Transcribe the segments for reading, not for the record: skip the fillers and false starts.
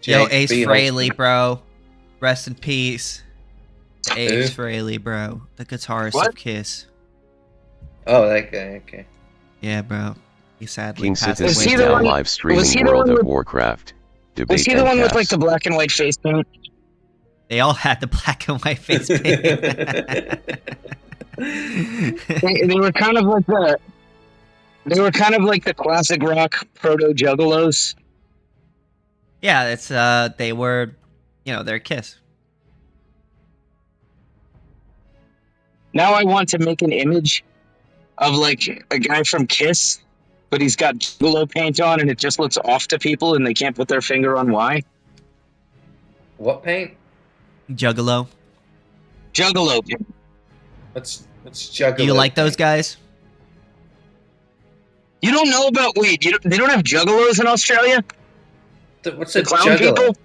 Yo, Jake, Ace be Frehley, wholesome. bro. Rest in peace. Ace Who? Frehley, bro. The guitarist What? of Kiss. Oh, that guy. Okay. Yeah, bro. He sadly passed Was KingSithis he is the away. now one- live was streaming he the World one of with- Warcraft. Was Debate he the one with like the Ancaps. black and white face paint? They all had the black and white face paint. They were kind of like the. They were kind of like the classic rock proto juggalos. Yeah, it's they were, they're Kiss. Now I want to make an image of like a guy from Kiss, but he's got juggalo paint on, and it just looks off to people, and they can't put their finger on why. What paint? Juggalo. Juggalo. What's juggalo? Do you like those paint? guys? You don't know about they don't have juggalos in Australia. What's The a clown juggalo? people.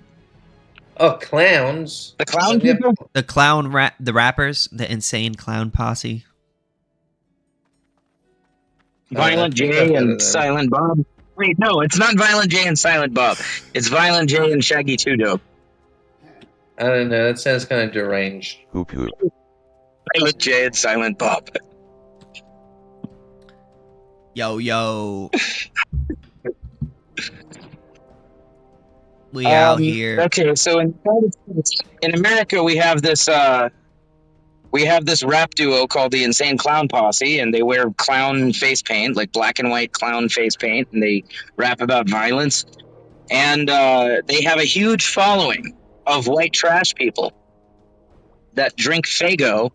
Oh, clowns. The clown Yeah. people. The the rappers, the insane clown posse. Violent I think I've J heard of and them. Silent Bob. Wait, no, it's not Violent J and Silent Bob. It's Violent J and Shaggy Two Dope. I don't know. That sounds kind of deranged. Hoop hoop. Violent J and Silent Bob. Yo. We out here. Okay, so in America we have this rap duo called the Insane Clown Posse, and they wear clown face paint, like black and white clown face paint, and they rap about violence. And they have a huge following of white trash people that drink Faygo,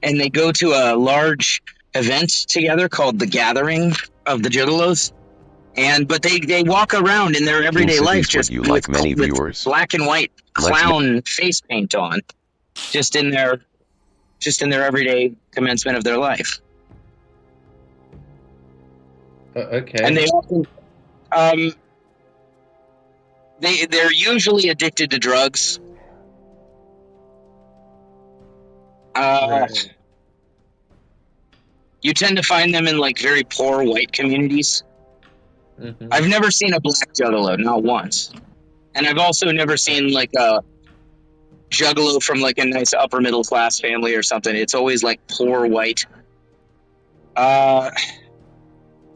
and they go to a large event together called the Gathering of the Juggalos. But they walk around in their everyday KingSithis, life would just you with, like many with viewers? black and white clown face paint on, just in their everyday commencement of their life. Okay. And they often they're usually addicted to drugs. Right. You tend to find them in like very poor white communities. Mhm. I've never seen a black juggalo, not once. And I've also never seen like a juggalo from like a nice upper middle class family or something. It's always like poor white.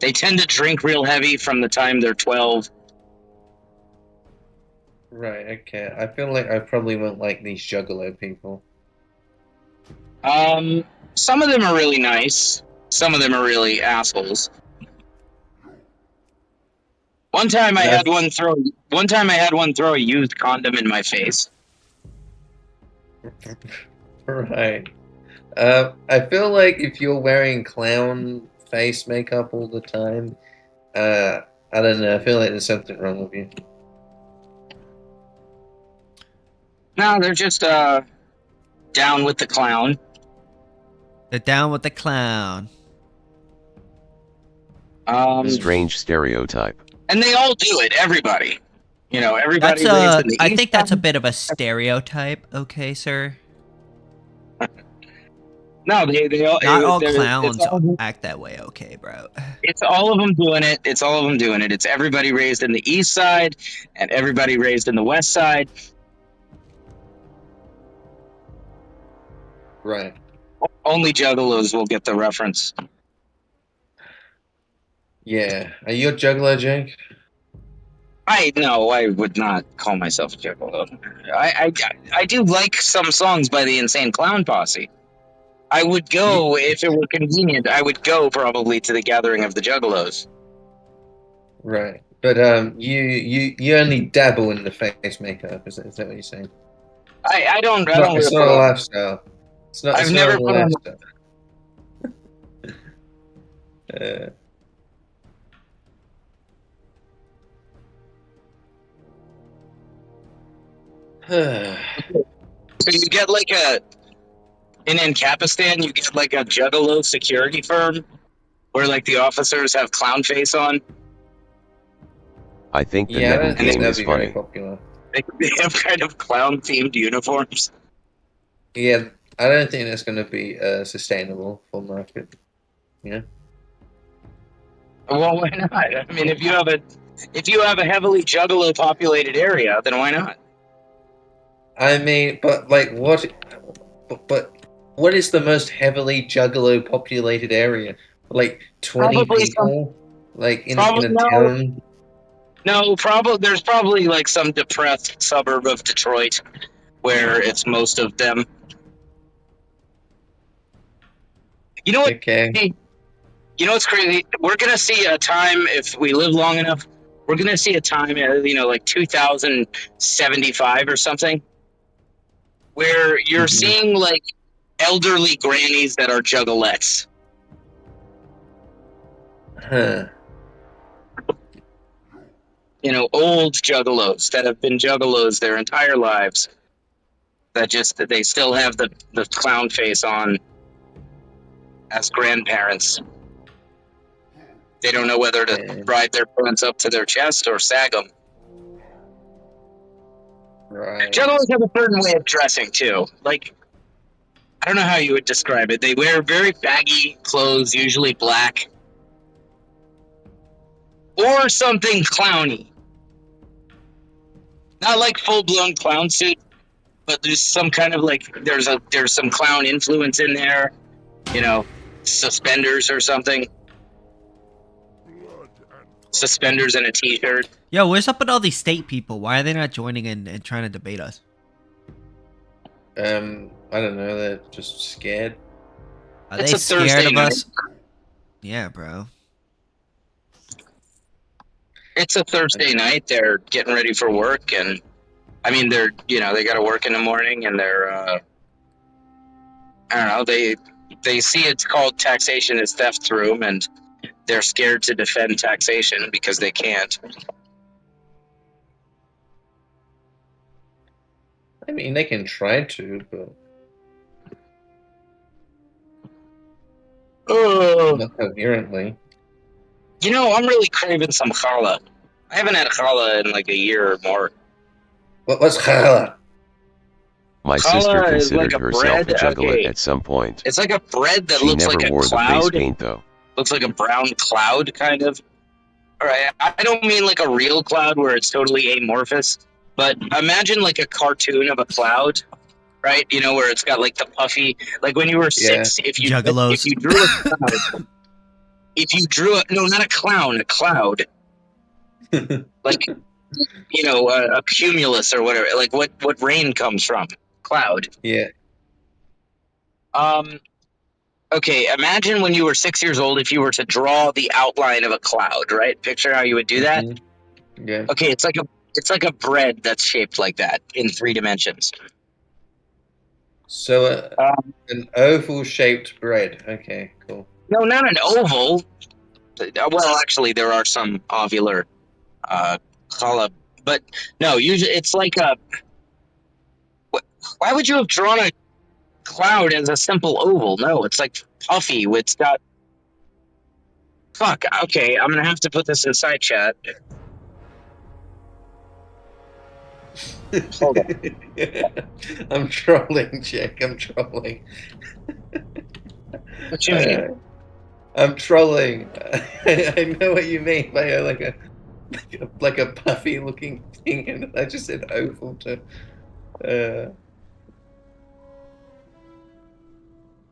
They tend to drink real heavy from the time they're 12. Right. Okay. I feel like I probably won't like these juggalo people. Some of them are really nice. Some of them are really assholes. One time I had one throw a used condom in my face. Right. I feel like if you're wearing clown face makeup all the time, I don't know. I feel like there's something wrong with you. No, they're just down with the clown. They're down with the clown. Strange stereotype. And they all do it. Everybody, everybody. That's raised in the I East think that's a Side. bit of a stereotype, okay, sir? No, they all. Not all they're- clowns It's all, act that way, okay, bro. it's all of them doing it. It's all of them doing it. It's everybody raised in the East Side and everybody raised in the West Side. Right. Only juggalos will get the reference. Yeah. Are you a juggalo, Jake? I would not call myself a juggalo. I do like some songs by the Insane Clown Posse. I would go if it were convenient. I would go probably to the Gathering of the Juggalos. Right. But you only dabble in the face makeup. Is that what you're saying? I don't. It's not a really lifestyle. It's not. I've It's never not a put on- lifestyle. So you get like in Ancapistan, you get like a Juggalo security firm where like the officers have clown face on. I think the Yeah, I Nebu don't think game that'd is be very funny. popular. They have kind of clown themed uniforms. Yeah, I don't think that's going to be sustainable for market. Yeah. Well, why not? I mean, if you have If you have a heavily Juggalo populated area, then why not? I mean, but like, what? But what is the most heavily Juggalo populated area? Like 20 Probably people, like in Probably a no. town. No, probably there's probably like some depressed suburb of Detroit where it's most of them. You know what? Okay. You know what's crazy? We're gonna see a time if we live long enough. We're gonna see a time, like 2075 or something, where you're Mhm. seeing like elderly grannies that are juggalettes. Huh. Old juggalos that have been juggalos their entire lives. That they still have the clown face on as grandparents. They don't know whether to Yeah. ride their pants up to their chest or sag them. Right. Juggalos have a certain way of dressing too. Like, I don't know how you would describe it. They wear very baggy clothes, usually black, or something clowny. Not like full-blown clown suit, but there's some kind of like there's some clown influence in there. Suspenders or something. Suspenders and a t-shirt. Yo, what's up with all these state people? Why are they not joining in and trying to debate us? I don't know. They're just scared. Are It's they a Thursday scared of night. us? Yeah, bro. It's a Thursday night. They're getting ready for work, and I mean, they got to work in the morning, and they're, I don't know, they see it's called taxation is theft room, and they're scared to defend taxation because they can't. I mean, they can try to, but not coherently. I'm really craving some challah. I haven't had challah in like a year or more. What's challah? My Challah sister is considered like a herself bread, a juggalette okay. at some point. It's like a bread that She looks never like a wore the face cloud. paint though. Looks like a brown cloud, kind of. All right, I don't mean like a real cloud where it's totally amorphous, but imagine like a cartoon of a cloud, right? Where it's got like the puffy, like when you were six, if you Juggalos. drew a cloud, no, not a clown, a cloud, like a cumulus or whatever, like what rain comes from, cloud. Yeah. Okay, imagine when you were 6 years old if you were to draw the outline of a cloud, right? Picture how you would do that. Mm-hmm. Yeah. Okay, it's like a bread that's shaped like that in 3 dimensions. So an oval-shaped bread. Okay, cool. No, not an oval. Well, actually, there are some ovular challah, but no. Usually, it's like a. Why would you have drawn a cloud as a simple oval? No, it's like puffy. It's got. Fuck. Okay, I'm gonna have to put this in side chat. Hold on. I'm trolling, Jack. I'm trolling. What you mean? I'm trolling. I know what you mean by like a puffy looking thing, and I just said oval to.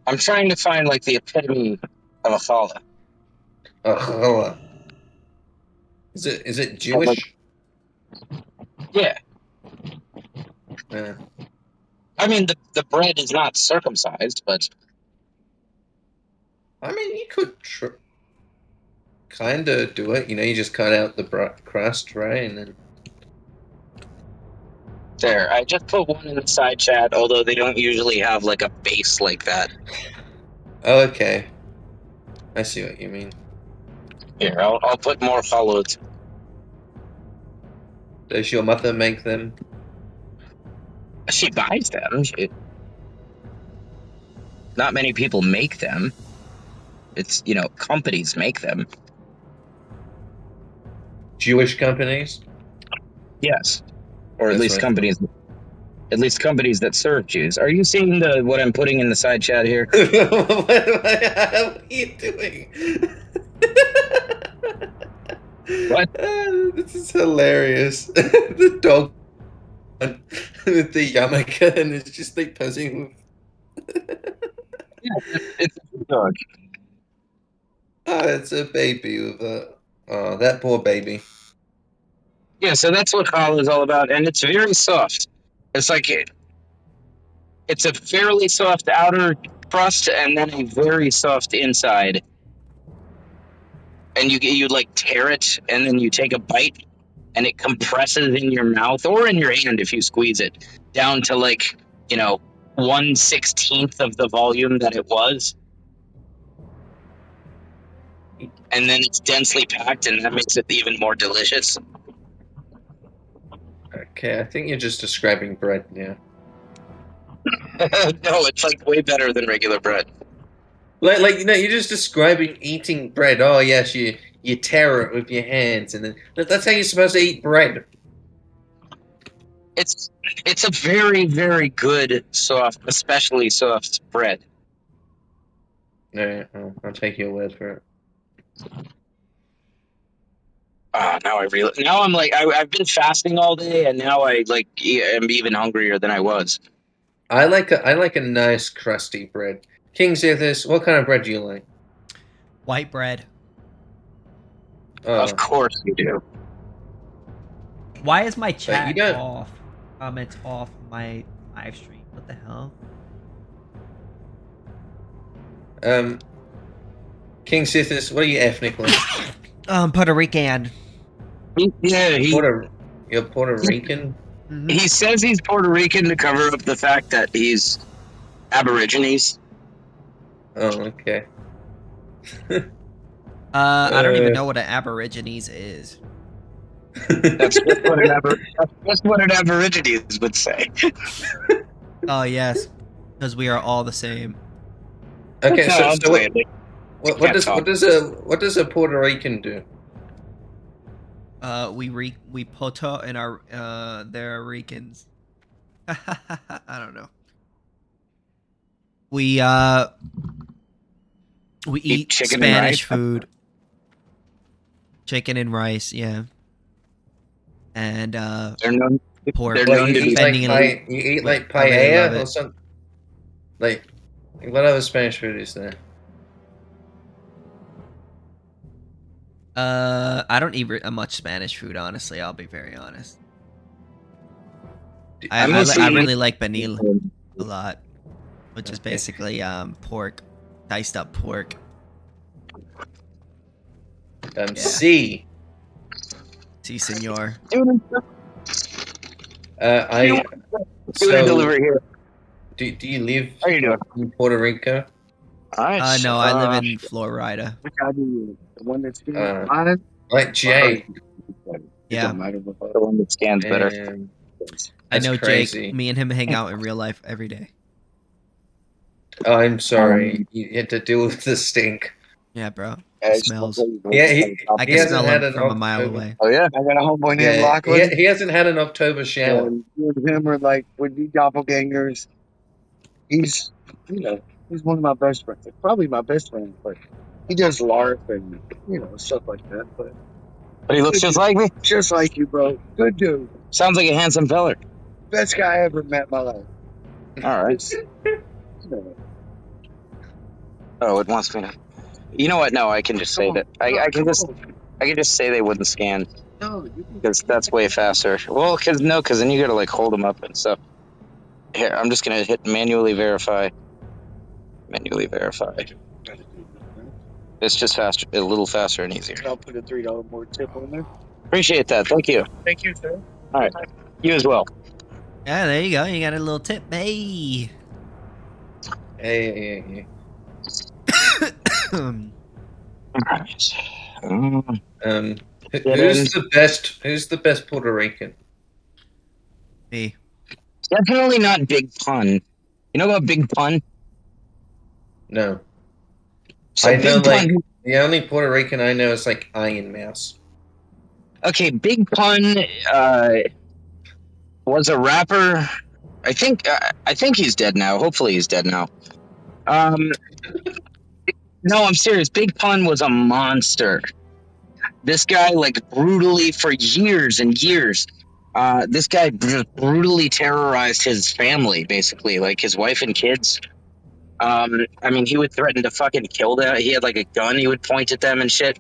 I'm trying to find like the epitome of a challah. Challah. Is it Jewish? Yeah. Yeah. I mean, the bread is not circumcised, but I mean, you could kind of do it. You just cut out the crust, right? And then. there. I just put one in the side chat, although they don't usually have like a base like that. Oh, okay. I see what you mean. Here, I'll put more challahs. Does your mother make them? She buys them. Not many people make them. It's, companies make them. Jewish companies? Yes. Or at That's least right. companies that serve Jews. Are you seeing what I'm putting in the side chat here? What are you doing? What? This is hilarious. The dog with the yarmulke, and it's just like posing with. It's a dog. Oh, it's a baby with a. Oh, that poor baby. Yeah, so that's what challah is all about, and it's very soft. It's like it's a fairly soft outer crust, and then a very soft inside. And you like tear it, and then you take a bite, and it compresses in your mouth or in your hand if you squeeze it down to like 1/16 of the volume that it was, and then it's densely packed, and that makes it even more delicious. Okay, I think you're just describing bread now. No, it's like way better than regular bread. Like you're just describing eating bread. Oh yes, you tear it with your hands, and then that's how you're supposed to eat bread. It's a very, very good soft, especially soft bread. No, I'll take your word for it. Now I'm like I've been fasting all day, and now I like am even hungrier than I was. I like a nice crusty bread. KingSithis, what kind of bread do you like? White bread. Oh, Of course you do. Why is my chat don't- off? Comments off my live stream. What the hell? KingSithis, what are you ethnically? Puerto Rican. You're Puerto Rican? Mhm. He says he's Puerto Rican to cover up the fact that he's Aborigines. Oh, okay. I don't even know what an Aborigines is. That's just what an Aborigines would say. Oh yes, because we are all the same. Okay, No, so I'm playing it. what does a Puerto Rican do? We poto and our they're Ricans. I don't know. We eat chicken and Spanish rice? food. Chicken and rice, yeah. And They're known. pork. They're Like known you to eat depending like on you eat what- like how they love paella it. or something. Like what other Spanish food is there? I don't eat much Spanish food, honestly. I'll be very honest. I mostly really like banil a lot, which is basically pork, diced up pork. C. Si, senor. I Doing a delivery here. do you live How you doing? in Puerto Rico? Alright. No, I live in Florida. The one that's Like Jay. Yeah, The one that scans better. Man, I that's know crazy. Jake. Me and him hang out in real life every day. Oh, I'm sorry. You had to deal with the stink. Yeah, bro. It smells. Yeah, I he can hasn't smell had him an from a mile October- away. Oh yeah, I got a homeboy named Yeah, Lachlan. he hasn't had an October shower. And you and him are like would be doppelgangers. He's he's one of my best friends. Probably my best friend, but he does LARP and stuff like that. But But he looks just like me. just like you, bro. Good dude. Sounds like a handsome feller. Best guy I ever met in my life. Alright. Oh, it wants me to. You know what? No, I can just say that. I can just say they wouldn't scan No, you can because that's way faster. Well, because then you gotta like hold them up and stuff. Here, I'm just gonna hit manually verify. Manually verify. It's just faster, a little faster and easier. I'll put a $3 more tip on there. Appreciate that. Thank you. Thank you, sir. All right, you as well. Yeah, there you go. You got a little tip. Hey. Hey. Alright. Who's the best Puerto Rican? Me. Definitely not Big Pun. You know about Big Pun? No. So I know Big Pun. the only Puerto Rican I know is like Iron Mouse. Okay, Big Pun was a rapper. I think he's dead now. Hopefully he's dead now. No, I'm serious. Big Pun was a monster. This guy, like, brutally, for years and years, this guy just brutally terrorized his family, basically, like his wife and kids. I mean, he would threaten to fucking kill them. He had like a gun he would point at them and shit.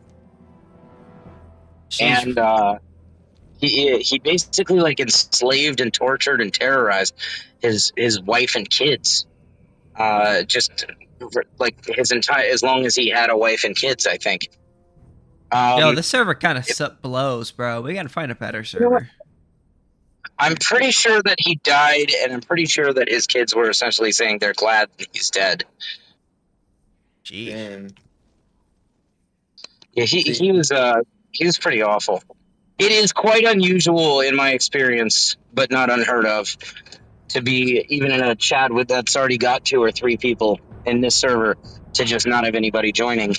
Jeez. And he basically like enslaved and tortured and terrorized his wife and kids. Just like his entire, as long as he had a wife and kids, I think. Yo, this server kind of blows, bro. We gotta find a better server. I'm pretty sure that he died, and I'm pretty sure that his kids were essentially saying they're glad that he's dead. Jeez. Damn. Yeah, he was pretty awful. It is quite unusual in my experience, but not unheard of, to be even in a chat with that's already got 2 or 3 people in this server to just not have anybody joining.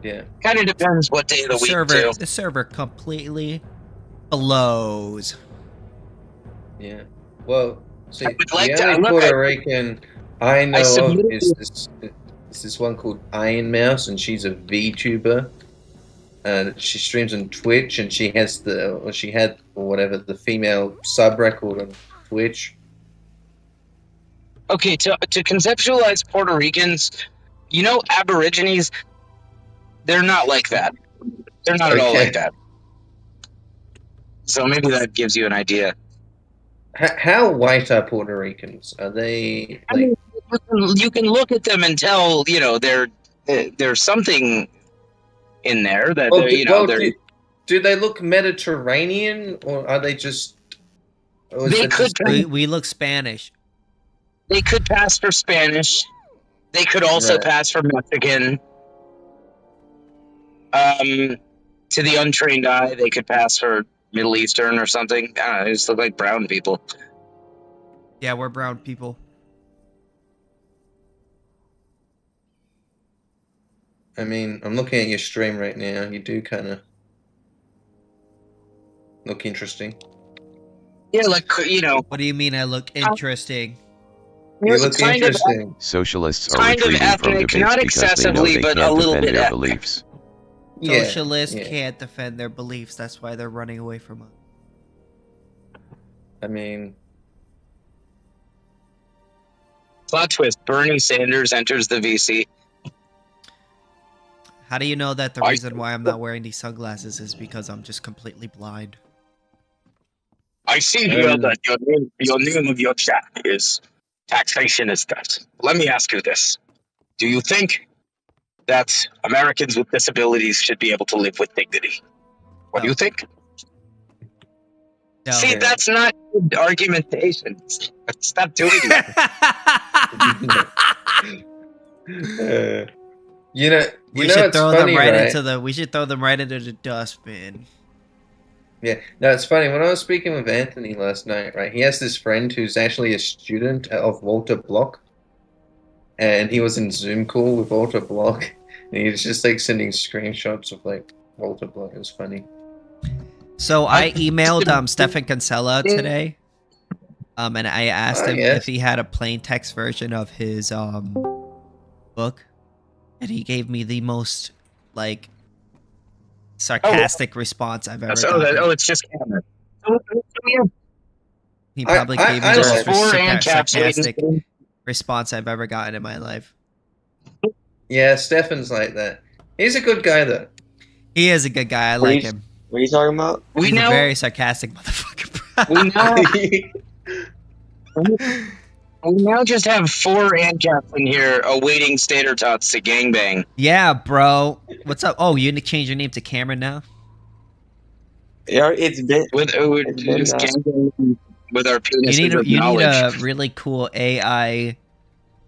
Yeah. Kind of depends what day of the week too. The server completely blows. Yeah. Well, see, would like the to- only look, Puerto Rican I know of submitted is this one called Iron Mouse, and she's a VTuber. She streams on Twitch, and she has the female sub record on Twitch. Okay, to conceptualize Puerto Ricans, you know, Aborigines, they're not like that. They're not at all Okay. like that. So maybe that gives you an idea. How white are Puerto Ricans? Are they I like? mean, you can look at them and tell, you know, there's something in there that Well, they're. do they look Mediterranean, or are they just? Or is They it could just- We look Spanish. They could pass for Spanish. They could also Right. pass for Mexican. To the untrained eye, they could pass for Middle Eastern or something. I don't know, they just look like brown people. Yeah, we're brown people. I mean, I'm looking at your stream right now. You do kind of look interesting. Yeah, like, you know. What do you mean I look interesting? You look kind of- interesting. Socialists are Kind of retreating from ethnic, debates not because they know excessively, they but can't a little defend bit their ethnic. beliefs. Yeah, Socialists yeah. can't defend their beliefs. That's why they're running away from us. I mean, Plot twist, Bernie Sanders enters the VC. How do you know that the I- reason why I'm not wearing these sunglasses is because I'm just completely blind? I see here that your name of your chat is taxation is debt. Let me ask you this. Do you think that Americans with disabilities should be able to live with dignity? What do No. you think? No. See, that's not good argumentation. Stop doing that. you know, we it's should throw funny, them right right? into the. We should throw them right into the dustbin. Yeah, no, it's funny. When I was speaking with Anthony last night, right, he has this friend who's actually a student of Walter Block, and he was in Zoom call with Walter Block, and he was just like sending screenshots of like Walter Block. It was funny. So I emailed Stefan Kinsella today, and I asked him yes. if he had a plain text version of his book, and he gave me the most like sarcastic response I've ever gotten. It's just Cameron. He probably I- gave me I the like- most Four Ancaps sarcastic waiting. response I've ever gotten in my life. Yeah, Stefan's like that. He's a good guy though. He is a good guy. I What are like you- him. What are you talking about? We He's a know. very sarcastic motherfucker. We now just have 4 Ancaps in here awaiting Stater Tots to gangbang. Yeah, bro. What's up? Oh, you need to change your name to Cameron now? Yeah, it's been. With just gangbang with our penises You of need knowledge. a really cool AI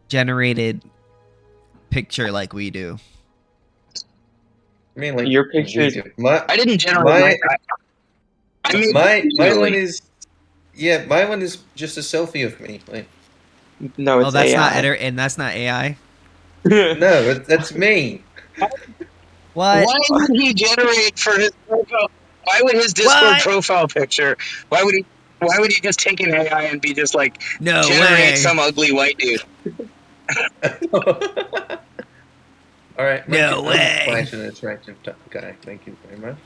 generated picture like we do. I mean, like Your picture is- I didn't generate my one is my one is just a selfie of me. Like, No, it's Oh, that's AI. not and that's not AI. no, that's me. What? Why would he generate for his profile? Why would his Discord What? profile picture? Why would he just take an AI and be just like No generate way. some ugly white dude? All right. No I'm way. quite an attractive guy. Thank you very much.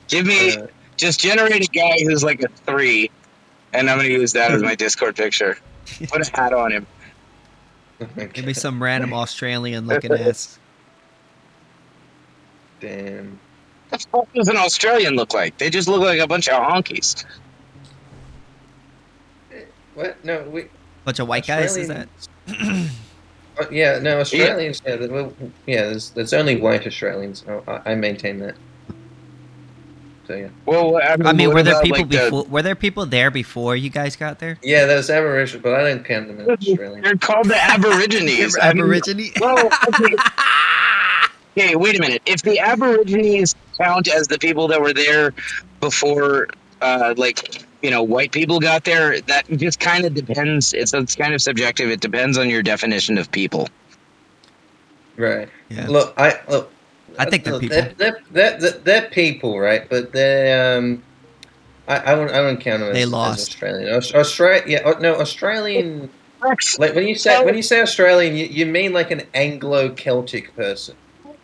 Give me just generate a guy who's like a 3, and I'm gonna use that as my Discord picture. Put a hat on him. Give me some random Australian looking ass. Damn. What the fuck does an Australian look like? They just look like a bunch of honkies. What? No, we. Bunch of white guys, is that? Yeah, no, Australians. Yeah, there's only white Australians. I maintain that. So yeah. Well, I mean, what were there about, people like, before? Were there people there before you guys got there? Yeah, there's Aboriginal, but I don't count them as Australian. They're called the Aborigines. I mean, Aborigine. well, okay, wait a minute. If the Aborigines count as the people that were there before, white people got there, that just kind of depends. It's kind of subjective. It depends on your definition of people. Right. Yeah. Look. I think they're people. They're people, right? But they're I wouldn't count them They as lost. Australian. Australian. Like when you say Australian, you mean like an Anglo-Celtic person,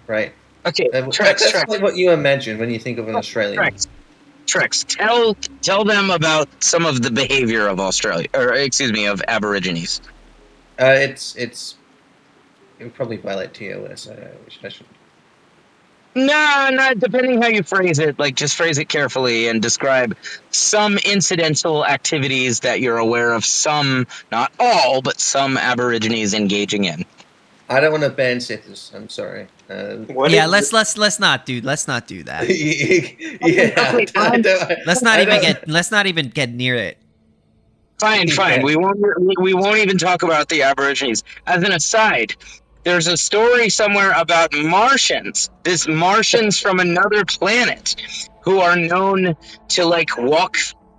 right? Okay, That's like what you imagine when you think of an Australian. Trex, tell them about some of the behavior of of Aborigines. It would probably violate TOS. I should. No, not depending how you phrase it. Like, just phrase it carefully and describe some incidental activities that you're aware of. Some, not all, but some Aborigines engaging in. I don't want to ban Sithis. I'm sorry. Yeah, let's not do that. Yeah, Let's not even get near it. Fine. Yeah. We won't even talk about the Aborigines. As an aside, there's a story somewhere about Martians. This Martians from another planet who are known to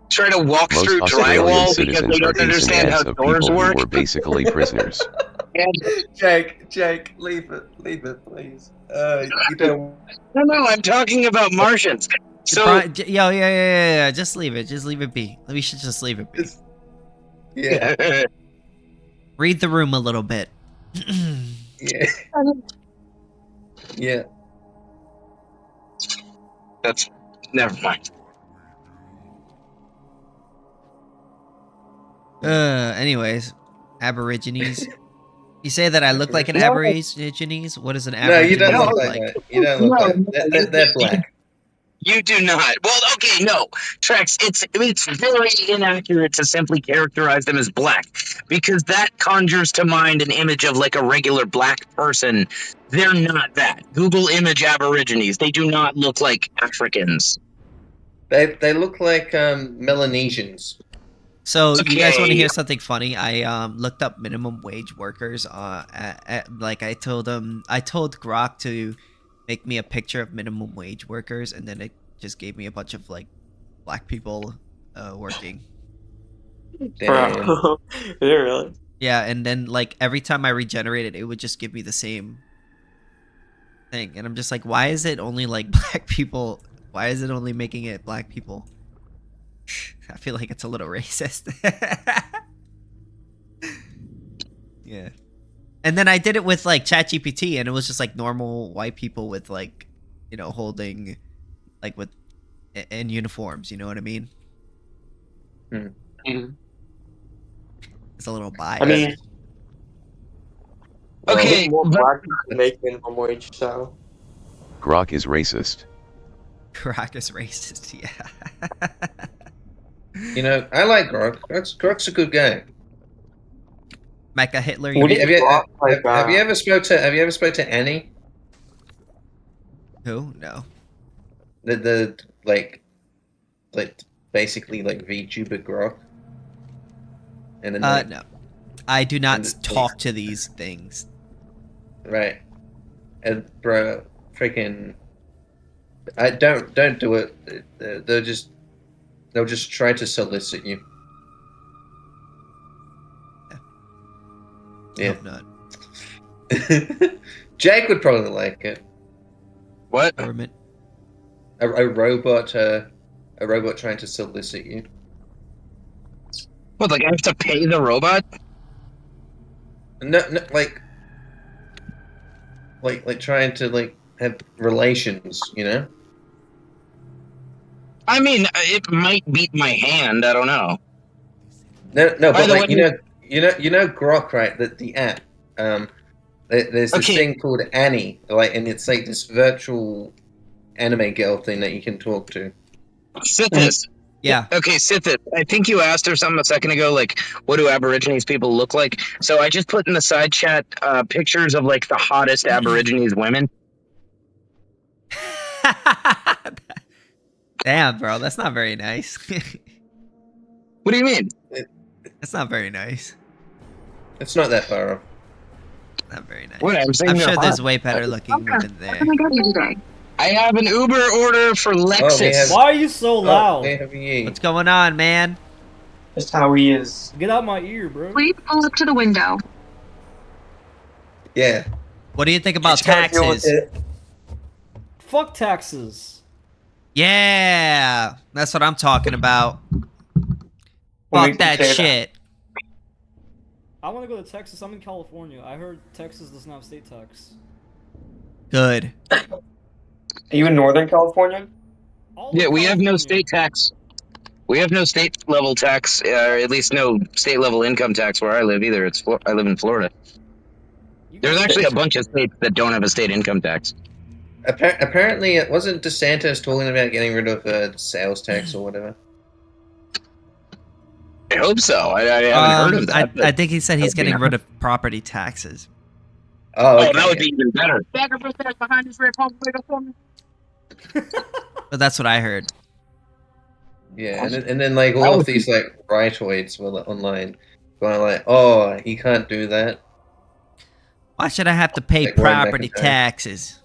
try to walk Most through Australian drywall because they citizens are don't understand how descendants of doors people who work. were basically prisoners. And, Jake, leave it, please. You don't. no, I'm talking about Martians. So Yeah. Just leave it be. We should just leave it be. Yeah, Read the room a little bit. yeah, yeah. that's never mind. Anyways, Aborigines. You say that I look like an No. Aborigines? What does an No, Aborigine you don't look look like that. You don't look like that. They're black. You do not. Well, okay, no, Trex. It's very inaccurate to simply characterize them as black because that conjures to mind an image of like a regular black person. They're not that. Google image Aborigines. They do not look like Africans. They look like Melanesians. So you guys want to Okay. hear something funny? I looked up minimum wage workers. I told Grok to make me a picture of minimum wage workers, and then it just gave me a bunch of like black people working. Damn. Bro. Really? Yeah, and then like every time I regenerated, it would just give me the same thing, and I'm just like, why is it only like black people? Why is it only making it black people? I feel like it's a little racist. Yeah. And then I did it with like ChatGPT, and it was just like normal white people with like, holding like with in uniforms. You know what I mean? Mhm. It's a little biased. I mean, Okay, more but- black people make minimum wage, so. Grok is racist. Grok is racist. Yeah. I like Grok. Grok's a good guy. Mecca Hitler. What do you- Have you Grok, like, have you ever spoke to Annie? Who? No. The basically like VTuber Grok. And then No. I do not and- talk to these things. right. And bro, freaking I don't do it. They'll just try to solicit you. Yeah. Hope not. Jake would probably like it. What? Government. A robot trying to solicit you. What? Like I have to pay the robot? No, like like trying to like have relations, you know? I mean, it might beat my hand. I don't know. No, By but the like way, you know Grok, right? The app. There's this okay, thing called Annie, like, and it's like this virtual anime girl thing that you can talk to. Sithis. Yeah. Okay, Sithis. I think you asked her something a second ago, like, what do Aborigines people look like? So I just put in the side chat pictures of like the hottest Aborigines women. Damn, bro, that's not very nice. What do you mean? That's not very nice. It's not that far off. Not very nice. What, I'm saying I'm they're sure there's hot. way better looking women there. What can I get you today? I have an Uber order for Lexus. have- Why are you so loud? Hey, have you? What's going on, man? Just how he is. Get out my ear, bro. Please pull up to the window. Yeah. What do you think about Just gotta deal with taxes? it. Fuck taxes. Yeah, that's what I'm talking about. What Fuck makes you that say that? shit. I want to go to Texas. I'm in California. I heard Texas doesn't have state tax. Good. Are you in Northern California? All Yeah, of we have no California. state tax. We have no state level tax, or at least no state level income tax where I live either. I live in Florida. You There's guys- actually a bunch of states that don't have a state income tax. Apparently, it wasn't DeSantis talking about getting rid of sales tax or whatever. I hope so. I haven't heard of that. I think he said he's That'd be getting nice. rid of property taxes. Oh, Oh, okay, that would yeah. be even better. But that's what I heard. Yeah, and then like That all would of these like rightoids were like, online going like, oh, he can't do that. Why should I have to pay Like, right back property in time. taxes?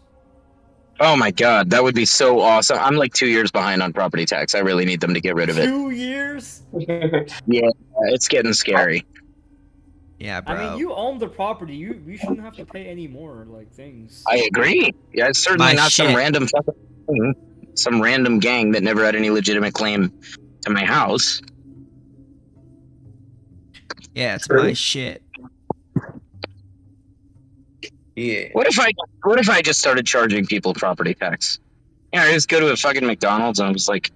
Oh my god, that would be so awesome. I'm like 2 years behind on property tax. I really need them to get rid of it. 2 years? It's getting scary. Yeah, bro. I mean, you own the property. You shouldn't have to pay any more like things. I agree. Yeah, it's certainly My not shit. some random fucking thing, some random gang that never had any legitimate claim to my house. Yeah, it's True. my shit. Yeah. What if I just started charging people property tax? Yeah, I just go to a fucking McDonald's and I'm just like,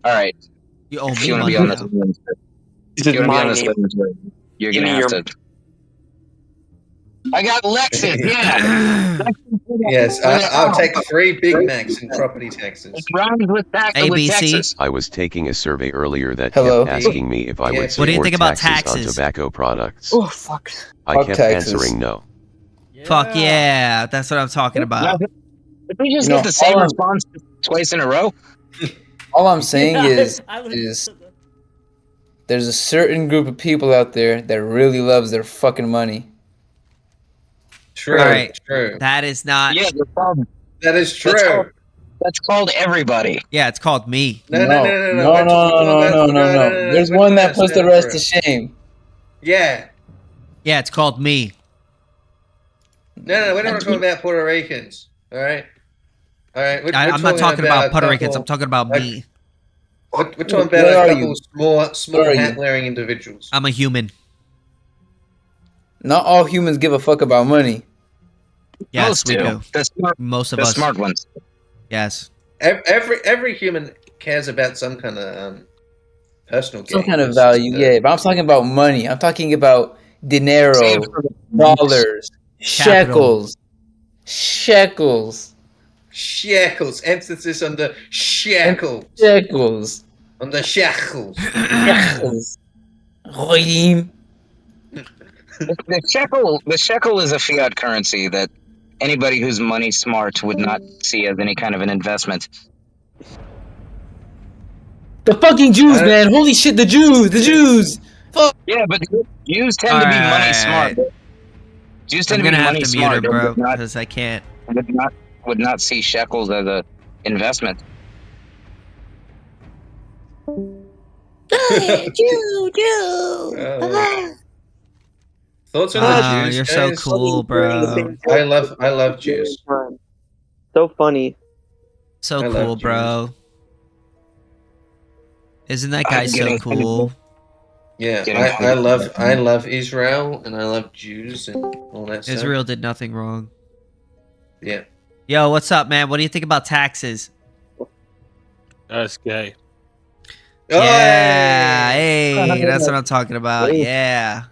all right, You owe if me you want to money be on now. this, This if is you want to be on my this, name. you're Give gonna me have your- to. I got Lexus. Yeah. Yes, I'll take 3 Big Macs in property taxes. It rhymes with tax with ABC. Texas. I was taking a survey earlier that Hello? kept asking me if I Yeah. would What do you support think about taxes on taxes? tobacco products. Oh fuck. I Fuck kept taxes. answering no. Fuck yeah, that's what I'm talking about. If we just You know, get the same all I'm- response twice in a row, All I'm saying Yeah, is I literally is- said that. there's a certain group of people out there that really loves their fucking money. True, Alright. true. That is not. yeah, That is That's true. that's called everybody. Yeah, it's called me. No. No, There's We're one talking that about puts the rest to shame. Yeah. Yeah, it's called me. No, we're not talking about Puerto Ricans. All right. I'm not talking about Puerto Ricans. I'm couple- talking about like- me. We're talking Where about are a couple you? small Where are you? hat-wearing individuals. I'm a human. Not all humans give a fuck about money. Yes, Most we do. do. Most of The us. smart ones. Yes. Every human cares about some kind of personal gain. Some kind of It's just, value, yeah. But I'm talking about money. I'm talking about dinero, Same for the- dollars, Capital. shekels, Shackles. Emphasis on the shackles. shekels. On the shackles. Shekels. Roim. The shekel is a fiat currency that anybody who's money smart would not see as any kind of an investment. The fucking Jews, Uh, man. Holy shit, the Jews. Fuck. Yeah, but Jews tend to be money Alright. smart. Jews I'm tend to be gonna have money to mute her, smart. bro, Would not, because I can't. would not see shekels as a investment. Thoughts on the Wow, Jews? you're so guys? cool, bro. I love Jews. So funny. So I love cool, Jews. bro. Isn't that guy I'm so getting- cool? Yeah, Getting I love Israel and I love Jews and all that stuff. Israel did nothing wrong. Yeah. Yo, what's up, man? What do you think about taxes? That's gay. Yeah, Hey! hey, that's what I'm talking about. Yeah.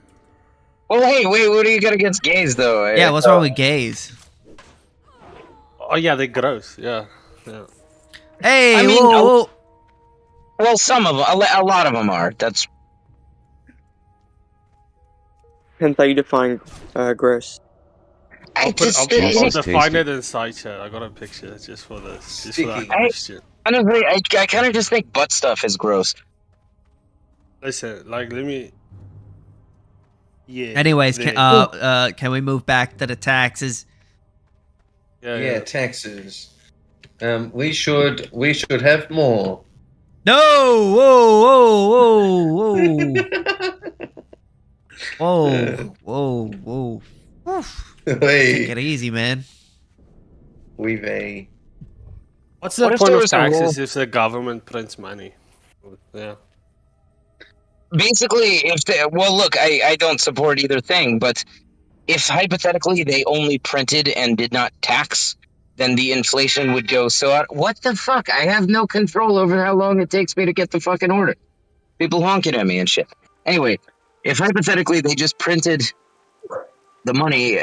Well, hey, wait, what do you got against gays, though? Yeah, what's wrong with gays? Oh yeah, they're gross. Yeah. Hey, I mean, whoa, whoa. well, some of them, a lot of them are. That's Hence how you define gross. I I'll Juice is define tasty. it in side chat. I got a picture just for this, just for that Sticky. question. honestly, I kind of just think butt stuff is gross. Listen, like, let me. Yeah. Anyways, there. can we move back to the taxes? Yeah, taxes. We should have more. No! Whoa, whoa, whoa, whoa. Whoa, whoa. Oof. Take Wait, it easy, man. we What's the What if point there of was a rule- taxes if the government prints money? Yeah. Basically, if they, well, look, I don't support either thing, but if hypothetically they only printed and did not tax, then the inflation would go so out. What the fuck? I have no control over how long it takes me to get the fucking order. People honking at me and shit. Anyway, if hypothetically they just printed the money,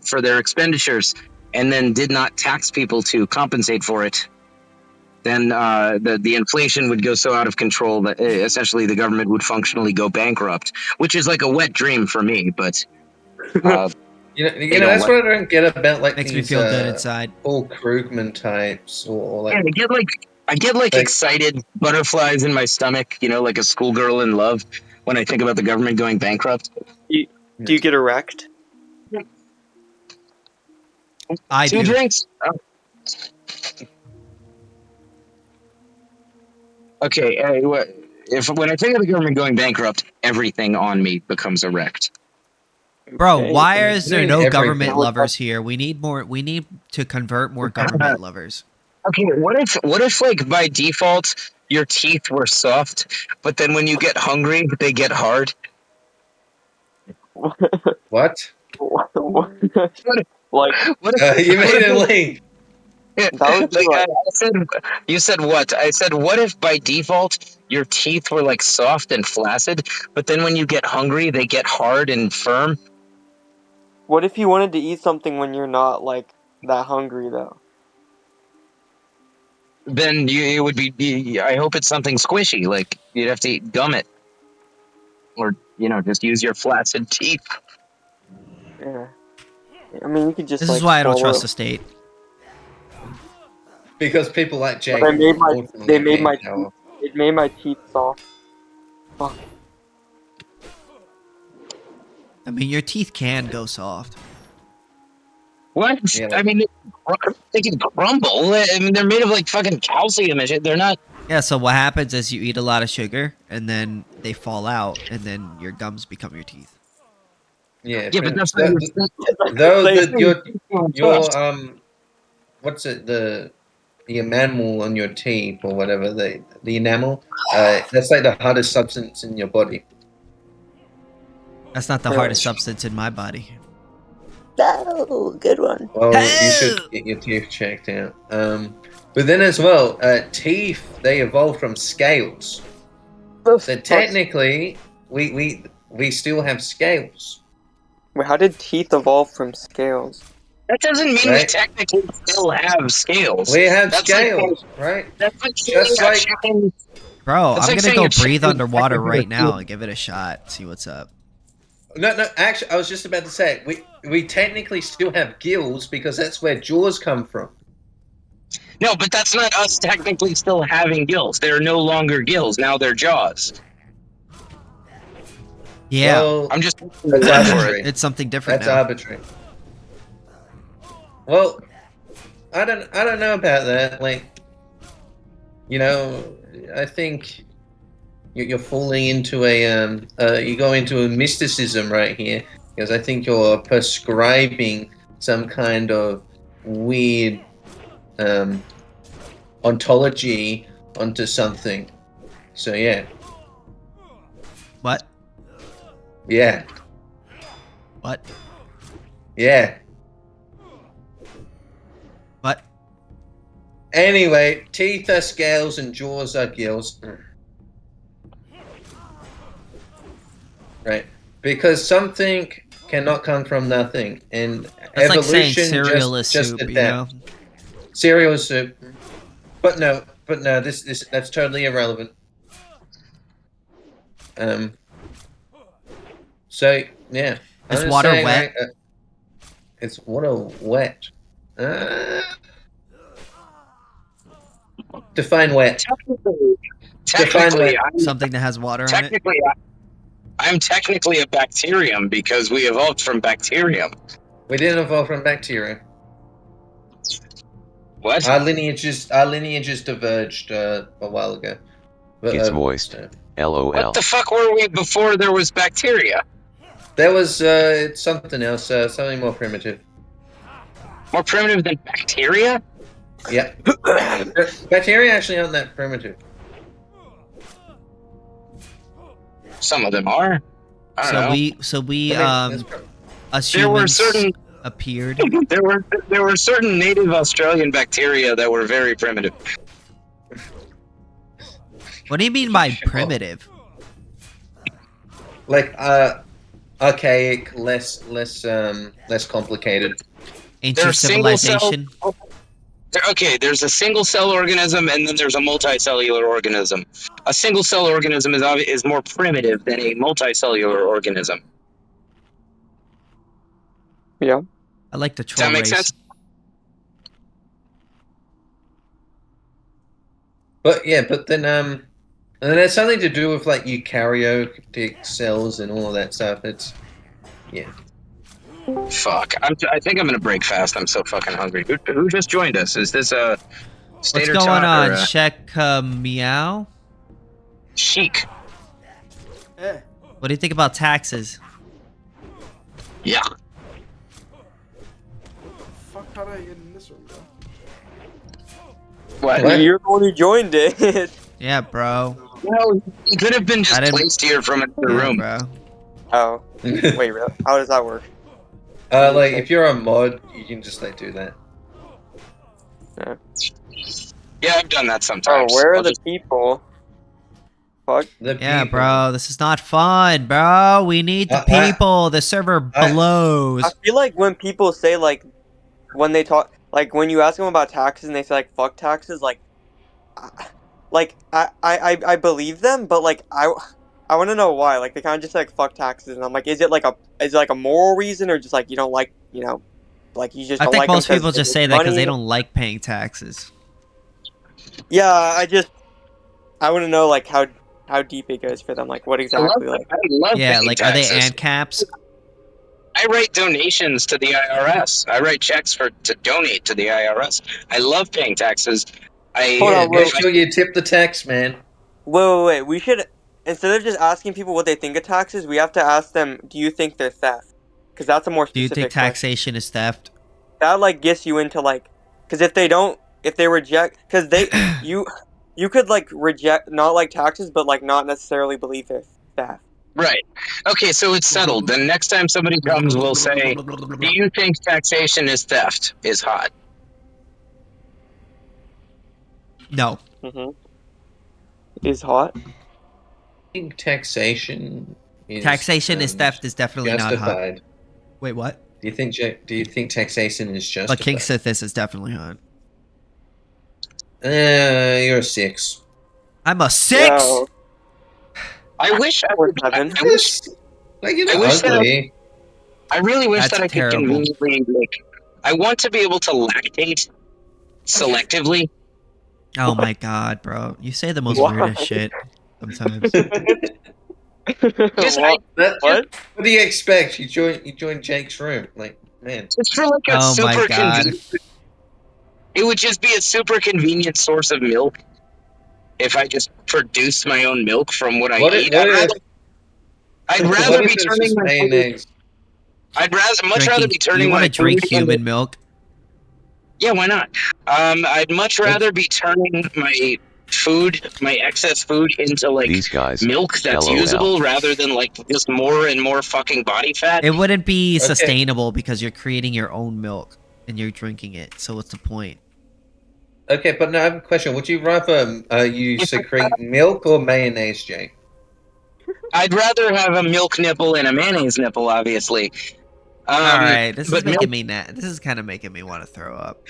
for their expenditures and then did not tax people to compensate for it, then the inflation would go so out of control that essentially the government would functionally go bankrupt, which is like a wet dream for me. But You don't know that's like- what I don't get about like Makes me these feel good inside. Paul Krugman types or yeah, like I get Like- excited butterflies in my stomach, like a schoolgirl in love when I think about the government going bankrupt. Do you get erect? I Two do. drinks. Oh. Okay, when I think of the government going bankrupt, everything on me becomes erect. Bro, Okay, why okay. is there Doing no everything. government lovers here? We need more. We need to convert more government lovers. Okay, what if like by default your teeth were soft, but then when you get hungry they get hard? what? What Like, what if, You what made if- him leave. that would be like, I said, you said what? I said, what if by default your teeth were like soft and flaccid, but then when you get hungry they get hard and firm? what if you wanted to eat something when you're not like that hungry though? Then it would be. I hope it's something squishy, like you'd have to gum it, or just use your flaccid teeth. Yeah. I mean, you could just This like is why I don't swallow trust it. the state. Because people like Jake. They made my unfortunately can't teeth. It made my teeth soft. Fuck. I mean, your teeth can go soft. What? Yeah, I mean, they can crumble. I mean, they're made of like fucking calcium and shit. They're not. Yeah, so what happens is you eat a lot of sugar, and then they fall out, and then your gums become your teeth. Yeah, Yeah, but that's though your what's it the enamel on your teeth or whatever the enamel that's like the hardest substance in your body. That's not the hardest substance in my body. Oh, good one. Well, you should get your teeth checked out. But then as well, teeth they evolved from scales. So technically, we still have scales. Wait, how did teeth evolve from scales? That doesn't mean we Right. technically still have scales. We have That's like- scales, right? That's like Just like- chicken. Bro, That's I'm like gonna go saying a breathe chicken underwater technically right now feel- and give it a shot. See what's up. No. Actually, I was just about to say we technically still have gills because that's where jaws come from. No, but that's not us technically still having gills. They're no longer gills. Now they're jaws. Yeah, Well, I'm just. that's arbitrary. it's something different That's now. arbitrary. Well, I don't know about that. Like, I think you're falling into you go into a mysticism right here because I think you're prescribing some kind of weird ontology onto something. So yeah, What? yeah, What? yeah. Anyway, teeth are scales and jaws are gills. Right. Because something cannot come from nothing, and That's like saying evolution cereal is just soup, you know? adapt. Cereal is soup. But no, this that's totally irrelevant. So yeah. Is I'm water saying, wet? right, it's water wet. Define wet. Technically, Something that has water on it? technically, I'm technically a bacterium because we evolved from bacterium. We didn't evolve from bacteria. What? Our lineages diverged a while ago. But, It's moist. LOL. What the fuck were we before there was bacteria? There was something else, something more primitive. More primitive than bacteria? Yeah. Bacteria actually aren't that primitive. Some of them are. I don't know. So we that's us There were humans certain appeared. there were certain native Australian bacteria that were very primitive. What do you mean by primitive? Like archaic, less complicated. Ancient They're single cell. civilization? Okay, there's a single cell organism and then there's a multicellular organism. A single cell organism is more primitive than a multicellular organism. Yeah. I like the Does troll that make race. sense? But yeah, but then and then it's something to do with like eukaryotic cells and all of that stuff. It's yeah. Fuck. I think I'm gonna break fast. I'm so fucking hungry. Who just joined us? Is this a What's Stater going Tot on? or a Shek Meow? Chic? What do you think about taxes? Yeah. Fuck, how did I get in this room, bro? What? You're the one who joined it. Yeah, bro. Well, he could have been just I didn't- placed here from another Yeah, room. bro. Oh. Wait, really? How does that work? Like if you're a mod, you can just like do that. Yeah, I've done that Oh, sometimes. where are I'll the just- people? Fuck. The Yeah, people. bro. This is not fun, bro. We need the people. The server blows. I feel like when people say like, when they talk, like when you ask them about taxes and they say like fuck taxes, like I believe them, but like I want to know why. Like they kind of just like fuck taxes, and I'm like, is it like a moral reason or just like you don't like like you just I don't think like them most people 'cause just it's say that because they money? don't like paying taxes. Yeah, I want to know like how deep it goes for them. Like what exactly? Like I love Yeah, paying like are they taxes. Ancaps? I write donations to the IRS. I write checks to donate to the IRS. I love paying taxes. Hold on, Make sure you tip the tax man. wait. We should, instead of just asking people what they think of taxes, we have to ask them, do you think they're theft? Because that's a more Do you specific think taxation is theft? that like gets you into like, because if they reject, because you could like reject not like taxes but like not necessarily believe they're theft. Right. Okay, so it's settled. Then next time somebody comes, we'll say, do you think taxation is theft? Is hot. No. Is hot. I think taxation is Taxation is theft is definitely not hot. justified. Wait, what? Do you think taxation is justified? But KingSithis is definitely hot. You're a 6. I'm a 6. No. I wish I would. I wish. Like you're I wish that ugly. I really wish That's that I could terrible. conveniently like. I want to be able to lactate selectively. Oh my god, bro. You say the most Why? weirdest shit sometimes. Just, What? What do you expect? You join Jake's room, like man. Just for like a Oh my super God. convenient. It would just be a super convenient source of milk if I just produced my own milk from what I eat. I'd rather be turning my food. eggs. I'd much rather be turning You my want to drink food human into, milk? Yeah, why not? I'd much rather be turning my food, my excess food, into like These guys. milk that's LOL. usable rather than like just more and more fucking body fat. It wouldn't be Okay. sustainable because you're creating your own milk and you're drinking it. So what's the point? Okay, but no, I have a question. Would you rather you secrete milk or mayonnaise, Jake? I'd rather have a milk nipple and a mayonnaise nipple, obviously. All right, this is But making me This is kind of making me want to throw up.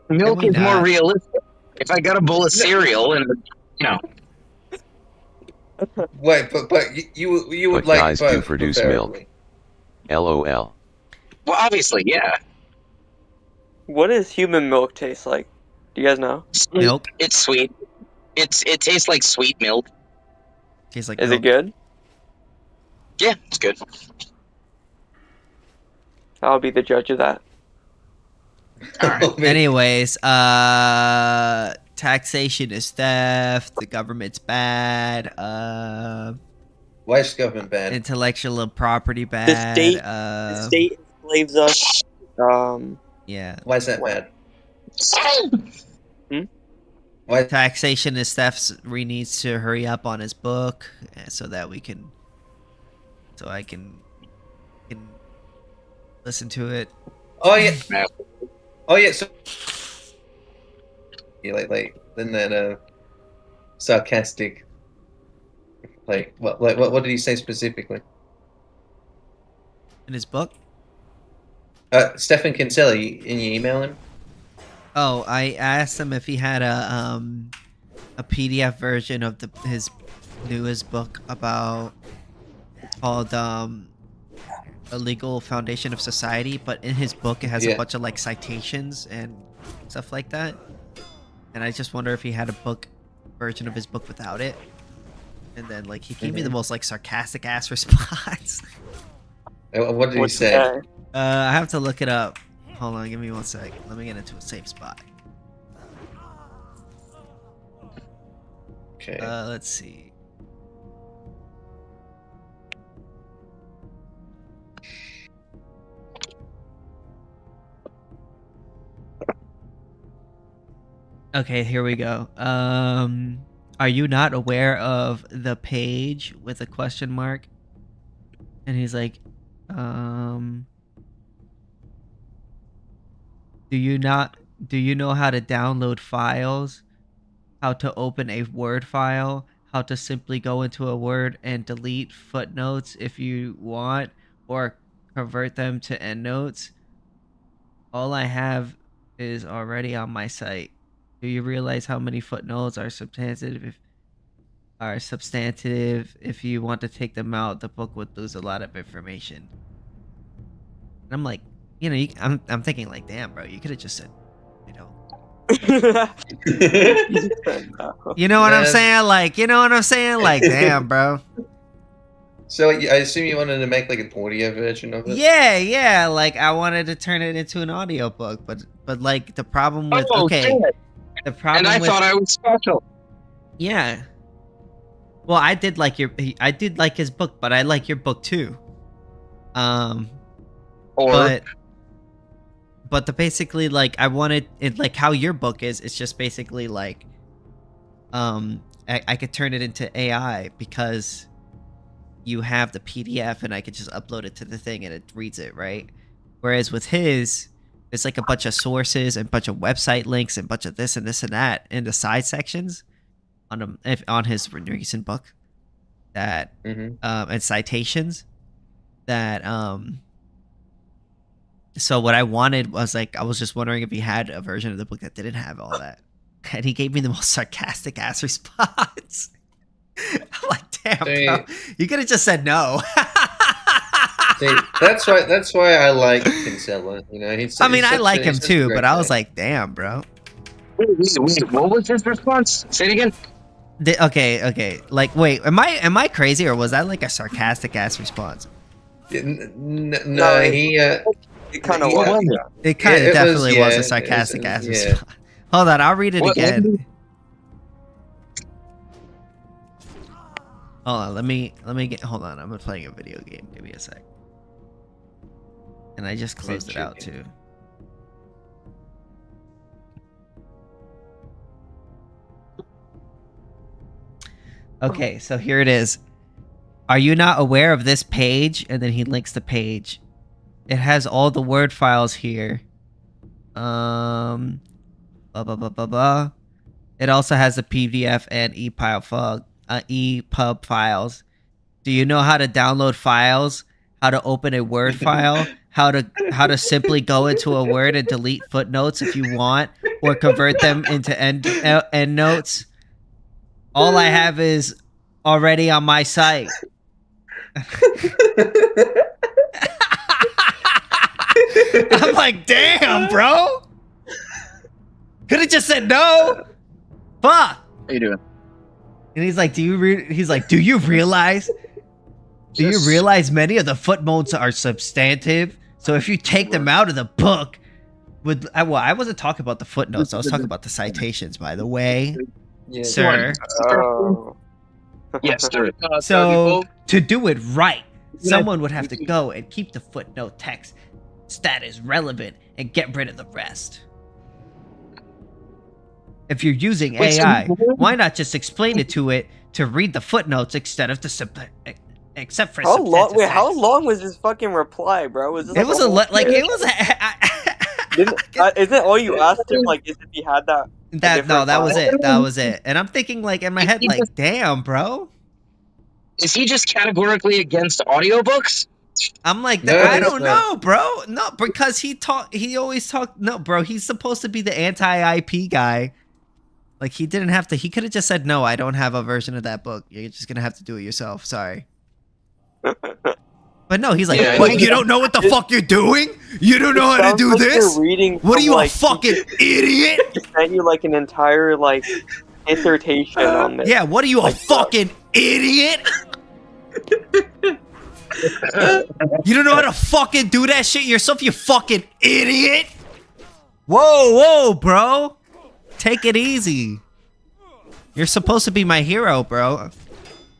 milk we is more not? realistic. If I got a bowl of cereal and Wait, but you would But like guys do both, produce preferably. milk. LOL. well, obviously, yeah. What does human milk taste like? Do you guys know? Milk It's sweet. It tastes like sweet milk. tastes like Is milk. it good? Yeah, it's good. I'll be the judge of that. All right. Anyways, taxation is theft. The government's bad. Why is government bad? Intellectual property The bad. state enslaves us. Yeah. Why is that bad? Hmm? Why? Taxation is theft. Re needs to hurry up on his book so that we can. So I can listen to it. Oh yeah. Oh yeah. So. Yeah, like then that sarcastic. What did he say specifically? In his book? Stefan Kinsella, and you email him? Oh, I asked him if he had a PDF version of his newest book about called A Legal Foundation of Society, but in his book it has a bunch of like citations and stuff like that. And I just wonder if he had a book version of his book without it. And then like he gave me the most like sarcastic ass response. What did he say? I have to look it up. Hold on, give me 1 sec. Let me get into a safe spot. Okay. Let's see. Okay, here we go. Are you not aware of the page with a question mark? And he's like, do you know how to download files? How to open a Word file? How to simply go into a Word and delete footnotes if you want, or convert them to endnotes? All I have is already on my site. Do you realize how many footnotes are substantive? If you want to take them out, the book would lose a lot of information. And I'm like, you know, I'm thinking like, damn, bro, you could have just said, you know. You know what I'm saying? Like, you know what I'm saying? Like, damn, bro. So I assume you wanted to make like an audio version of it? Yeah. Like I wanted to turn it into an audiobook, but like the problem with the problem and I with, thought I was special. Yeah. Well, I did like his book, but I like your book too. But the basically like I wanted it like how your book is. It's just basically like, I could turn it into AI because you have the PDF and I could just upload it to the thing and it reads it, right? Whereas with his, it's like a bunch of sources and a bunch of website links and a bunch of this and this and that in the side sections on his recent book that and citations that so what I wanted was like I was just wondering if he had a version of the book that didn't have all that, and he gave me the most sarcastic ass response. I'm like, damn, bro, you could have just said no. See, that's why I like Kinsella. You know, I like him too, but I was like, damn, bro. Wait, what was his response? Say it again. Okay. Like, wait, am I crazy or was that like a sarcastic ass response? No, he. It kind of was. It kind of definitely was a sarcastic ass response. Hold on, I'll read it again. Hold on, let me get. Hold on, I'm playing a video game. Give me a sec. And I just closed it out too. Okay, so here it is. Are you not aware of this page? And then he links the page. It has all the Word files here. blah blah blah blah blah. It also has the PDF and EPUB files. Do you know how to download files? How to open a Word file? How to simply go into a Word and delete footnotes if you want, or convert them into endnotes? All I have is already on my site. I'm like, damn, bro. Could have just said no. Fuck. How you doing? And he's like, do you realize? Do you realize many of the footnotes are substantive? So if you take them out of the book, I wasn't talking about the footnotes. I was talking about the citations, by the way, Yeah. sir. Oh. Yes, sir. So to do it right, someone would have to go and keep the footnote text status relevant and get rid of the rest. If you're using AI, why not just explain it to it to read the footnotes instead of except for How long? substantive Wait, how text? long was his fucking reply, bro? Was this It was a whole it was Isn't all you asked him like is if he had that? that was it. That was it. And I'm thinking like in my head like, damn, bro. Is he just categorically against audiobooks? I'm like, No, I he's don't not. know, bro. No, because he always talked. No, bro, he's supposed to be the anti-IP guy. Like he didn't have to. He could have just said, "No, I don't have a version of that book. You're just gonna have to do it yourself. Sorry." But no, he's like, Yeah, "What? You don't know what the fuck you're doing? You don't know how to sounds do like this? you're reading What are from, you, like, a fucking idiot? He sent you like an entire like dissertation on this. Yeah, what are you, a fucking idiot? You don't know how to fucking do that shit yourself, you fucking idiot? Whoa, bro. Take it easy. You're supposed to be my hero, bro.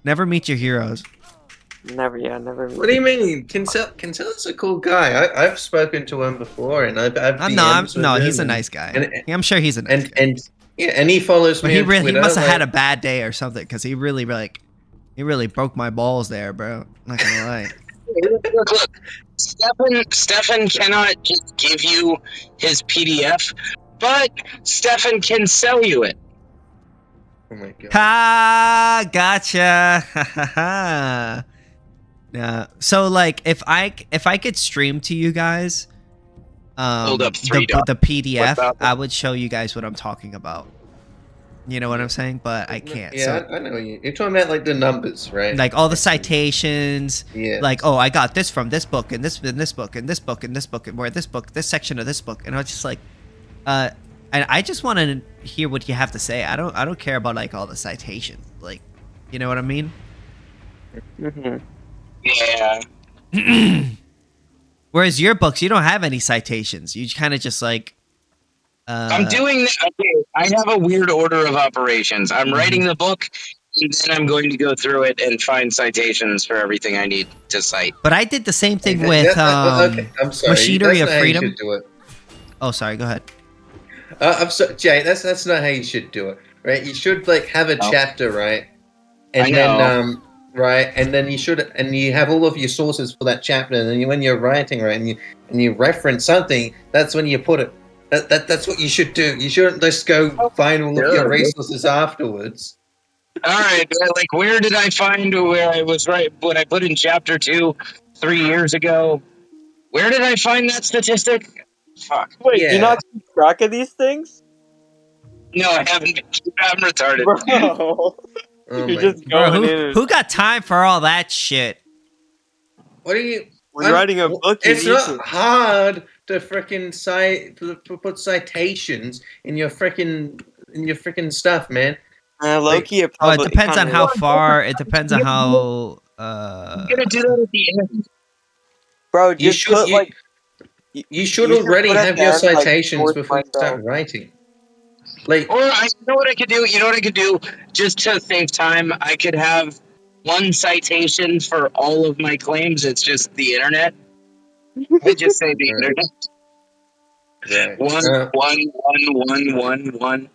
Never meet your heroes. Never. What do you mean? Kinsilla's a cool guy. I've spoken to him before, and I've DMs with him he's a and- nice guy. and- I'm sure he's a nice guy. And yeah, and he follows But me. he on really, he Twitter, must have like- had a bad day or something, because he really broke my balls there, bro. Not gonna lie. Look, Stefan cannot just give you his PDF, but Stefan can sell you it. Oh my god. Ha, gotcha. Ha ha ha. Yeah. So like, if I could stream to you guys, Hold up, three the PDF, What's that? I would show you guys what I'm talking about. You know what I'm saying? But I can't. Yeah, So I know you're talking about like the numbers, right? like all the citations, Yeah. like, oh, I got this from this book and this book and this book and this book and where this book, this section of this book, and I was just like, and I just want to hear what you have to say. I don't care about like all the citations, like, you know what I mean? Mm-hmm. Yeah. Whereas your books, you don't have any citations. You kind of just like. I'm doing that. Okay, I have a weird order of operations. I'm writing the book, and then I'm going to go through it and find citations for everything I need to cite. But I did the same thing Okay, with okay, I'm sorry. Machinery That's of not how you Freedom. should do it. Oh, sorry. Go ahead. I'm sorry, Jay. That's not how you should do it, right? You should like have a chapter, right? And I then know. right, and then you have all of your sources for that chapter, and then when you're writing, right, and you reference something, that's when you put it. That's what you should do. You shouldn't just go find all of your resources afterwards. All right, like where did I find where I was right? What I put in chapter 2 3 years ago. Where did I find that statistic? Fuck. Wait, Yeah. do you not keep track of these things? No, I haven't. I'm retarded. Bro. Oh You're my just Bro, going in. who got time for all that shit? What are you? When you're writing a book, you It's need not to. hard to freaking put citations in your freaking stuff, man. Low-key, it Oh, it probably depends on kinda how is. far. It depends on how. I'm gonna do that at the end. Bro, You just should put like. you should you should already put at have the your end, like, citations source before you myself. start writing. Like, Or you know what I could do? You know what I could do? Just to save time, I could have one citation for all of my claims. It's just the internet. I just say the Right. internet. right. 1, 1, 1, 1, 1, 1.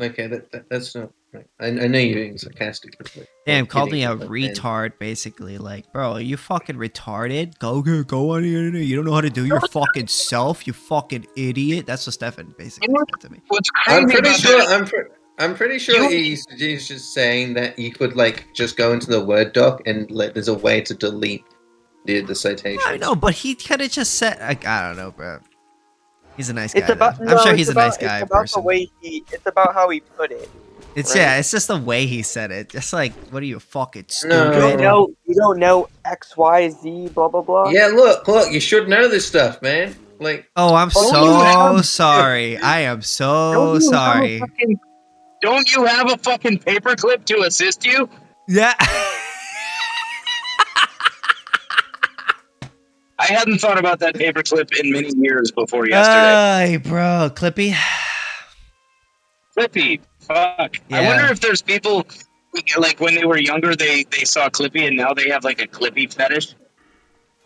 Okay, that's not. I know you're being sarcastic. But Damn, I'm called me kidding, a but, man. retard, basically. Like, bro, are you fucking retarded? Go on the internet. You don't know how to do your fucking self, you fucking idiot. That's what Stefan basically said to me. What's crazy I'm pretty about sure. that? I'm pretty sure he's just saying that you could like just go into the Word doc and like there's a way to delete the citations. I know, but he could have just said, like, I don't know, bro. He's a nice guy. It's about though. I'm sure it's he's a about- nice guy It's about person. the way it's about how he put it. It's right? yeah, it's just the way he said it. Just like, what are you fucking No. stupid? You don't know X, Y, Z, blah blah blah. Yeah, look, you should know this stuff, man. Like, Oh, I'm Don't you so have- sorry. I am so Don't you have a sorry. Don't you have a fucking paperclip to assist you? Yeah. I hadn't thought about that paperclip in many years before yesterday. Ay, bro, Clippy. Clippy, fuck. I Yeah. wonder if there's people like when they were younger, they saw Clippy, and now they have like a Clippy fetish.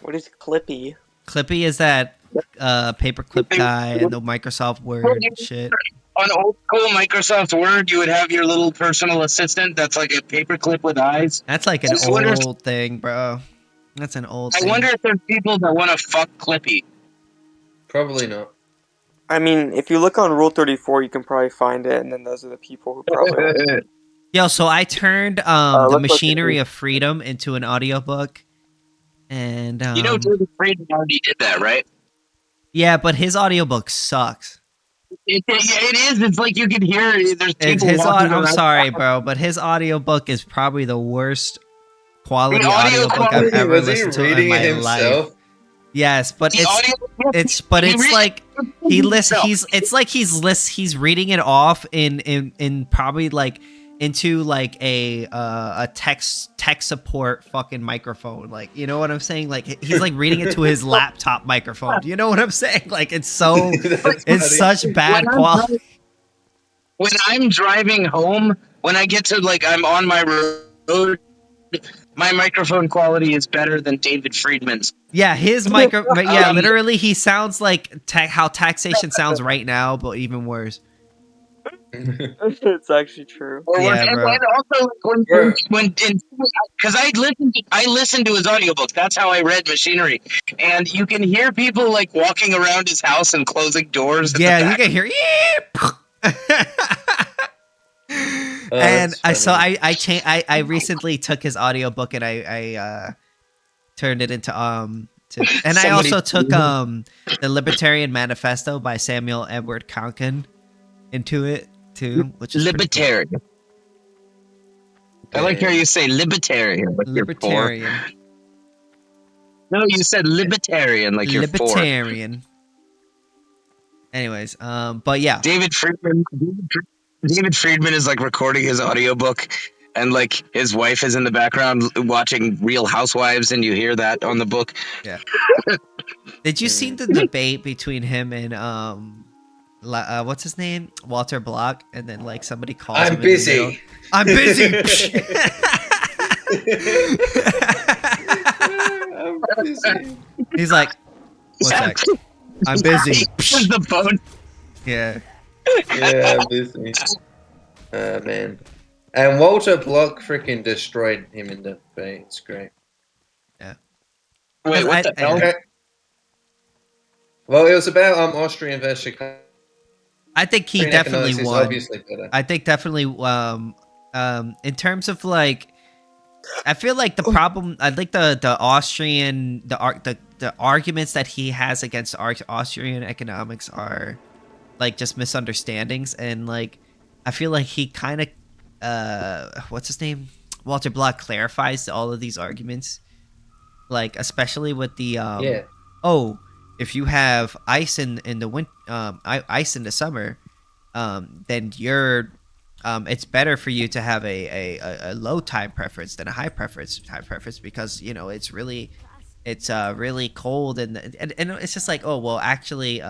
What is Clippy? Clippy is that paperclip guy and the Microsoft Word shit. On old school Microsoft Word, you would have your little personal assistant that's like a paperclip with eyes. That's like an I wonder if- old thing, bro. That's an old I thing. wonder if there's people that want to fuck Clippy. probably not. I mean, if you look on Rule 34, you can probably find it, and then those are the people who probably. Yo, so I turned let's the look Machinery at of Freedom into an audiobook. And You know, David Friedman already did that, right? yeah, but his audiobook sucks. It is. It's like you can hear there's It's people walking I'm around. sorry, bro, but his audiobook is probably the worst quality The audio audiobook I've quality- ever Was he listened to in reading my it himself? life. Yes, but The audio- it's He like he listen himself. he's like he's reading it off in probably like into like a tech support fucking microphone, like, you know what I'm saying, like he's like reading it to his laptop microphone. You know what I'm saying? Like it's so That's it's funny. such bad When I'm quality. When I'm driving home, when I get to like I'm on my road, my microphone quality is better than David Friedman's. Yeah, his yeah, literally he sounds like how taxation sounds right now, but even worse. It's actually true. Or Yeah, and bro. also when because I listened to his audiobook. That's how I read Machinery, and you can hear people like walking around his house and closing doors. Yeah, in the you back. can hear. Oh, And that's funny. I recently took his audiobook and I turned it into and I Somebody- also took the Libertarian Manifesto by Samuel Edward Konkin into it too, which is pretty Libertarian. I like how you say libertarian. Like cool. you're four. Libertarian. No, you said libertarian like you're four. Libertarian. Anyways, but yeah. David Friedman is like recording his audiobook, and like his wife is in the background watching Real Housewives, and you hear that on the book. Did you see the debate between him and what's his name, Walter Block, and then like somebody calls him I'm in the middle? busy. I'm busy. I'm busy. He's like, one sec. I'm busy. Here's the phone. Yeah. Yeah, I'm busy. Man. And Walter Block freaking destroyed him in the debate. It's great. Wait, what the hell? Okay. Well, it was about Austrian versus Chicago. I think he Austrian definitely economics is won. obviously better. I think definitely in terms of like, I feel like the problem, I think the Austrian the arguments that he has against Austrian economics are like just misunderstandings, and like I feel like he kind of what's his name, Walter Block, clarifies all of these arguments, like especially with the oh, if you have ice in the winter, ice in the summer, then you're it's better for you to have a low time preference than a high preference because, you know, it's really cold, and it's just like, oh well, actually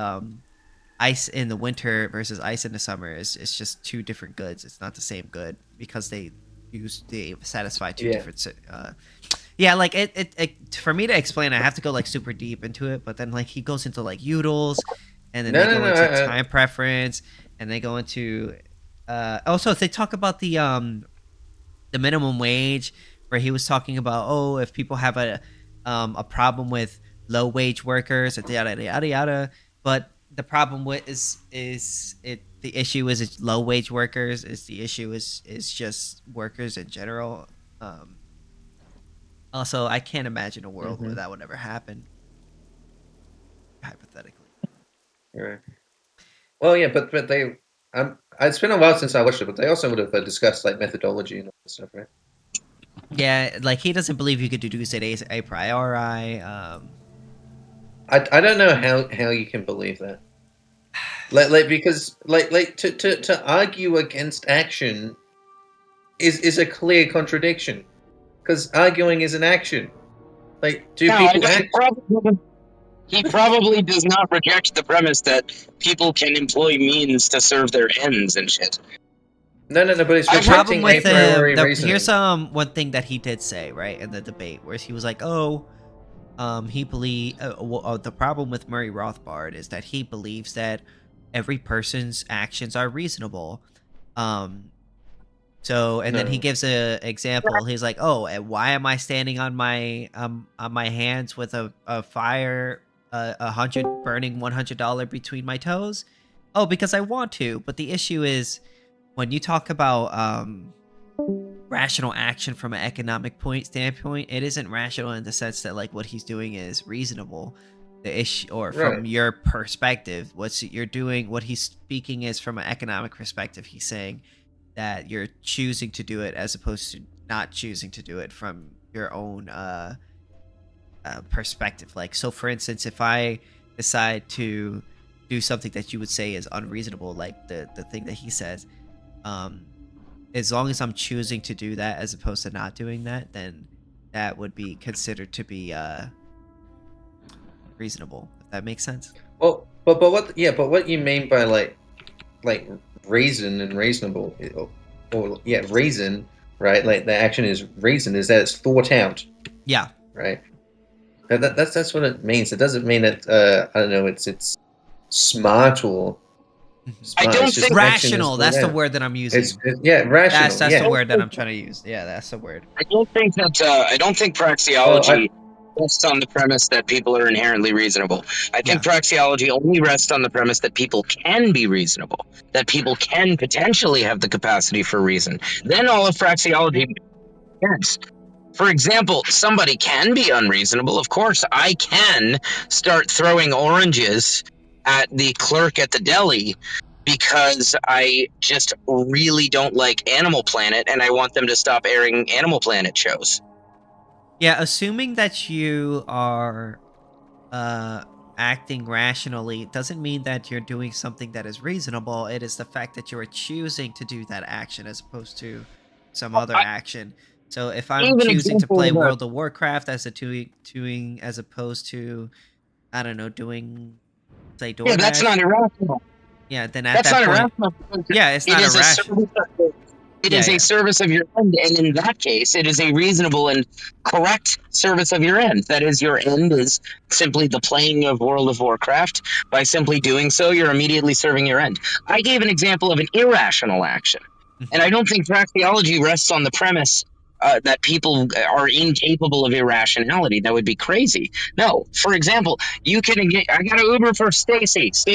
ice in the winter versus ice in the summer is just two different goods. It's not the same good because they satisfy two different like it for me to explain, I have to go like super deep into it, but then like he goes into like utils, and then they go into time preference, and they go into also they talk about the minimum wage, where he was talking about, oh, if people have a problem with low wage workers, yada yada yada. But the problem with is it the issue is it's low wage workers. Is the issue is just workers in general. Also, I can't imagine a world where that would ever happen. Hypothetically. Right. Well, yeah, but they. It's been a while since I watched it, but they also would have discussed like methodology and all that stuff, right? Yeah, like he doesn't believe you could deduce it a priori. I don't know how you can believe that. Because to argue against action is a clear contradiction. Because arguing is an action. Like, do people act? He probably does not reject the premise that people can employ means to serve their ends and shit. No, but it's the problem rejecting a with priori reasoning. here's one thing that he did say right in the debate, where he was like, oh, he believe the problem with Murray Rothbard is that he believes that every person's actions are reasonable. So then he gives a example. He's like, oh, and why am I standing on my hands with a fire, burning $100 between my toes? Oh, because I want to. But the issue is, when you talk about rational action from an economic standpoint, it isn't rational in the sense that like what he's doing is reasonable. The issue, or from your perspective, what he's speaking is from an economic perspective. He's saying that you're choosing to do it as opposed to not choosing to do it from your own perspective. Like, so for instance, if I decide to do something that you would say is unreasonable, like the thing that he says, as long as I'm choosing to do that as opposed to not doing that, then that would be considered to be reasonable. If that makes sense. Well, but what you mean by like reason and reasonable, or reason, right? Like the action is reason, is that it's thought out. Yeah. Right. That's what it means. It doesn't mean that I don't know. It's smart or. I don't think rational. That's the word that I'm using. Rational. That's the word that I'm trying to use. Yeah, that's the word. I don't think praxeology rests on the premise that people are inherently reasonable. I think praxeology only rests on the premise that people can be reasonable, that people can potentially have the capacity for reason. Then all of praxeology makes sense. For example, somebody can be unreasonable. Of course, I can start throwing oranges at the clerk at the deli because I just really don't like Animal Planet and I want them to stop airing Animal Planet shows. Yeah, assuming that you are acting rationally doesn't mean that you're doing something that is reasonable. It is the fact that you are choosing to do that action as opposed to some other action. So if I'm choosing to play World of Warcraft as as opposed to, I don't know, doing, say, DoorDash. Yeah, that's not irrational. Yeah, then at that point, it's not irrational. It is a service of your end, and in that case, it is a reasonable and correct service of your end. That is, your end is simply the playing of World of Warcraft. By simply doing so, you're immediately serving your end. I gave an example of an irrational action, and I don't think praxeology rests on the premise that people are incapable of irrationality. That would be crazy. No, for example, I got an Uber for Stacy. So,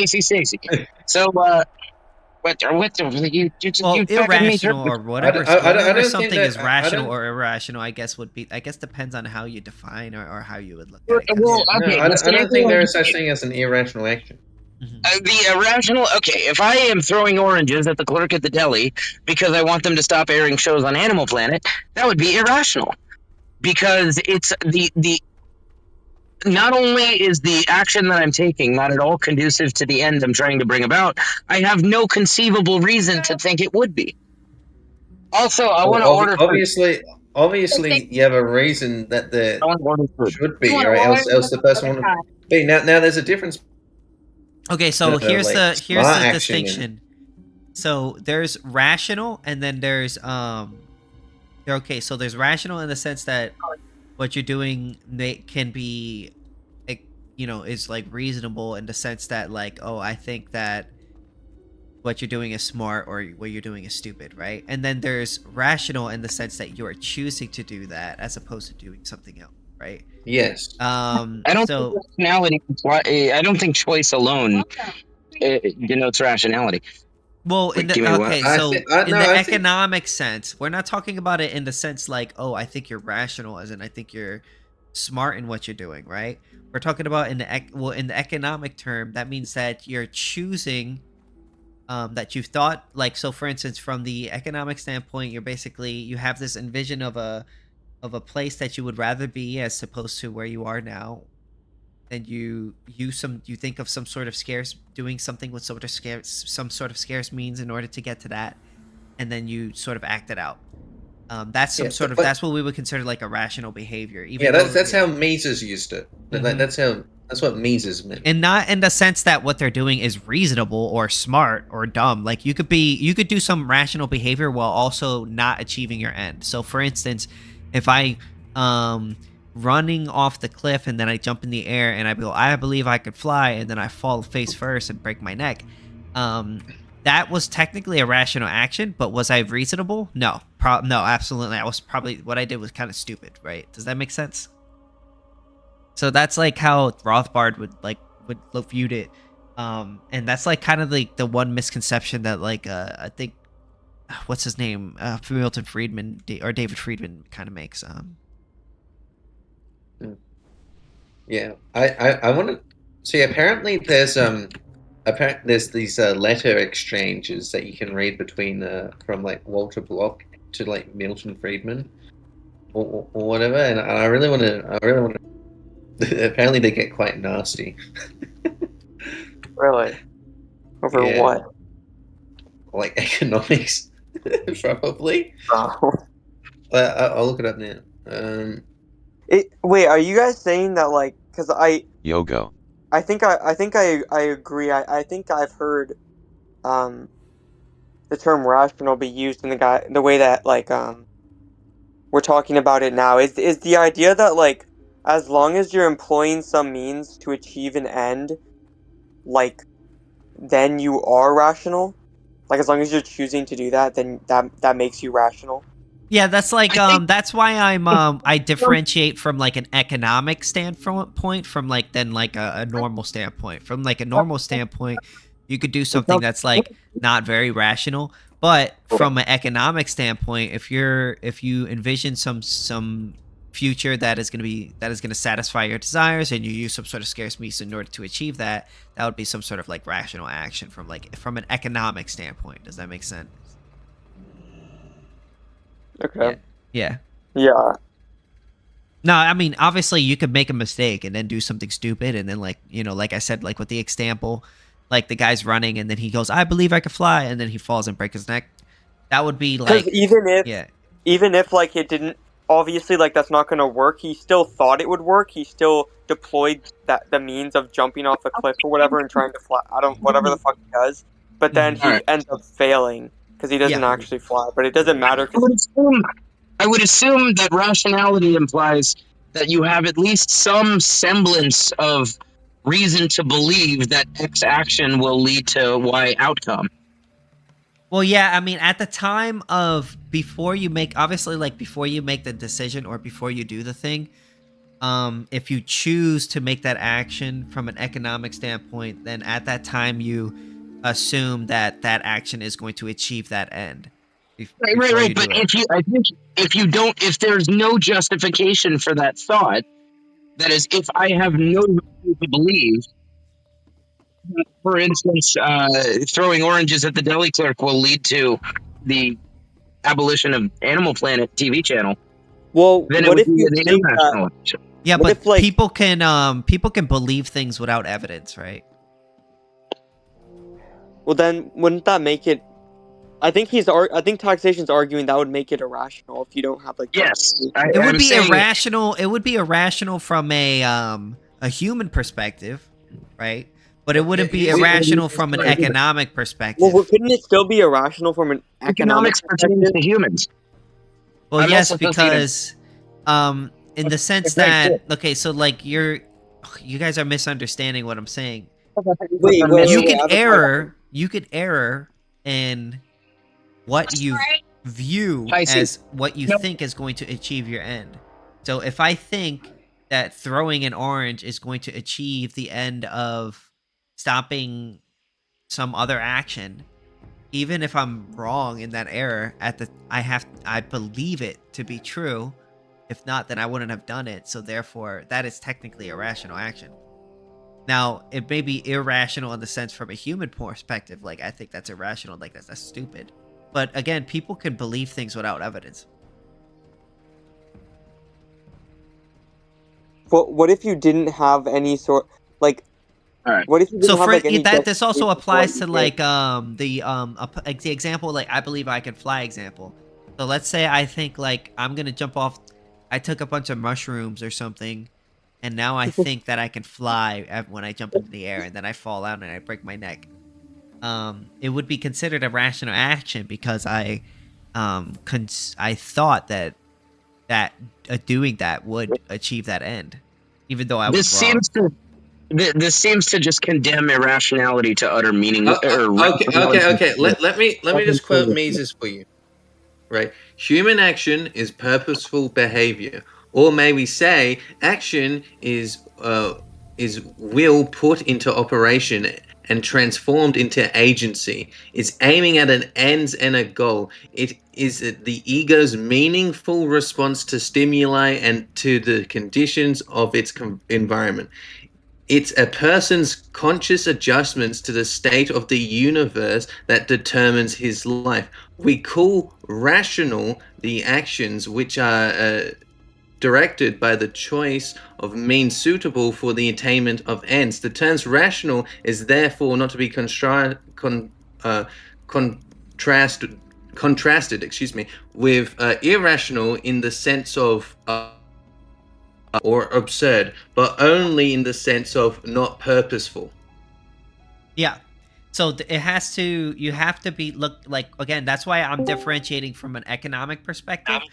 irrational or whatever. Whether something is rational or irrational, I guess depends on how you define or how you would look at it. Well, okay, I don't think there is such thing as an irrational action. The irrational, if I am throwing oranges at the clerk at the deli because I want them to stop airing shows on Animal Planet, that would be irrational. Because it's not only is the action that I'm taking not at all conducive to the end I'm trying to bring about, I have no conceivable reason to think it would be. Also, I want to order food. Obviously, you have a reason that there should be, right? Else the person wouldn't be. Now, there's a difference. Okay, so here's the distinction. So there's rational, and then there's okay. So there's rational in the sense that what you're doing can be, is like reasonable in the sense that like, oh, I think that what you're doing is smart or what you're doing is stupid, right? And then there's rational in the sense that you are choosing to do that as opposed to doing something else, right? Yes. I don't think So rationality. I don't think choice alone denotes rationality. well, Wait, give me what? okay, so in no, the I think economic sense, we're not talking about it in the sense like, oh, I think you're rational, as in I think you're smart in what you're doing, right? We're talking about in the economic term, that means that you're choosing that you've thought, like, so for instance, from the economic standpoint, you're basically you have this envision of a place that you would rather be as opposed to where you are now, and you think of some sort of scarce doing something with some sort of scarce means in order to get to that, and then you sort of act it out. That's some yeah, sort of but that's what we would consider like a rational behavior. Even yeah, though, that's how Mises used it. Mhm. That's what Mises meant. And not in the sense that what they're doing is reasonable or smart or dumb. Like you could do some rational behavior while also not achieving your end. So for instance, if I running off the cliff and then I jump in the air and I believe I could fly, and then I fall face first and break my neck. That was technically a rational action, but was I reasonable? No. No, absolutely. I was probably what I did was kind of stupid, right? Does that make sense? So that's like how Rothbard would viewed it. And that's like kind of like the one misconception that like I think what's his name? Milton Friedman or David Friedman kind of makes. Yeah, I want to see. Apparently, there's these letter exchanges that you can read between from like Walter Block to like Milton Friedman or whatever, and I really want to. Apparently, they get quite nasty. Really? Over Yeah. what? Like economics, probably. Oh. I'll look it up now. Wait, are you guys saying that like? Because Yogo. I think I agree. I think I've heard the term rational be used in the way that like we're talking about it now. Is the idea that like as long as you're employing some means to achieve an end, like then you are rational? Like as long as you're choosing to do that, then that makes you rational? Yeah, that's like I think- that's why I differentiate from like an economic standpoint from like then like a normal standpoint. From like a normal standpoint, you could do something that's like not very rational, but from an economic standpoint, if you envision some future that is going to satisfy your desires, and you use some sort of scarce means in order to achieve that, that would be some sort of like rational action from an economic standpoint. Does that make sense? Okay. Yeah. Yeah. No, I mean, obviously you could make a mistake and then do something stupid, and then like, you know, like I said, like with the example, like the guy's running and then he goes, I believe I could fly, and then he falls and breaks his neck. That would be like, even if like it didn't, obviously like that's not going to work, he still thought it would work. He still deployed the means of jumping off a cliff or whatever and trying to fly. Whatever the fuck he does. But then he ends up failing because he doesn't actually fly. But it doesn't matter. I would assume that rationality implies that you have at least some semblance of reason to believe that X action will lead to Y outcome. Well, yeah, I mean, at the time of before you make the decision or before you do the thing, if you choose to make that action from an economic standpoint, then at that time you assume that that action is going to achieve that end. Right. But if there's no justification for that thought, that is, if I have no reason to believe, for instance, throwing oranges at the deli clerk will lead to the abolition of Animal Planet TV channel. Well, then what it would if you be an think irrational action. Yeah, What but if, like- people can believe things without evidence, right? Well, then wouldn't that make it? I think Taxation's arguing that would make it irrational if you don't have like. Yes, It would be irrational. It would be irrational from a human perspective, right? But it wouldn't be irrational from an economic perspective. Well, couldn't it still be irrational from an economic Economics pertains perspective? to humans. Well, I'm yes, also because in the sense that okay, so like you guys are misunderstanding what I'm saying. Wait, You I can have a error you could error in what you view I see. as what you Yep. think is going to achieve your end. So if I think that throwing an orange is going to achieve the end of stopping some other action, even if I'm wrong in that error, I believe it to be true. If not, then I wouldn't have done it. So therefore, that is technically a rational action. Now, it may be irrational in the sense from a human perspective, like I think that's irrational, like that's stupid. But again, people can believe things without evidence. What if you didn't have any sort like? All right. What if you didn't So have for like any? that, this also justification for what applies you to did? like the example, like I believe I can fly example. So let's say I think like I'm gonna jump off. I took a bunch of mushrooms or something, and now I think that I can fly when I jump into the air, and then I fall out and I break my neck. It would be considered a rational action because I thought that doing that would achieve that end, even though I was This wrong. this seems to just condemn irrationality to utter meaning. Okay. Let me just quote Mises for you. Right, human action is purposeful behavior, or may we say, action is will put into operation and transformed into agency. It's aiming at an ends and a goal. It is the ego's meaningful response to stimuli and to the conditions of its environment. It's a person's conscious adjustments to the state of the universe that determines his life. We call rational the actions which are directed by the choice of means suitable for the attainment of ends. The term rational is therefore not to be contrasted, with irrational in the sense of or absurd, but only in the sense of not purposeful. Yeah. So it has to, you have to be, look, like, again, that's why I'm differentiating from an economic perspective.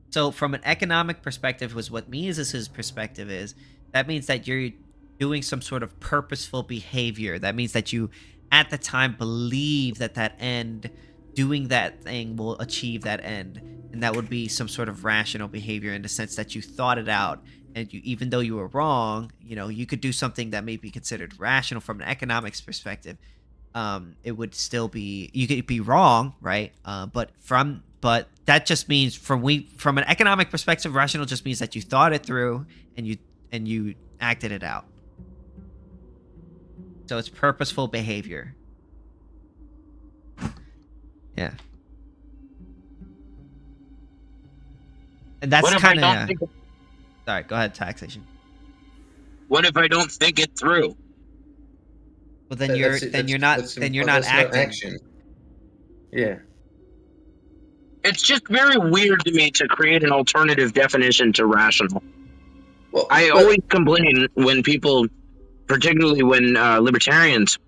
So from an economic perspective was what Mises' perspective is. That means that you're doing some sort of purposeful behavior. That means that you, at the time, believe that that end, doing that thing will achieve that end. And that would be some sort of rational behavior in the sense that you thought it out. And you, even though you were wrong, you know, you could do something that may be considered rational from an economics perspective. It would still be, you could be wrong, right? But that just means from an economic perspective, rational just means that you thought it through and you acted it out. So it's purposeful behavior. Yeah. And that's kind of, sorry, go ahead, taxation. What if I don't think it through? Well, then you're not acting. Action. Yeah. It's just very weird to me to create an alternative definition to rational. Well, I always complain when people, particularly when libertarians,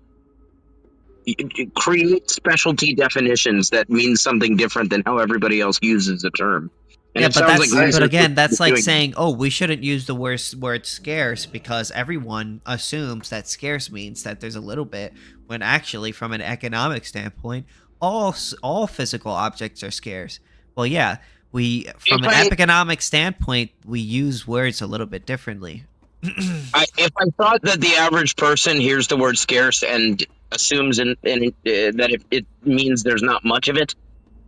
create specialty definitions that mean something different than how everybody else uses the term. And yeah, but that's like but again, that's like saying, oh, we shouldn't use the word scarce because everyone assumes that scarce means that there's a little bit, when actually, from an economic standpoint, all physical objects are scarce. Well, yeah, from an economic standpoint, we use words a little bit differently. If I thought that the average person hears the word scarce and assumes that it means there's not much of it,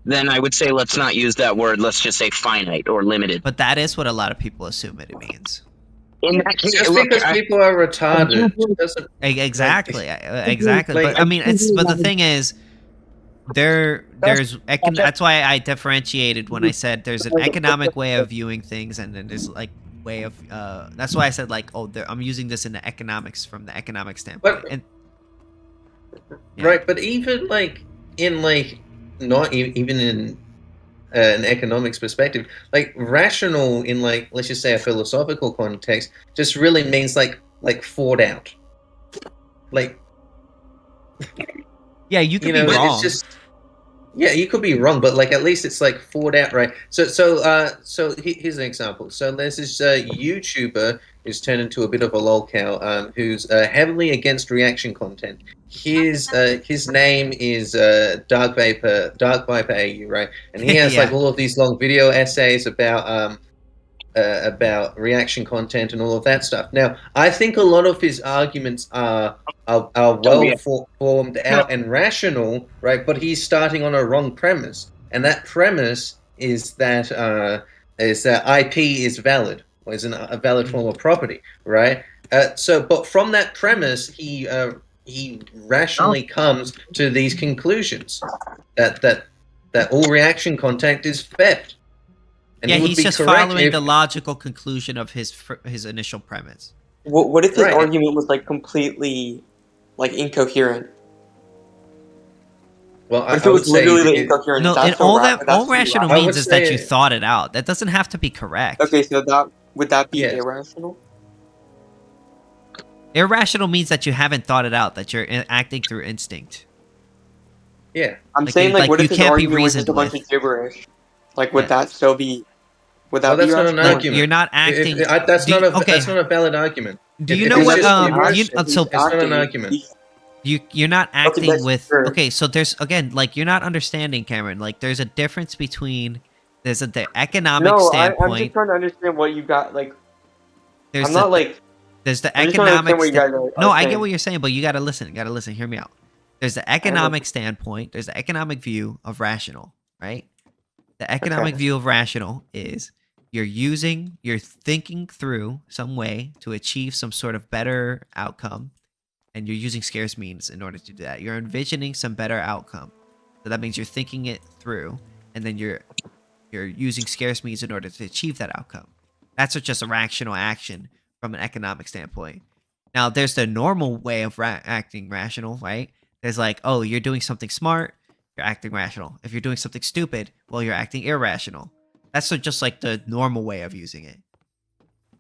then I would say let's not use that word. Let's just say finite or limited. But that is what a lot of people assume it means. In that case, just because people are retarded doesn't exactly. But I mean, but the thing is, that's why I differentiated when I said there's an economic way of viewing things, and then there's like way of that's why I said like, oh, I'm using this in the economics from the economic standpoint. Right, but even like in like not even in an economics perspective, like rational in like, let's just say, a philosophical context just really means like thought out. Like, yeah, you could be wrong. It's just, yeah, you could be wrong, but like at least it's like thought out, right? So here's an example. So there's this YouTuber who's turned into a bit of a lolcow, who's heavily against reaction content. his name is Dark Viper AU, right? And he has Yeah. like all of these long video essays about reaction content and all of that stuff. Now, I think a lot of his arguments are well formed out and rational, right? But he's starting on a wrong premise, and that premise is that IP is valid, or is a valid form of property, right? But from that premise, he rationally comes to these conclusions that all reaction content is theft. And yeah, he would he's be just correct following if- the logical conclusion of his initial premise. What if his Right. argument was like completely like incoherent? Well, What if I it would was literally say like, incoherent? No, That's and still all ra- that that's all still rational irrational. I would means is that you say- thought it out. That doesn't have to be correct. Okay, so would that be Yes. irrational? Irrational means that you haven't thought it out, that you're acting through instinct. Yeah. I'm Like, saying you- like, like, what you if his can't be argument was just a reasoned bunch with. of gibberish? Like, would Yeah. that still be? Would that Well, be that's not an rational? argument. You're not acting. That's do you- not a okay. that's not a valid argument. Do you if know it's what? just So it's not an argument. you're not acting that's with. true. Okay, so there's again, like you're not understanding, Cameron. Like there's a difference between the economic No, I'm standpoint. just trying to understand what you got. Like, There's I'm not like. There's the I'm just trying to economic. understand what you guys are No, I saying. get what you're saying, but you gotta listen. Gotta listen. Hear me out. There's the economic standpoint. There's the economic view of rational, right? The economic view of rational is you're thinking through some way to achieve some sort of better outcome, and you're using scarce means in order to do that. You're envisioning some better outcome. So that means you're thinking it through, and then you're using scarce means in order to achieve that outcome. That's just a rational action from an economic standpoint. Now, there's the normal way of acting rational, right? There's like, oh, you're doing something smart, you're acting rational. If you're doing something stupid, well, you're acting irrational. That's just like the normal way of using it.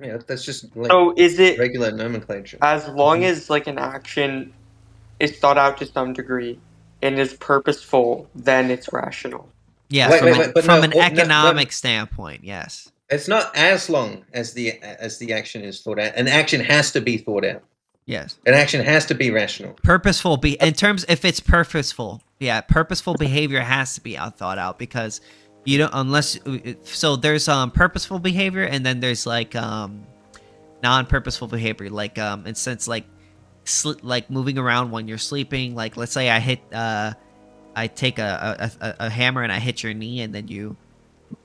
Yeah, that's just like So is it regular nomenclature. as long as like an action is thought out to some degree and is purposeful, then it's rational? Yeah, Wait, from no, an no, economic standpoint, yes. It's not as long as the action is thought out. An action has to be thought out. Yes. An action has to be rational. Purposeful in terms if it's purposeful. Yeah, purposeful behavior has to be thought out because you don't unless so there's purposeful behavior and then there's like non-purposeful behavior like in sense like like moving around when you're sleeping, like let's say I take a hammer and I hit your knee and then you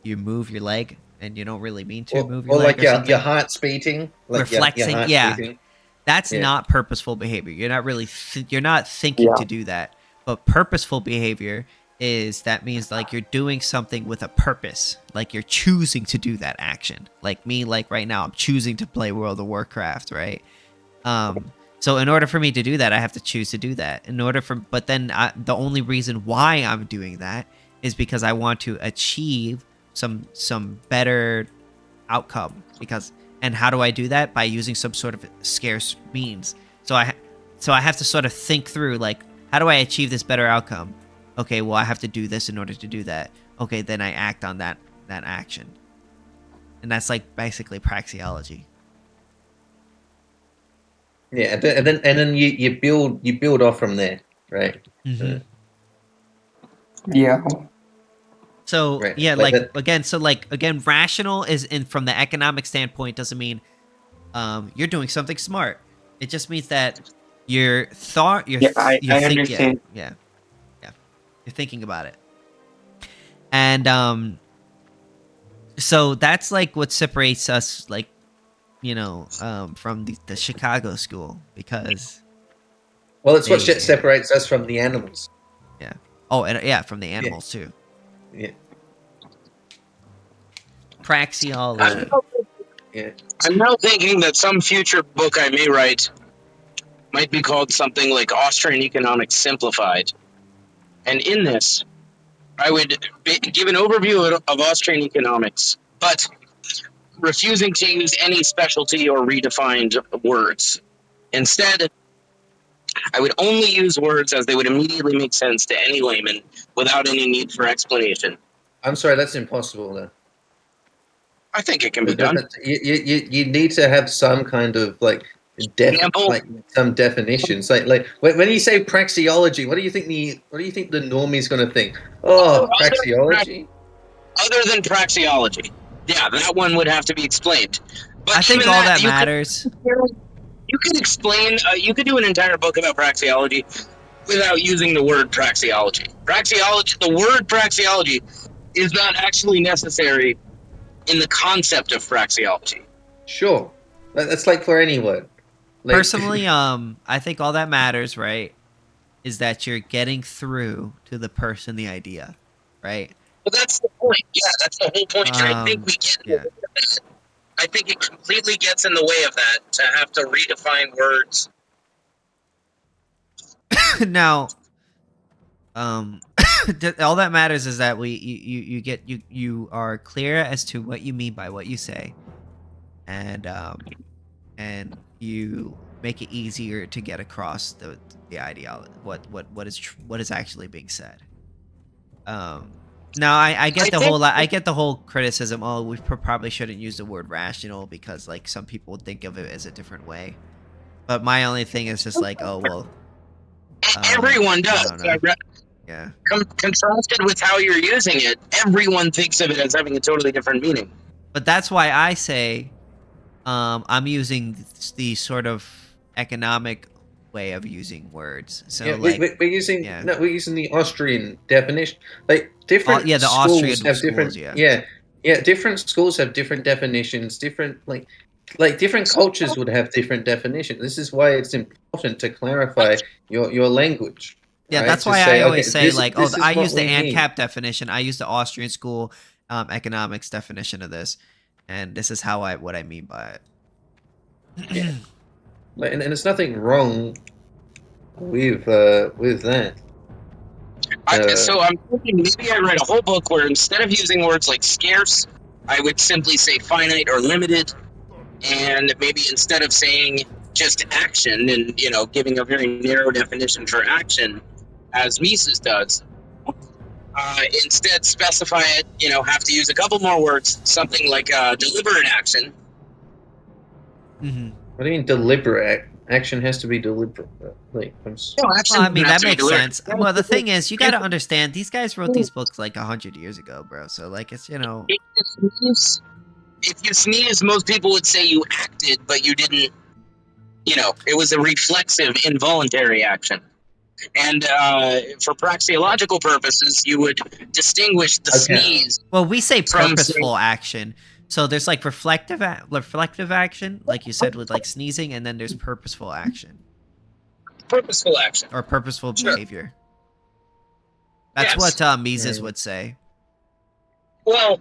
move your leg and you don't really mean to move your or leg like or something. your heart's beating, like Reflexing, your heart's yeah. beating. That's Yeah. not purposeful behavior. You're not really you're not thinking to do that. But purposeful behavior is that means like you're doing something with a purpose. Like you're choosing to do that action. Like me, like right now, I'm choosing to play World of Warcraft, right? So in order for me to do that, I have to choose to do that. But then the only reason why I'm doing that is because I want to achieve some better outcome. And how do I do that? By using some sort of scarce means. So I have to sort of think through, like, how do I achieve this better outcome? Okay, well, I have to do this in order to do that. Okay, then I act on that action. And that's like basically praxeology. Yeah, and then you build off from there, right? Mm-hmm. Yeah. So Right, yeah, like like that- again, rational is from the economic standpoint doesn't mean you're doing something smart. It just means that I understand. Yeah, you're thinking about it, and so that's like what separates us, like from the Chicago school because. Well, it's what separates us from the animals. Yeah. Oh, and yeah, from the animals too. Yeah. Praxeology. Yeah. I'm now thinking that some future book I may write might be called something like Austrian Economics Simplified. And in this, I would give an overview of Austrian economics, but refusing to use any specialty or redefined words. Instead, I would only use words as they would immediately make sense to any layman without any need for explanation. I'm sorry, that's impossible, though. I think it can be done. You need to have some kind of like Example? like some definitions. Like when you say praxeology, what do you think the normie's going to think? Oh, praxeology. Other than praxeology, yeah, that one would have to be explained. But I think even all that you matters. you could explain. You could do an entire book about praxeology without using the word praxeology. Praxeology, the word praxeology, is not actually necessary in the concept of praxeology. Sure, that's like for any word. Like, Personally, I think all that matters, right, is that you're getting through to the person the idea, right? Well, that's the point. Yeah, that's the whole point. And I think we get. Yeah. I think it completely gets in the way of that to have to redefine words. Now, all that matters is that you are clear as to what you mean by what you say, and you make it easier to get across the ideology, what is actually being said. Now I get I get the whole criticism. Oh, we probably shouldn't use the word rational because like some people think of it as a different way. But my only thing is just like, oh well. Everyone does. Yeah. Contrasted with how you're using it, everyone thinks of it as having a totally different meaning. But that's why I say I'm using the sort of economic way of using words. So yeah, like we're using we're using the Austrian definition. Like different the schools Austrian have schools, different different schools have different definitions, different like different cultures would have different definitions. This is why it's important to clarify your language. Yeah, right? that's To why say, I always okay, say like, this is I what use the we mean. ANCAP definition. I use the Austrian school economics definition of this, and this is what I mean by it. Yeah. And there's nothing wrong with that. So I'm thinking maybe I write a whole book where instead of using words like scarce, I would simply say finite or limited, and maybe instead of saying just action and giving a very narrow definition for action, as Mises does, instead specify it. Have to use a couple more words, something like deliberate action. Mm-hmm. What do you mean deliberate? Action has to be deliberate. Like, well, I mean that makes sense. Well, the thing is, you got to understand these guys wrote these books like 100 years ago, bro. So like, it's If you sneeze, most people would say you acted, but you didn't. It was a reflexive, involuntary action. And for praxeological purposes, you would distinguish the sneeze. Well, we say purposeful action. So there's like reflective action, like you said, with like sneezing, and then there's purposeful action. Purposeful action. Or purposeful behavior. That's what Mises would say. Well,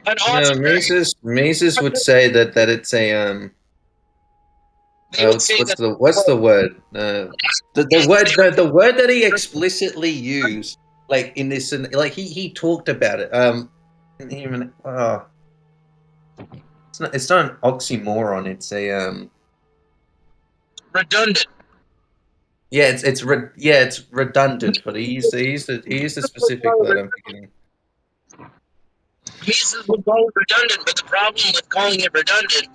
Mises would say that it's a what's the word? The word that he explicitly used, like in this, like he talked about it. It's not an oxymoron. It's a redundant. Yeah, it's redundant, but he used the specific word I'm thinking. Mises would call it redundant, but the problem with calling it redundant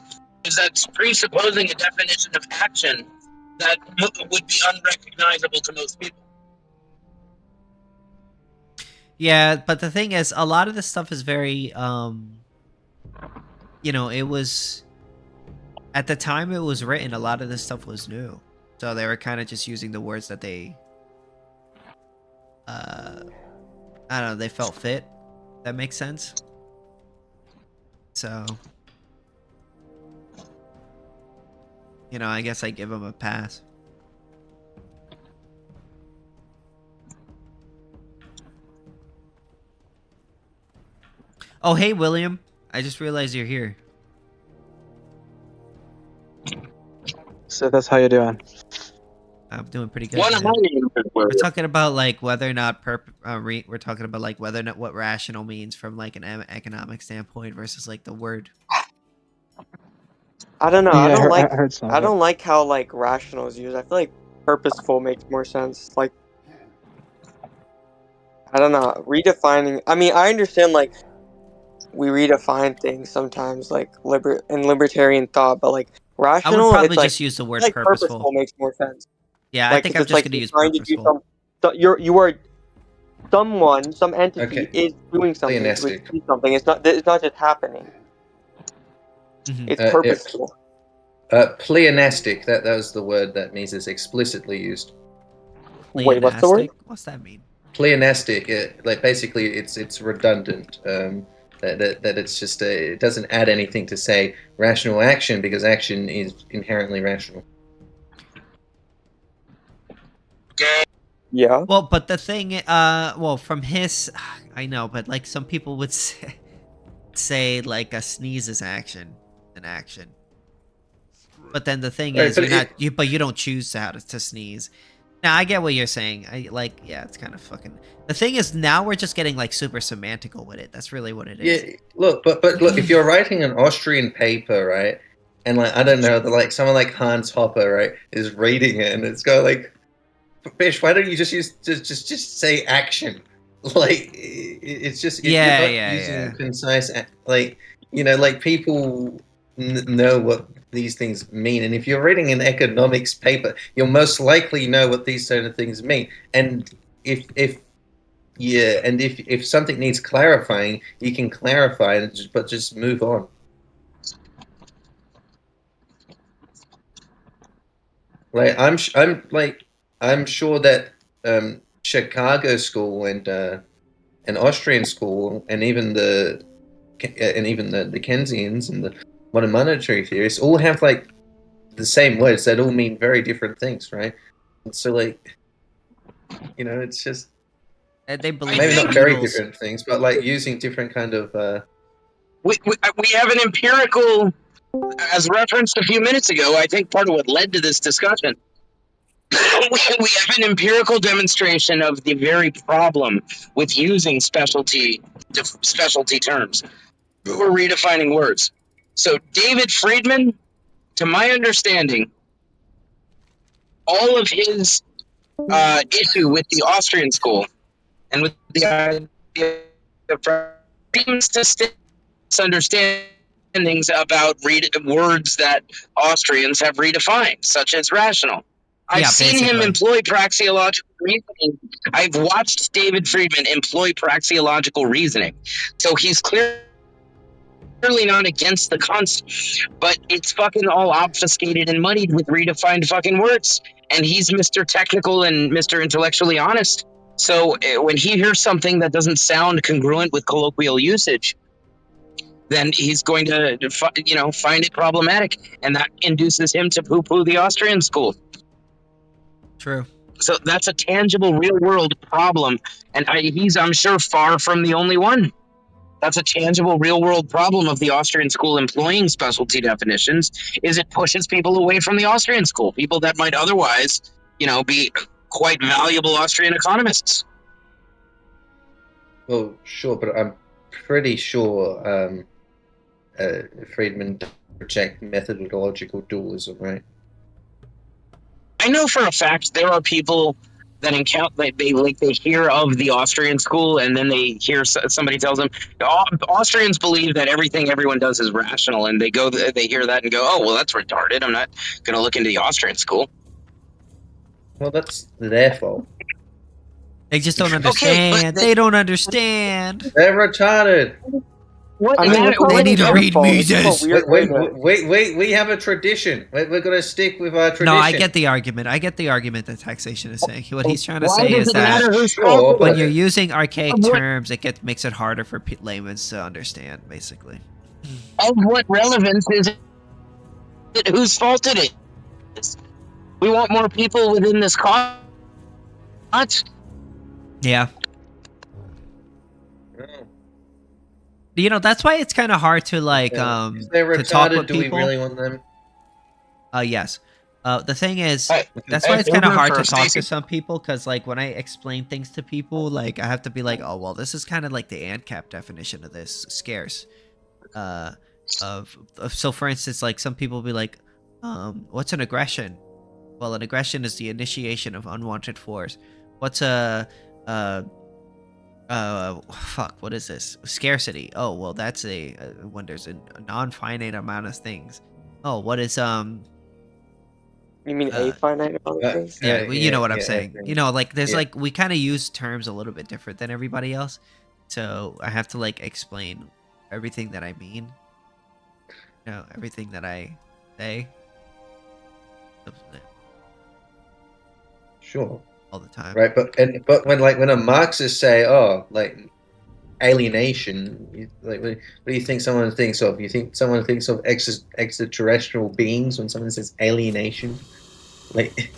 is that's presupposing a definition of action that would be unrecognizable to most people. Yeah, but the thing is, a lot of this stuff is very, it was, at the time it was written, a lot of this stuff was new. So they were kind of just using the words that they, I don't know, they felt fit. That makes sense? So, I guess I give them a pass. Oh, hey, William. I just realized you're here. So that's how you doing? I'm doing pretty good. We're talking about like whether or not we're talking about like whether or not what rational means from like an economic standpoint versus like the word. I don't know. Yeah, I don't like how like rational is used. I feel like purposeful makes more sense. Like, I don't know, redefining. I mean, I understand like we redefine things sometimes, like in libertarian thought, but like I would Rational, probably it's like just use the word like purposeful. makes more sense. Yeah, I Like, think 'cause I'm it's just like gonna you're use trying to do purposeful. you are someone, some entity Okay. is doing something to Pleonastic. achieve something. It's not just happening. Mhm. It's Yeah, purposeful. pleonastic. That was the word that means it's explicitly used. Wait, what's the word? Pleonastic? What's that mean? Pleonastic. Like basically, it's redundant. That it's just it doesn't add anything to say rational action because action is inherently rational. Yeah. Well, but the thing, well, from his, I know, but like some people would say like a sneeze is an action. But then the thing Right, is, but you don't choose how to sneeze. Now I get what you're saying. Yeah, it's kind of fucking. The thing is, now we're just getting like super semantical with it. That's really what it is. Yeah, look, but look, if you're writing an Austrian paper, right, and like I don't know, like someone like Hans Hopper, right, is reading it, and it's got like, Fish, why don't you just just say action? Like it's just you're Yeah, not yeah, using yeah. concise like like people know what these things mean, and if you're reading an economics paper, you'll most likely know what these sort of things mean. And if yeah, and if something needs clarifying, you can clarify it, but just move on. Like I'm sure that Chicago school and an Austrian school and even the Keynesians and the modern monetary theorists all have like the same words that all mean very different things, right? And so like it's just They believe maybe in not very beetles. different things, but like using different kind of We have an empirical, as referenced a few minutes ago, I think part of what led to this discussion. We have an empirical demonstration of the very problem with using specialty terms. We're redefining words. So David Friedman, to my understanding, all of his issue with the Austrian school and with the idea of misunderstandings about words that Austrians have redefined, such as rational. I've seen him employ praxeological reasoning. I've watched David Friedman employ praxeological reasoning. So he's clearly not against the concept, but it's fucking all obfuscated and muddied with redefined fucking words. And he's Mr. Technical and Mr. Intellectually honest. So when he hears something that doesn't sound congruent with colloquial usage, then he's going to, find it problematic, and that induces him to poo-poo the Austrian school. True. So that's a tangible, real-world problem, and he's, I'm sure, far from the only one. That's a tangible, real-world problem of the Austrian school employing specialty definitions, is it pushes people away from the Austrian school, people that might otherwise, be quite valuable Austrian economists. well, sure, but I'm pretty sure Friedman reject methodological dualism, right? I know for a fact there are people that encounter they hear of the Austrian school, and then they hear somebody tells them Austrians believe that everything everyone does is rational, and they hear that and go, oh well, that's retarded. I'm not going to look into the Austrian school. Well, that's their fault. They just don't understand. They don't understand. They're retarded. They need to read Mises. Wait, we have a tradition. We're going to stick with our tradition. No, I get the argument. I get the argument that taxation is saying. What he's trying to Why say does is it matter that who's fault? when you're using archaic terms, it makes it harder for laymen to understand, basically. Of what relevance is it whose fault it is? We want more people within this cause. Yeah. That's why it's kind of hard to like If they're to talk retarded, with do we people. really want them? Yes. The thing is, that's why it's kind of hard to talk to some people, because like when I explain things to people, like I have to be like, oh well, this is kind of like the Ancap definition of this, scarce. So for instance, like some people will be like, what's an aggression? Well, an aggression is the initiation of unwanted force. What's fuck, what is this? Scarcity. Oh well, that's when there's a non-finite amount of things. Oh, what is You mean a finite amount of things? Yeah, well, you know what I'm yeah, saying. everything. You know, like there's Yeah. like we kind of use terms a little bit different than everybody else, so I have to like explain everything that I mean. You know, everything that I say. Sure. All the time. Right, but when a Marxist say, oh, like alienation, like what do you think someone thinks of? You think someone thinks of extraterrestrial beings when someone says alienation? Like,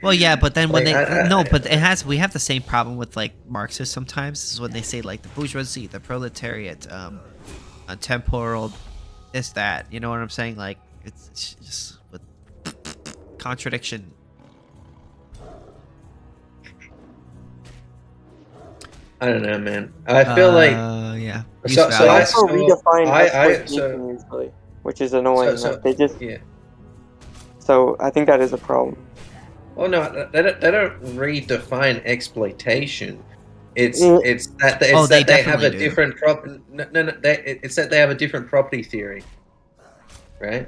Well, yeah, but then when like, no, but it has we have the same problem with like Marxists sometimes is when they say like the bourgeoisie, the proletariat, temporal, this that. You know what I'm saying? Like it's just with contradiction. I don't know, man. I feel like yeah. so They I also redefine I exploitation usually, which is annoying. so Like, they just yeah. So I think that is a problem. Oh no, they don't redefine exploitation. It's Mm. it's that it's Oh, they that they have definitely a do. different it's that they have a different property theory, right?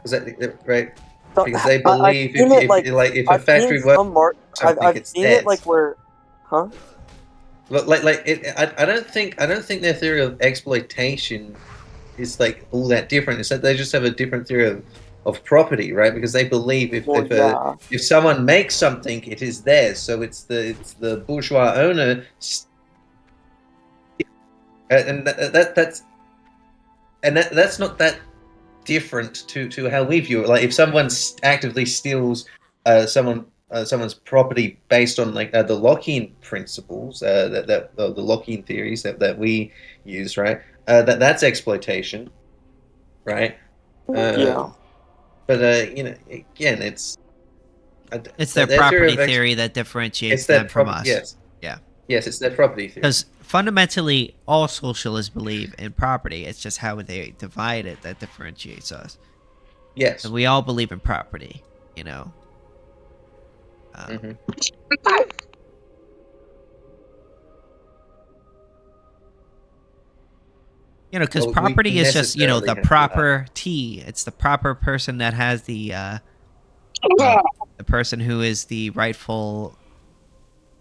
Is that right? Because they believe I've seen it, if a I've seen factory works some something, I've it's seen theirs. it like where, huh? I don't think their theory of exploitation is like all that different. It's that they just have a different theory of property, right? Because they believe Well, yeah. if someone makes something, it is theirs. So it's the bourgeois owner, and that's not that different to how we view it. Like if someone actively steals someone's property based on like the Lockean principles, the Lockean theories that we use, right? That's exploitation, right? Yeah. But you know, again, it's their their property of theory that differentiates it's their them from us. Yes, Yeah. yes, it's their property theory. Because fundamentally, all socialists believe in property. It's just how they divide it that differentiates us. Yes. And we all believe in property, you know. You know, because property is just, you know, the proper T. It's the proper person that has the person who is the rightful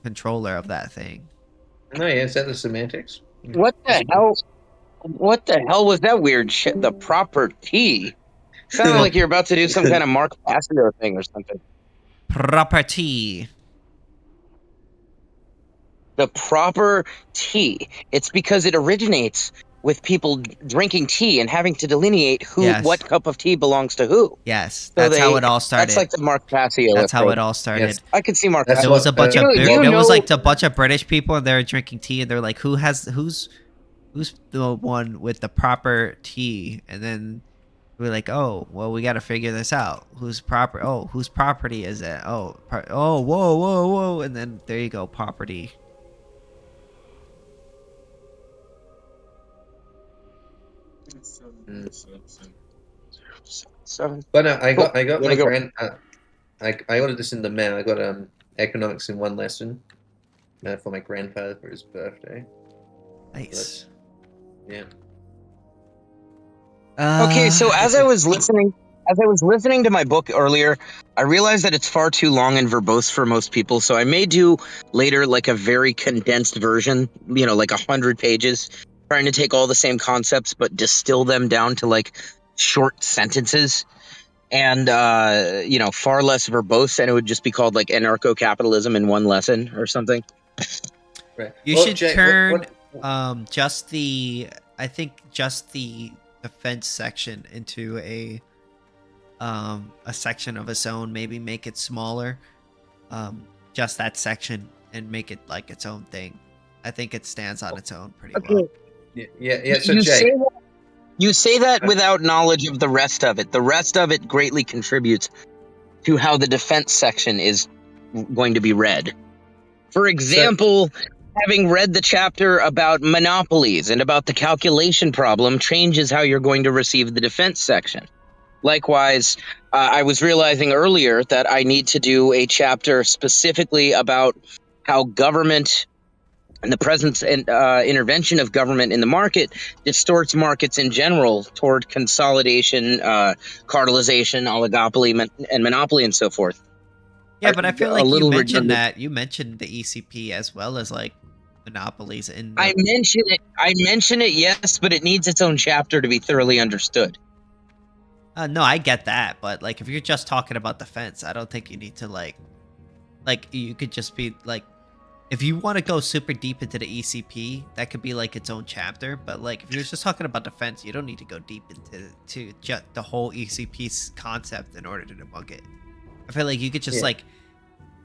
controller of that thing. No, yeah, is that the semantics? What the hell? What the hell was that weird shit? The proper T. Sounded like you're about to do some kind of Mark Passio thing or something. Property. The proper tea. It's because it originates with people drinking tea and having to delineate what cup of tea belongs to who. Yes, So that's how it all started. That's like the Mark Passio. That's how approach. it all started. Yes, I could see Mark. There was a bunch of there was like a bunch of British people and they were drinking tea and they're like, who's the one with the proper tea? And then we're like, oh, well, we got to figure this out. Whose property is it? Oh, whoa, and then there you go, property. But no, I got my I ordered this in the mail. I got economics in one lesson for my grandfather for his birthday. Nice. Yeah. Okay, so as I was listening to my book earlier, I realized that it's far too long and verbose for most people. So I may do later like a very condensed version, you know, like 100 pages, trying to take all the same concepts but distill them down to like short sentences, and you know, far less verbose, and it would just be called like anarcho-capitalism in one lesson or something. Right. You should turn just the defense section into a section of its own. Maybe make it smaller, just that section, and make it like its own thing. I think it stands on its own pretty well. Yeah. So Jay, you say that without knowledge of the rest of it. The rest of it greatly contributes to how the defense section is going to be read. For example, having read the chapter about monopolies and about the calculation problem changes how you're going to receive the defense section. Likewise, I was realizing earlier that I need to do a chapter specifically about how government And the presence and intervention of government in the market distorts markets in general toward consolidation, cartelization, oligopoly, and monopoly, and so forth. Yeah, but I feel like you mentioned redundant. that. You mentioned the ECP as well as like monopolies in the... I mention it, yes, but it needs its own chapter to be thoroughly understood. No, I get that, but like if you're just talking about defense, I don't think you need to like you could just be like, if you want to go super deep into the ECP, that could be like its own chapter. But like if you're just talking about defense, you don't need to go deep into just the whole ECP's concept in order to debunk it. I feel like you could just like,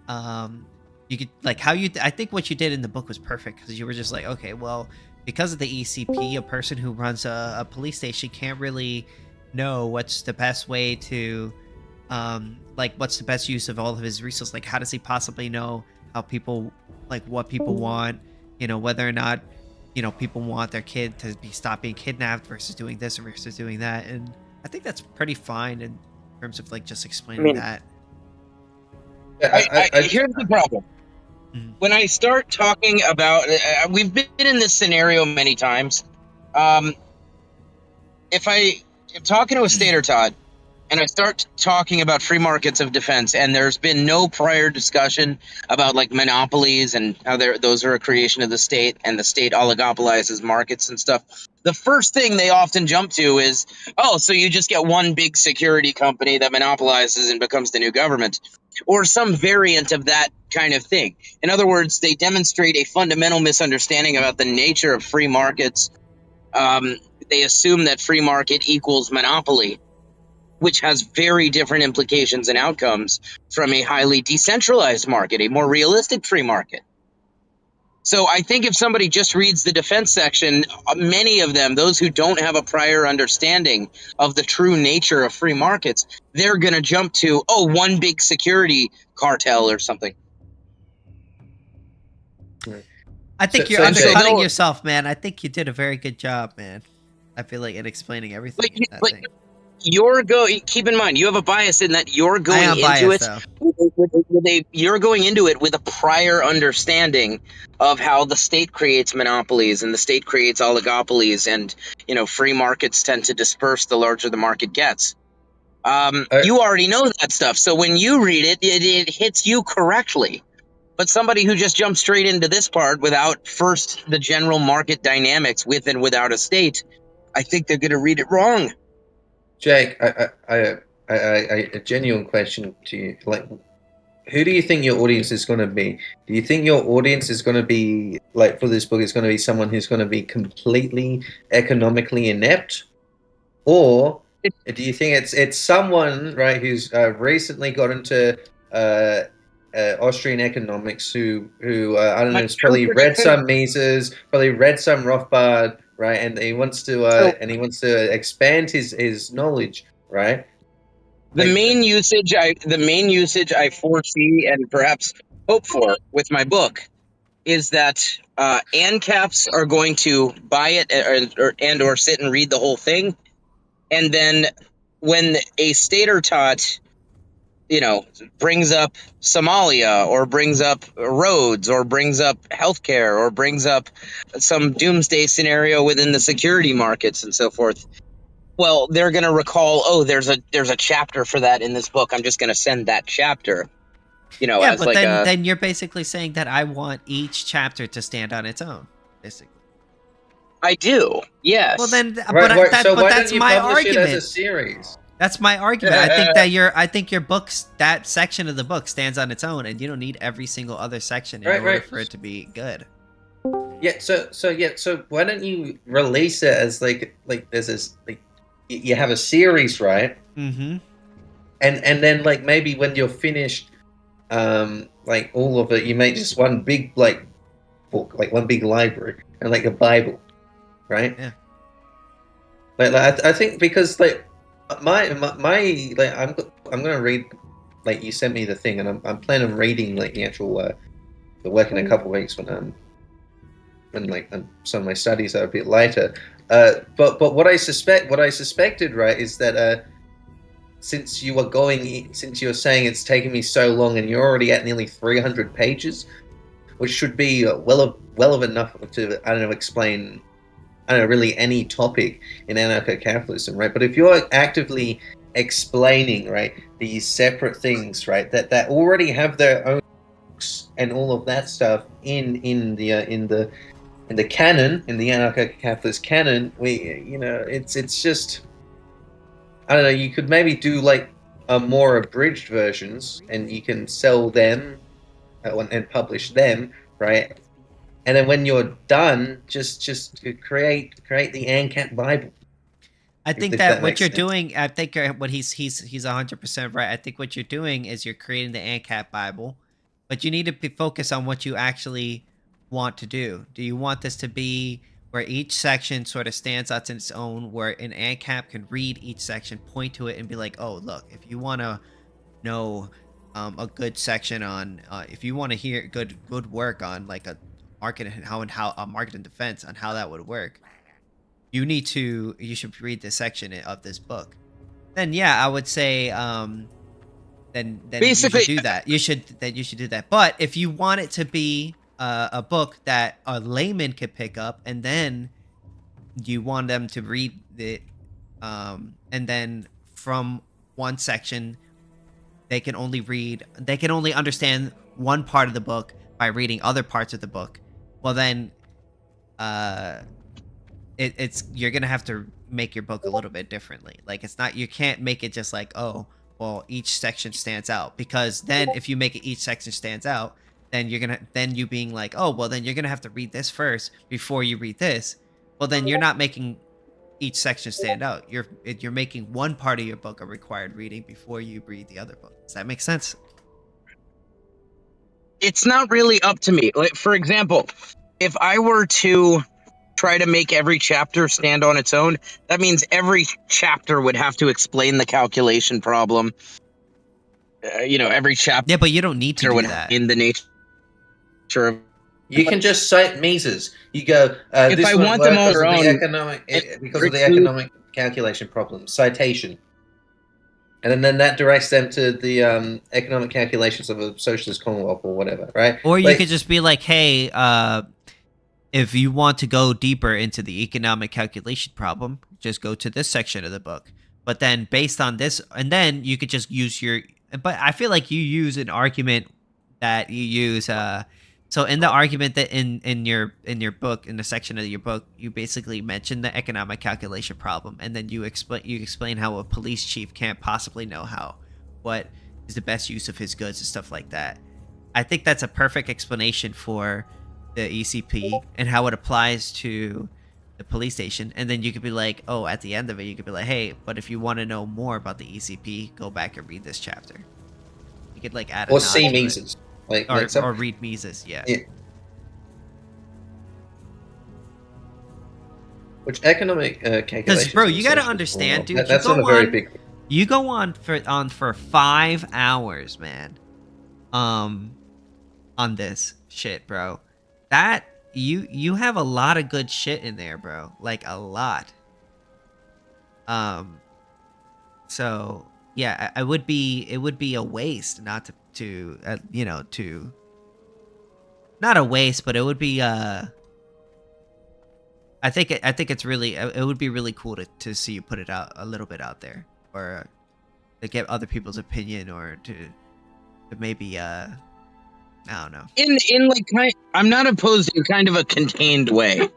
you could like I think what you did in the book was perfect because you were just like, okay, well, because of the ECP, a person who runs a police station can't really know what's the best way to, like what's the best use of all of his resources. Like how does he possibly know how people, like what people want, you know, whether or not, you know, people want their kid to stop being kidnapped versus doing this or versus doing that. And I think that's pretty fine in terms of like just explaining that. Here's the problem. When I start talking about, we've been in this scenario many times. If I'm talking to a stater tot and I start talking about free markets of defense, and there's been no prior discussion about like monopolies and how those are a creation of the state, and the state oligopolizes markets and stuff, the first thing they often jump to is, oh, so you just get one big security company that monopolizes and becomes the new government, or some variant of that kind of thing. In other words, they demonstrate a fundamental misunderstanding about the nature of free markets. They assume that free market equals monopoly, which has very different implications and outcomes from a highly decentralized market, a more realistic free market. So I think if somebody just reads the defense section, many of them, those who don't have a prior understanding of the true nature of free markets, they're going to jump to, oh, one big security cartel or something. I think you're undercutting yourself, man. I think you did a very good job, man. I feel like in explaining everything. Keep in mind, you have a bias in that you're going into it. You're going into it with a prior understanding of how the state creates monopolies and the state creates oligopolies, and you know, free markets tend to disperse the larger the market gets. You already know that stuff, so when you read it, it hits you correctly. But somebody who just jumps straight into this part without first the general market dynamics with and without a state, I think they're going to read it wrong. Jake, a genuine question to you. Like, who do you think your audience is going to be? Do you think your audience is going to be, like, for this book, is going to be someone who's going to be completely economically inept? Or do you think it's someone, right, who's recently got into Austrian economics, who I don't know, has probably read some Mises, probably read some Rothbard, right, and he wants to expand his knowledge, right? The main usage I foresee and perhaps hope for with my book is that Ancaps are going to buy it or sit and read the whole thing, and then when a stater tot, you know, brings up Somalia or brings up roads or brings up healthcare or brings up some doomsday scenario within the security markets and so forth, well, they're going to recall, oh, there's a chapter for that in this book. I'm just going to send that chapter. You know, yeah, as but like then you're basically saying that I want each chapter to stand on its own, basically. I do, yes. Well, then, that's my argument. It as a series? That's my argument. I think your books, that section of the book, stands on its own, and you don't need every single other section in order for it to be good. Yeah. So why don't you release it as like there's this, like, you have a series, right? Mm-hmm. And then, like, maybe when you're finished, like all of it, you make just one big, like, book, like one big library, and like a Bible, right? Yeah. Like I think because like my like I'm gonna read, like, you sent me the thing, and I'm planning on reading like the actual the work in a couple of weeks when some of my studies are a bit later. But what I suspected, right, is that since you're saying it's taken me so long, and you're already at nearly 300 pages, which should be well enough to, I don't know, explain, I don't know, really any topic in anarcho-capitalism, right? But if you're actively explaining, right, these separate things, right, that already have their own books and all of that stuff in the canon, in the anarcho-capitalist canon, it's just, I don't know, you could maybe do like a more abridged versions, and you can sell them and publish them, right? And then when you're done, just create the ANCAP Bible. I think if that that what makes you're sense. doing, I think what he's 100% right. I think what you're doing is you're creating the ANCAP Bible, but you need to be focused on what you actually want to do. Do you want this to be where each section sort of stands out on its own, where an ANCAP can read each section, point to it, and be like, oh, look, if you want to know a good section on, if you want to hear good work on like a market and how a market and defense on how that would work, you should read this section of this book. Then yeah, I would say then Basically, you should do that. You should do that. But if you want it to be a book that a layman could pick up, and then you want them to read it, and then from one section they can only understand one part of the book by reading other parts of the book. Well then, it's you're gonna have to make your book a little bit differently. Like, it's not, you can't make it just like, oh, well, each section stands out, because then if you make it each section stands out, then you being like, oh, well, then you're gonna have to read this first before you read this. Well, then you're not making each section stand out. You're making one part of your book a required reading before you read the other book. Does that make sense? it's not really up to me. Like, for example, if I were to try to make every chapter stand on its own, that means every chapter would have to explain the calculation problem. Every chapter. Yeah, but you don't need to do would that. in the nature of. You can just cite Mises. You go. If This I won't want work them on because their of own, because of the economic calculation problem. Citation. And then that directs them to the economic calculations of a socialist commonwealth or whatever, right? Or you could just be like, hey, if you want to go deeper into the economic calculation problem, just go to this section of the book. But then based on this, and then you could just use but I feel like you use an argument that you use, so in the argument that in your book, in the section of your book, you basically mention the economic calculation problem, and then you explain how a police chief can't possibly know what is the best use of his goods and stuff like that. I think that's a perfect explanation for the ECP and how it applies to the police station. And then you could be like, oh, at the end of it, you could be like, hey, but if you want to know more about the ECP, go back and read this chapter. You could like add a or nod see to Mises. it. Or read Mises, yeah. Which economic calculation? Because, bro, you got to understand, dude. That's not a very big. You go on for 5 hours, man. On this shit, bro. That you have a lot of good shit in there, bro. Like a lot. So yeah, it would be a waste not to not a waste, but it would be I think it's really, it would be really cool to see you put it out a little bit out there, or to get other people's opinion, or to maybe I don't know. I'm not opposed in kind of a contained way,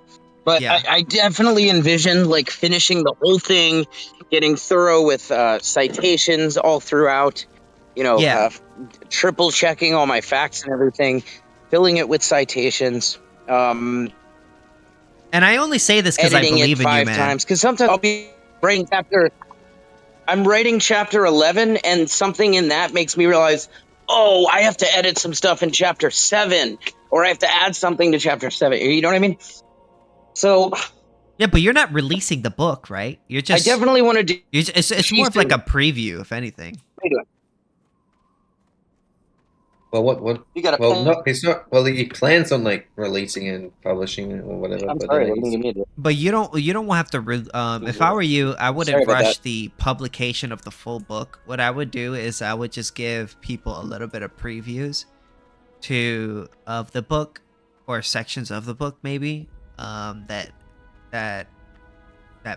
but Yeah. I definitely envision like finishing the whole thing, getting thorough with citations all throughout, triple checking all my facts and everything, filling it with citations. And I only say this because I believe in you, man. 5 times, because sometimes I'll be writing I'm writing chapter 11, and something in that makes me realize, oh, I have to edit some stuff in chapter 7, or I have to add something to chapter 7. You know what I mean? So yeah, but you're not releasing the book, right? You're just. I definitely want to do. It's more of like a preview, if anything. Well, what? You got it's not. Well, he plans on like releasing and publishing it or whatever. I'm sorry, what do you mean? But you don't have to. If I were you, I wouldn't rush the publication of the full book. What I would do is I would just give people a little bit of previews, of the book, or sections of the book maybe, that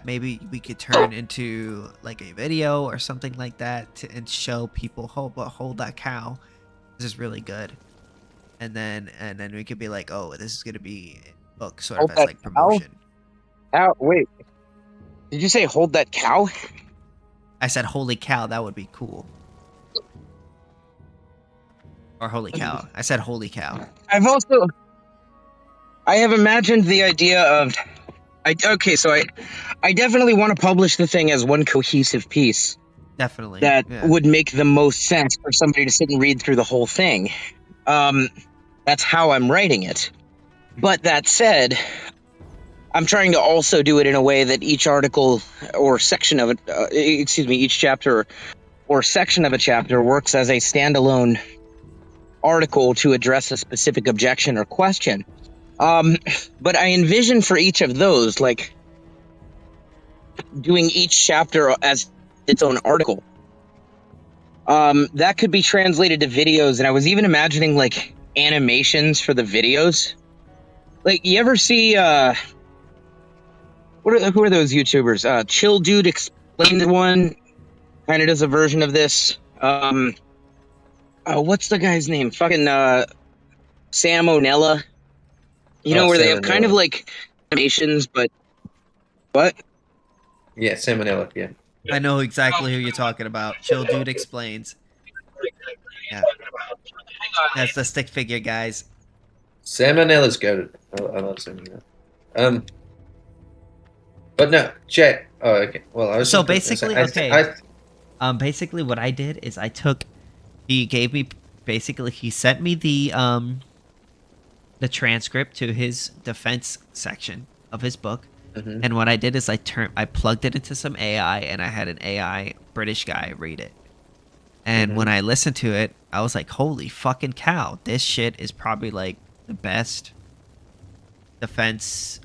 maybe we could turn into like a video or something like that and show people, hold that cow, this is really good. And then we could be like, oh, this is gonna be a book sort Hold of as that like cow? promotion. Ow, wait. Did you say hold that cow? I said holy cow, that would be cool. Or holy cow. I said holy cow. I have imagined the idea of I definitely want to publish the thing as one cohesive piece Definitely. that Yeah. would make the most sense for somebody to sit and read through the whole thing. That's how I'm writing it. But that said, I'm trying to also do it in a way that each article or section of it, each chapter or section of a chapter works as a standalone article to address a specific objection or question. But I envision for each of those, like, doing each chapter as its own article. That could be translated to videos, and I was even imagining, like, animations for the videos. Like, you ever see, who are those YouTubers? Chill Dude Explained one, kind of does a version of this. What's the guy's name? Fucking, Sam O'Nella. You know, where they have kind of, like, animations, but... What? Yeah, salmonella. Yeah. I know exactly who you're talking about. Chill Dude Explains. Yeah. That's the stick figure, guys. Salmonella's good. I love salmonella. But no, Jack. Oh, okay. Well, I was So just gonna basically, say, okay. Basically what I did is he sent me the transcript to his defense section of his book. Mhm. And what I did is I plugged it into some AI, and I had an AI British guy read it. And when I listened to it, I was like, holy fucking cow, this shit is probably like the best defense.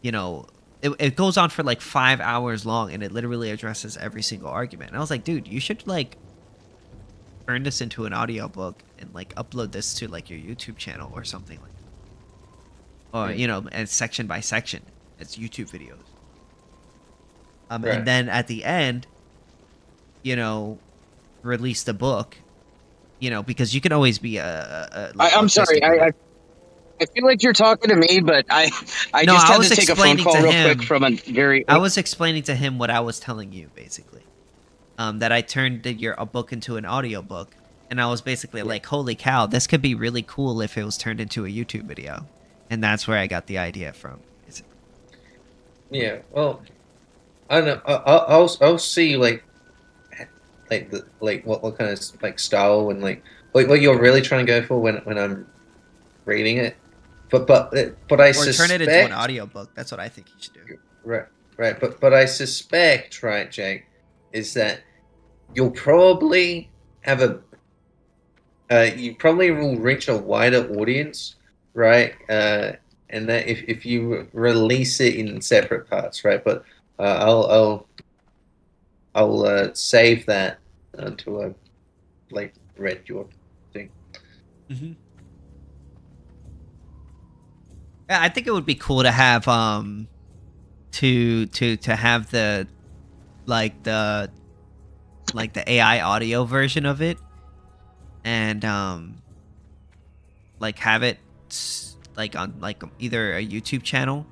It goes on for like 5 hours long, and it literally addresses every single argument. And I was like, dude, you should like turn this into an audiobook and like upload this to like your YouTube channel or something like that. Or, and section by section. It's YouTube videos. Right. And then at the end, release the book, because you can always be I'm sorry. I feel like you're talking to me, but I just had to take a phone call real quick from a very... I was explaining to him what I was telling you, basically. That I turned a book into an audiobook. And I was basically like, holy cow, this could be really cool if it was turned into a YouTube video. And that's where I got the idea from. Yeah, well, I don't know. I'll see like what kind of like style and like what you're really trying to go for when I'm reading it. But I suspect turn it into an audiobook. That's what I think you should do. Right. But I suspect, right, Jake, is that you'll probably have you probably will reach a wider audience, right? And that if you release it in separate parts, right? But I'll save that until I like read your thing. Mm-hmm. Yeah, I think it would be cool to have to have the AI audio version of it, and like have it like on like either a YouTube channel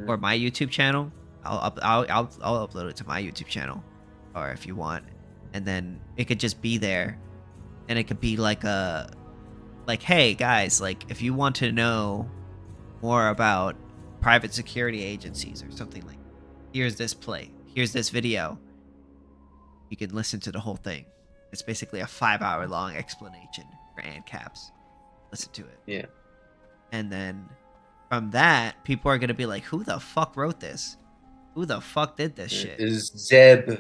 or my YouTube channel. I'll upload it to my YouTube channel, or if you want, and then it could just be there, and it could be like hey guys, like if you want to know more about private security agencies or something, like here's this video, you can listen to the whole thing. It's basically a 5-hour long explanation for Ancaps. Listen to it. Yeah. And then from that, people are gonna be like, who the fuck wrote this? Who the fuck did this shit? Is Zeb?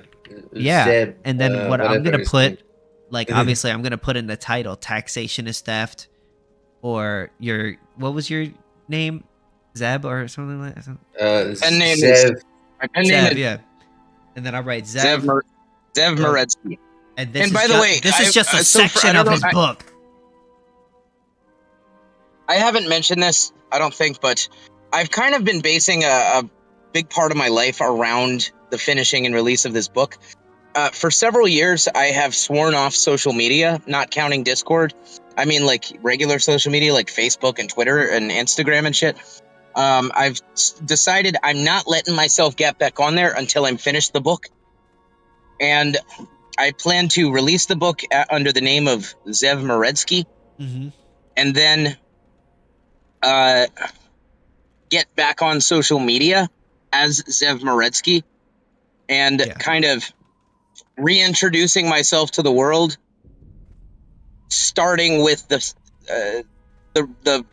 Yeah. Zeb, and then what I'm gonna put, like, name. obviously I'm gonna put in the title, taxation is theft, or what was your name? Zeb or something like that? Zev. Zev, yeah. And then I'll write Zev. Zev Moretsky. And this And is by the ju- way, this is just a so section of his book. I haven't mentioned this, I don't think, but I've kind of been basing a big part of my life around the finishing and release of this book. For several years, I have sworn off social media, not counting Discord. I mean, like regular social media, like Facebook and Twitter and Instagram and shit. I've decided I'm not letting myself get back on there until I'm finished the book. And I plan to release the book under the name of Zev Moretsky. Mm-hmm. And then get back on social media as Zev Moretsky and kind of reintroducing myself to the world, starting with the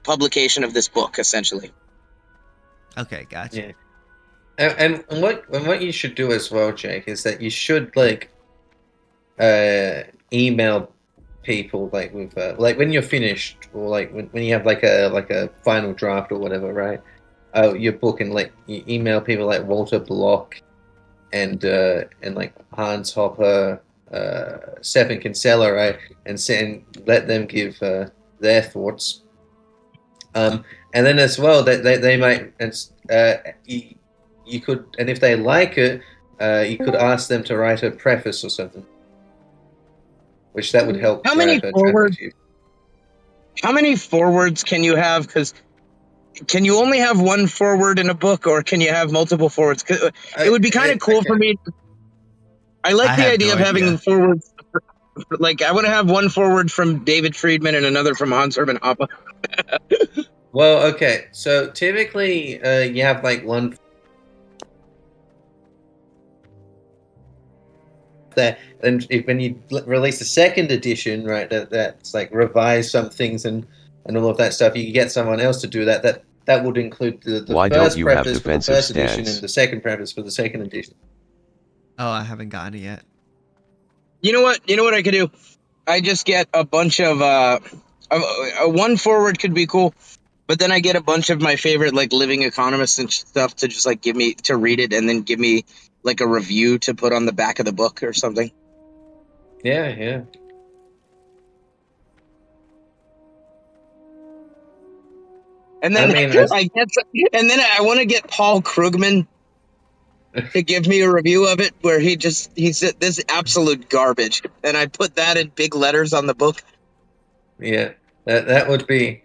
publication of this book, essentially. Okay, gotcha. Yeah. And what you should do as well, Jake, is that you should email people with when you're finished, or when you have like a final draft or whatever, right? Your book, and you email people like Walter Block and like Hans Hopper, Stefan Kinsella, right? And let them give their thoughts. And then as well that they might, you could, and if they like it, you could ask them to write a preface or something, which that would help. How many forwards can you have? Because can you only have one forward in a book, or can you have multiple forwards? It would be kind of cool for me. I like the idea of having forwards. Like, I want to have one forward from David Friedman and another from Hans Hermann Hoppe. Well, okay. So typically, you have like one there, and when you release the second edition, right, that's like revise some things and all of that stuff, you get someone else to do that. That would include the Why first don't you have preface for the defensive first edition stance? and the second preface for the second edition. Oh, I haven't gotten it yet. You know what I could do? I just get a bunch of one forward could be cool, but then I get a bunch of my favorite like living economists and stuff to just like give me to read it, and then give me like a review to put on the back of the book or something. Yeah. And then I want to get Paul Krugman to give me a review of it, where he said this is absolute garbage, and I put that in big letters on the book. Yeah, that would be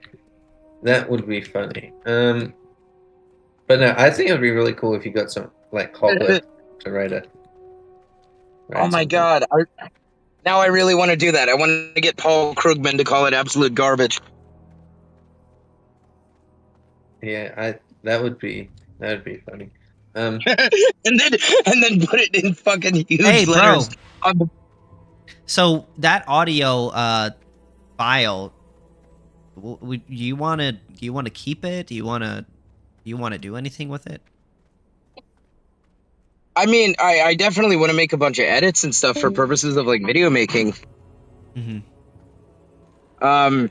funny. But no, I think it would be really cool if you got some like Hopper to write oh my god! Now I really want to do that. I want to get Paul Krugman to call it absolute garbage. Yeah, that would be funny. and then put it in fucking huge letters. Bro. So that audio file, do you want to keep it? Do you want to do anything with it? I mean, I definitely want to make a bunch of edits and stuff for purposes of like video making. Mm-hmm. I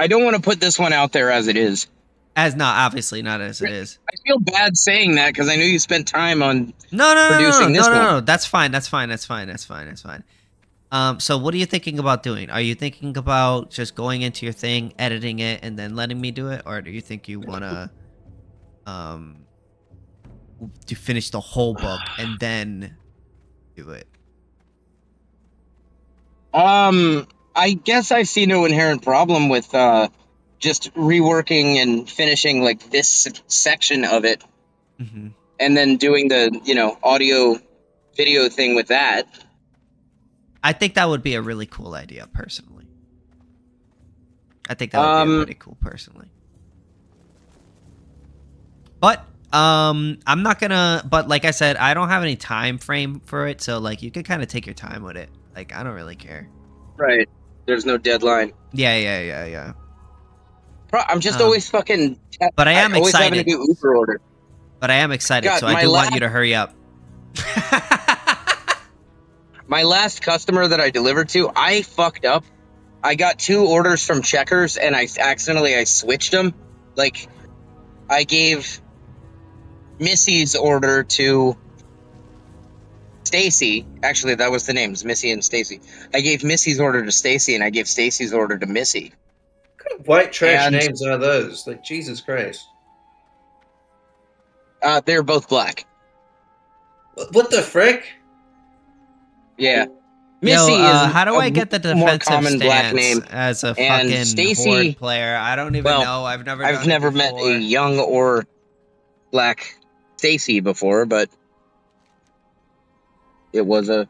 don't want to put this one out there as it is. Obviously not as it is. I feel bad saying that because I know you spent time on No, producing this one. No. That's fine. So what are you thinking about doing? Are you thinking about just going into your thing, editing it, and then letting me do it, or do you think you wanna to finish the whole book and then do it? I guess I see no inherent problem with just reworking and finishing like this section of it, and then doing the audio video thing with that. I think that would be a really cool idea, personally. I think that would be really cool, personally. But I'm not gonna. But like I said, I don't have any time frame for it, so like you could kind of take your time with it. Like I don't really care. Right. There's no deadline. Yeah. I'm just always fucking. But I am always excited. having to do Uber order. But I am excited, God, so I do want you to hurry up. My last customer that I delivered to, I fucked up. I got 2 orders from Checkers, and I switched them. Like, I gave Missy's order to Stacy. Actually, that was the names, Missy and Stacy. I gave Missy's order to Stacy, and I gave Stacy's order to Missy. What kind of white trash And- names are those? Like, Jesus Christ. They're both black. What the frick? Yeah. Yo, Missy is how do a I get the more defensive common black stance name. as a And fucking Stacy- horde player? I don't even know. I've never met a young or black Stacy before, but it was a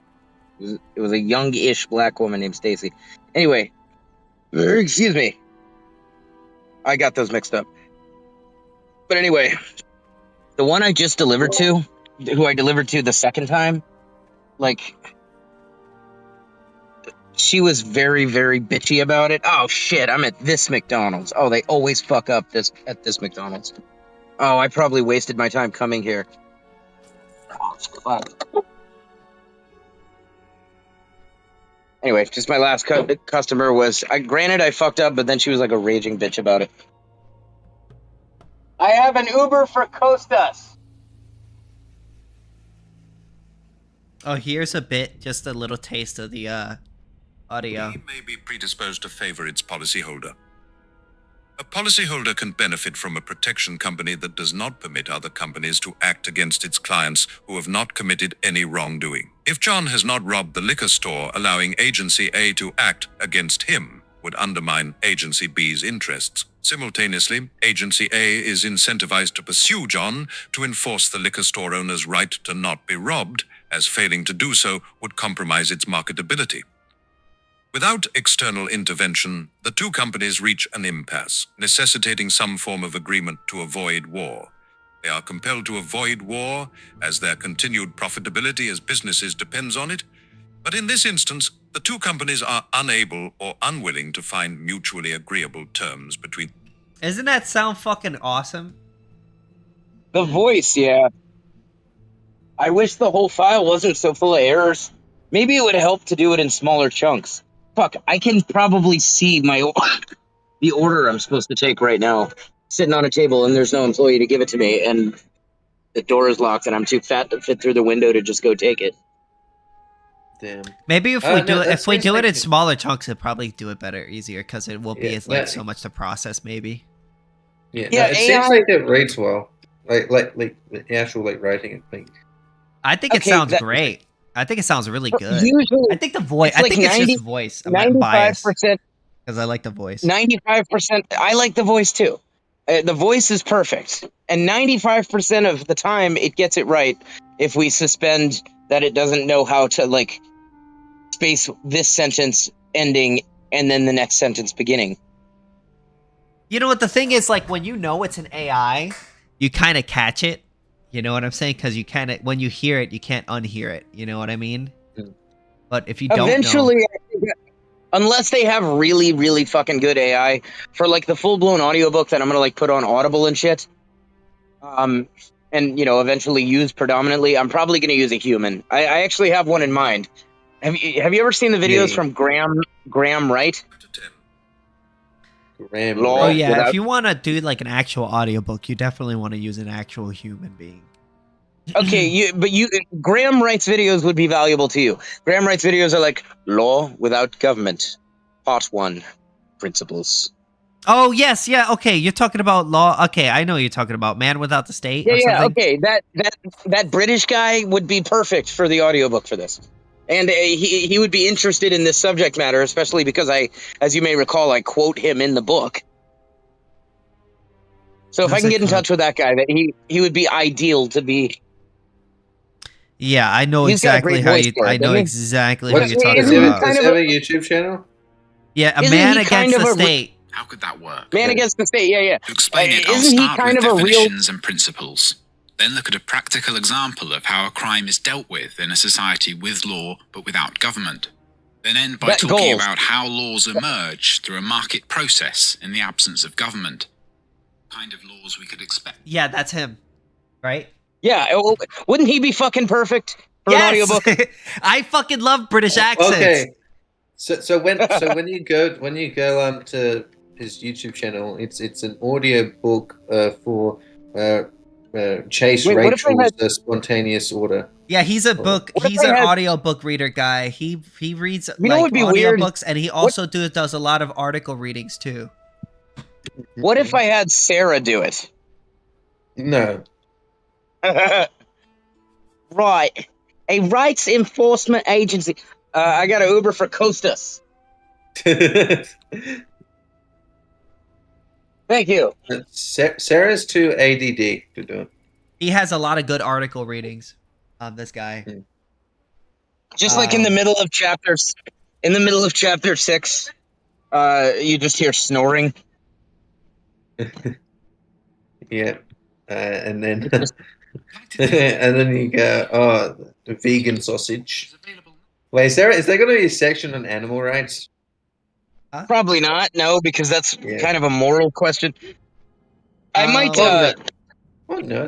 young-ish black woman named Stacy. Anyway, excuse me. I got those mixed up. But anyway, the one I just delivered to, who I delivered to the second time, like, she was very, very bitchy about it. Oh shit, I'm at this McDonald's. Oh, they always fuck up at this McDonald's. Oh, I probably wasted my time coming here. Oh, fuck. Anyway, just my last customer was... granted, I fucked up, but then she was like a raging bitch about it. I have an Uber for Costas. Oh, here's a bit, just a little taste of the audio. We may be predisposed to favor its policyholder. A policyholder can benefit from a protection company that does not permit other companies to act against its clients who have not committed any wrongdoing. If John has not robbed the liquor store, allowing Agency A to act against him would undermine Agency B's interests. Simultaneously, Agency A is incentivized to pursue John to enforce the liquor store owner's right to not be robbed, as failing to do so would compromise its marketability. Without external intervention, the two companies reach an impasse, necessitating some form of agreement to avoid war. They are compelled to avoid war, as their continued profitability as businesses depends on it. But in this instance, the two companies are unable or unwilling to find mutually agreeable terms between. Isn't that sound fucking awesome? The voice, yeah. I wish the whole file wasn't so full of errors. Maybe it would help to do it in smaller chunks. Fuck, I can probably see the order I'm supposed to take right now, sitting on a table, and there's no employee to give it to me, and the door is locked, and I'm too fat to fit through the window to just go take it. Damn. Maybe if we do it, if we do it in like- smaller chunks, it'll probably do it better, easier, because it won't be Yeah, as like yeah. so much to process. Maybe. Yeah, Yeah, no, it AI seems like it reads well. Like the actual writing. Like, I think it Okay, sounds that- great. I think it sounds really good. Usually, I think the voice. it's I like think it's 90 just voice. I'm biased 95%, because I like the voice. 95%. I like the voice too. The voice is perfect, and 95% of the time it gets it right. If we suspend that, it doesn't know how to like space this sentence ending and then the next sentence beginning. You know what the thing is? Like when you know it's an AI, you kind of catch it. You know what I'm saying? Because you kind of, when you hear it, you can't unhear it. You know what I mean? Mm. But if you don't Eventually, know, I think unless they have really, really fucking good AI for like the full blown audiobook that I'm gonna like put on Audible and shit, and you know eventually use predominantly, I'm probably gonna use a human. I actually have one in mind. Have you ever seen the videos Yeah. from Graham Wright? Graham, Law. oh right? yeah, without- if you want to do like an actual audiobook, you definitely want to use an actual human being. Okay, Graham Wright's videos would be valuable to you. Graham Wright's videos are like Law Without Government, Part 1, Principles. Oh yes, yeah, okay. You're talking about law. Okay, I know what you're talking about Man Without the State. Or Yeah, something. okay. That British guy would be perfect for the audiobook for this. And he would be interested in this subject matter, especially because as you may recall, I quote him in the book. So if I How's can that get in quote? touch with that guy, that he would be ideal to be. Yeah, I know He's got a exactly great how voice you. for it, I know doesn't he? exactly What's who you're talking Isn't he about. kind does of he have a- a YouTube channel? Yeah, a Isn't man he kind against of the a- state. How could that work? Man Against the State, yeah. To explain it, I'll Isn't he start kind with of a real? definitions and principles. Then look at a practical example of how a crime is dealt with in a society with law but without government. Then end by That talking goals. about how laws emerge through a market process in the absence of government. Kind of laws we could expect. Yeah, that's him, right? Yeah, wouldn't he be fucking perfect for an audiobook? I fucking love British accents. Okay. So when you go to his YouTube channel, it's an audio book for Chase Wait, what if I Rachel's had- Spontaneous Order. Yeah, he's a book. What if He's I an had- audio book reader guy. He reads You know like what'd be weird? audiobooks, and he also does a lot of article readings too. What if I had Sarah do it? No. Right. A rights enforcement agency. I got an Uber for Costas. Thank you. Sarah's too ADD to do it. He has a lot of good article readings. This guy. Just like in the middle of chapters, in the middle of chapter 6, you just hear snoring. Yeah. And then and then you go, oh, the vegan sausage. Wait, is there going to be a section on animal rights? Probably not. No, because that's kind of a moral question. I might. Well, no,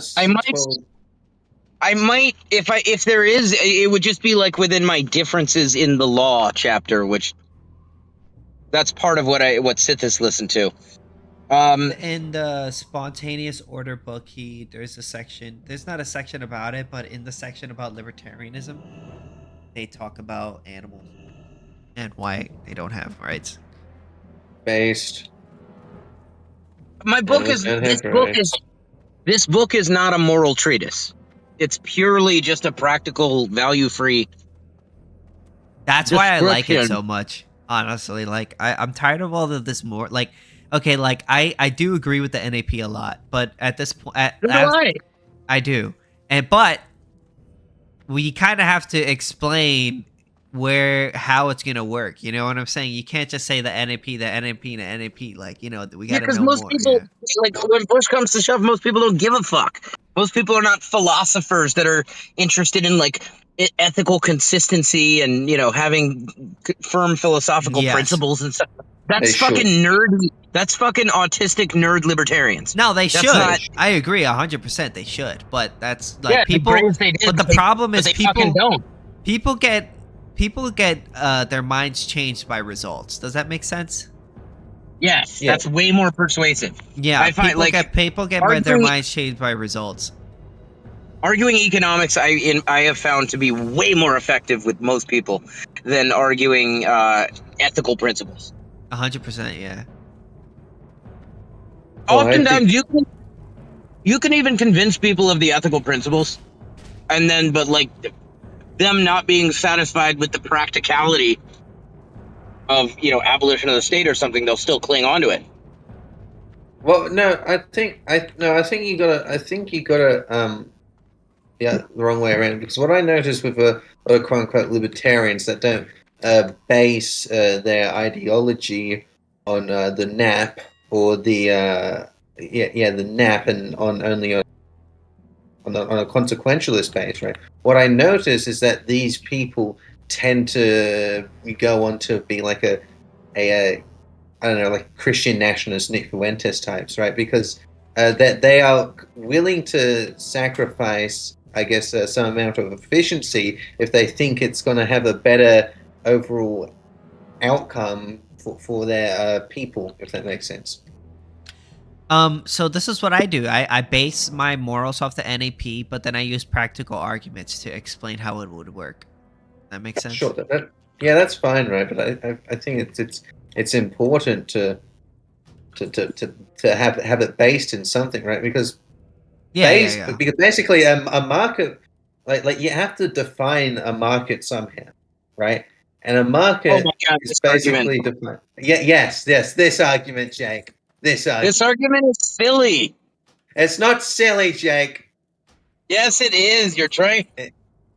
I might. If there is, it would just be like within my differences in the law chapter, which that's part of what Sithis listened to. In the Spontaneous Order book, there's a section. There's not a section about it, but in the section about libertarianism, they talk about animals and why they don't have rights. Based. My book is this book is not a moral treatise. It's purely just a practical, value-free. That's why I like it description. so much. Honestly, like I'm tired of all of this more. Like, okay, like I do agree with the NAP a lot, but at this point, I do, but we kind of have to explain how it's gonna work. You know what I'm saying? You can't just say the NAP. Like, you know, we gotta know most more. people, like when push comes to shove, most people don't give a fuck. Most people are not philosophers that are interested in like ethical consistency and, you know, having firm philosophical principles and stuff. That's fucking nerdy. That's fucking autistic nerd libertarians. No, they That's should. not- I agree 100%. They should, but that's like Yeah, people. they did, but the but they- problem but is they fucking don't. People get their minds changed by results. Does that make sense? Yes, that's way more persuasive. Yeah, I find people get their minds changed by results. Arguing economics, I have found to be way more effective with most people than arguing ethical principles. 100%, yeah. Oftentimes, you can even convince people of the ethical principles, and then, but like them not being satisfied with the practicality of, you know, abolition of the state or something, they'll still cling on to it. Well, no, I think you gotta the wrong way around, because what I noticed with quote unquote libertarians that don't base their ideology on the NAP or the NAP and on a consequentialist base, right? What I notice is that these people tend to go on to be like a I don't know, like Christian nationalist Nick Fuentes types, right? Because that they are willing to sacrifice, I guess, some amount of efficiency if they think it's going to have a better overall outcome for their people, if that makes sense. So this is what I do. I base my morals off the NAP, but then I use practical arguments to explain how it would work. That makes sense? Sure. Yeah, that's fine, right? But I think it's important to have it based in something, right? Because because basically a market, like you have to define a market somehow, right? And a market is basically defined. Yes. This argument, Jake. This argument is silly. It's not silly, Jake. Yes, it is. You're trying.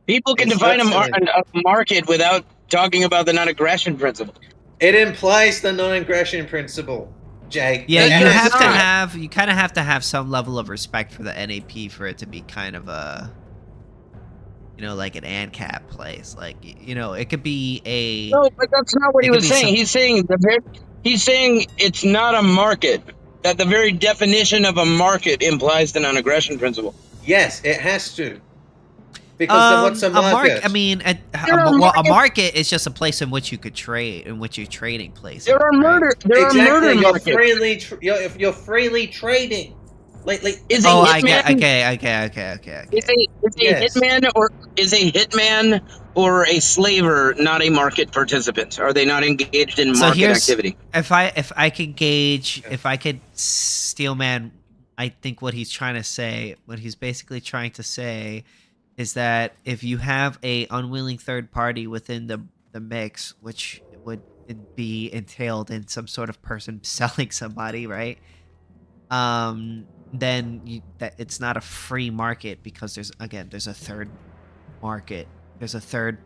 People can It's define not a market without talking about the non-aggression principle. It implies the non-aggression principle, Jake. Yeah, you kind of have to have some level of respect for the NAP for it to be kind of a, you know, like an ANCAP place. Like, you know, it could be a. No, but that's not what he was saying. He's saying it's not a market. That the very definition of a market implies the non-aggression principle. Yes, it has to. Because what's a market? I mean, a market is just a place in which you could trade, in which you're trading places. There are murder. There are murder markets. You're freely trading. Is Oh, a I get. hitman Okay. is a hitman or a slaver not a market participant? Are they not engaged in So market here's activity? if I could gauge if I could steel man, I think what he's trying to say, what he's basically trying to say, is that if you have a unwilling third party within the mix, which would be entailed in some sort of person selling somebody, right? Then that it's not a free market because there's a third market. There's a third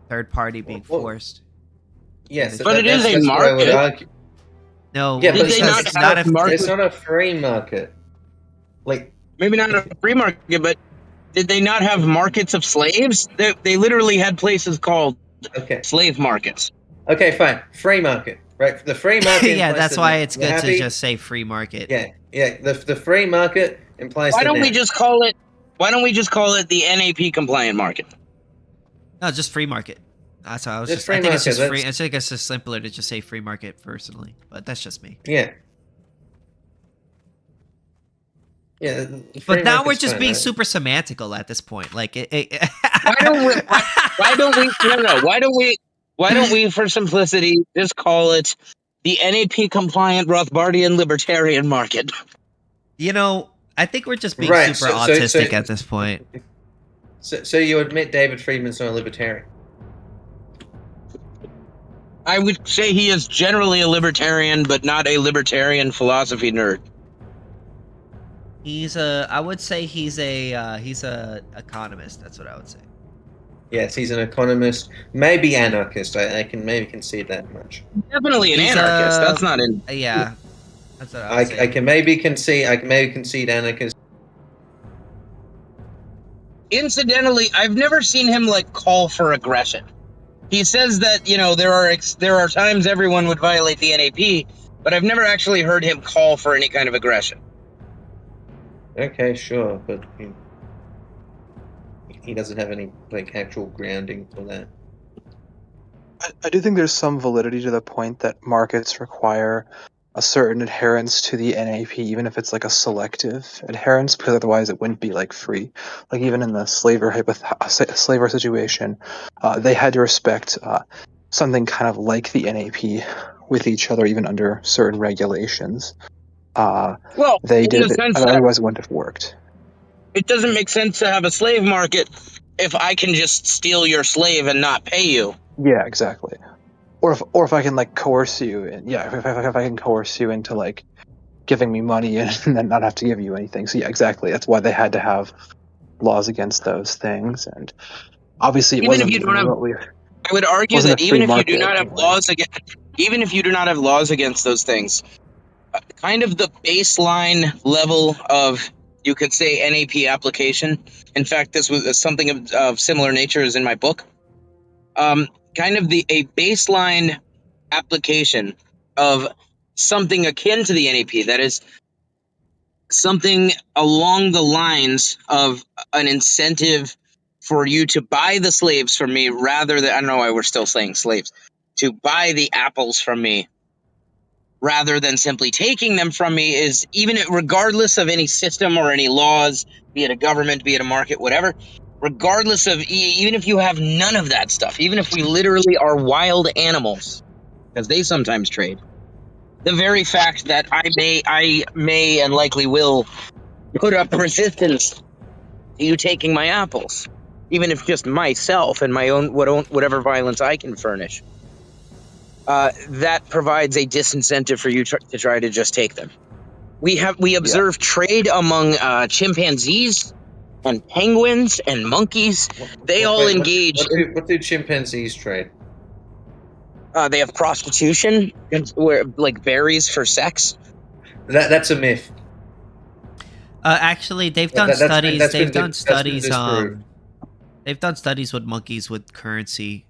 third party being forced. Yes, But it is a that's what I would market. argue. No, Yeah, but Did they not it's have not market? it's not a free market. Like Maybe not a free market, but did they not have markets of slaves? They literally had places called slave markets. Okay, fine. Free market, right? The free market. Yeah, implies that's that why you're it's good happy. to just say free market. Yeah. The free market implies. Why that don't we now- just call it? Why don't we just call it the NAP compliant market? No, just free market. That's how I was Just just. free I think it's market, just free. that's- I think it's just simpler to just say free market personally, but that's just me. Yeah. Yeah. the free But now we're market's just fine, being right? super semantical at this point. Like, Why don't we? Why don't we? No. Why don't we, for simplicity, just call it the NAP compliant Rothbardian libertarian market? you know, I think we're just being Right, super autistic at this point. So you admit David Friedman's not a libertarian? I would say he is generally a libertarian, but not a libertarian philosophy nerd. I would say he's a economist. That's what I would say. Yes, he's an economist, maybe anarchist. I can maybe concede that much. Definitely an He's anarchist. That's not in. Yeah, that's what I would say. I can maybe concede anarchist. Incidentally, I've never seen him like call for aggression. He says that there are times everyone would violate the NAP, but I've never actually heard him call for any kind of aggression. Okay, sure, but he doesn't have any like actual grounding for that. I do think there's some validity to the point that markets require a certain adherence to the NAP, even if it's like a selective adherence, because otherwise it wouldn't be like free. Like even in the slaver situation, they had to respect something kind of like the NAP with each other, even under certain regulations. Well, they in did the it, sense that otherwise it wouldn't have worked. it doesn't make sense to have a slave market if I can just steal your slave and not pay you. Yeah, exactly. Or if I can like coerce you, and if I can coerce you into like giving me money and then not have to give you anything. So yeah, exactly. That's why they had to have laws against those things, and obviously it Even if wasn't you don't have, remotely. I would argue wasn't that a free even if you do market not have anyway. laws against, even if you do not have laws against those things, kind of the baseline level of, you could say, NAP application. In fact, this was something of similar nature as in my book. Kind of a baseline application of something akin to the NAP, that is something along the lines of an incentive for you to buy the slaves from me rather than, I don't know why we're still saying slaves, to buy the apples from me rather than simply taking them from me, is even regardless of any system or any laws, be it a government, be it a market, whatever, regardless of even if you have none of that stuff, even if we literally are wild animals, because they sometimes trade, the very fact that I may and likely will put up resistance to you taking my apples, even if just myself and my own whatever violence I can furnish, that provides a disincentive for you to try to just take them. We observe trade among chimpanzees and penguins and monkeys. They all engage. What do chimpanzees trade? They have prostitution, where like berries for sex. That's a myth. Actually, they've done studies. They've done studies. Disproved. They've done studies with monkeys with currency,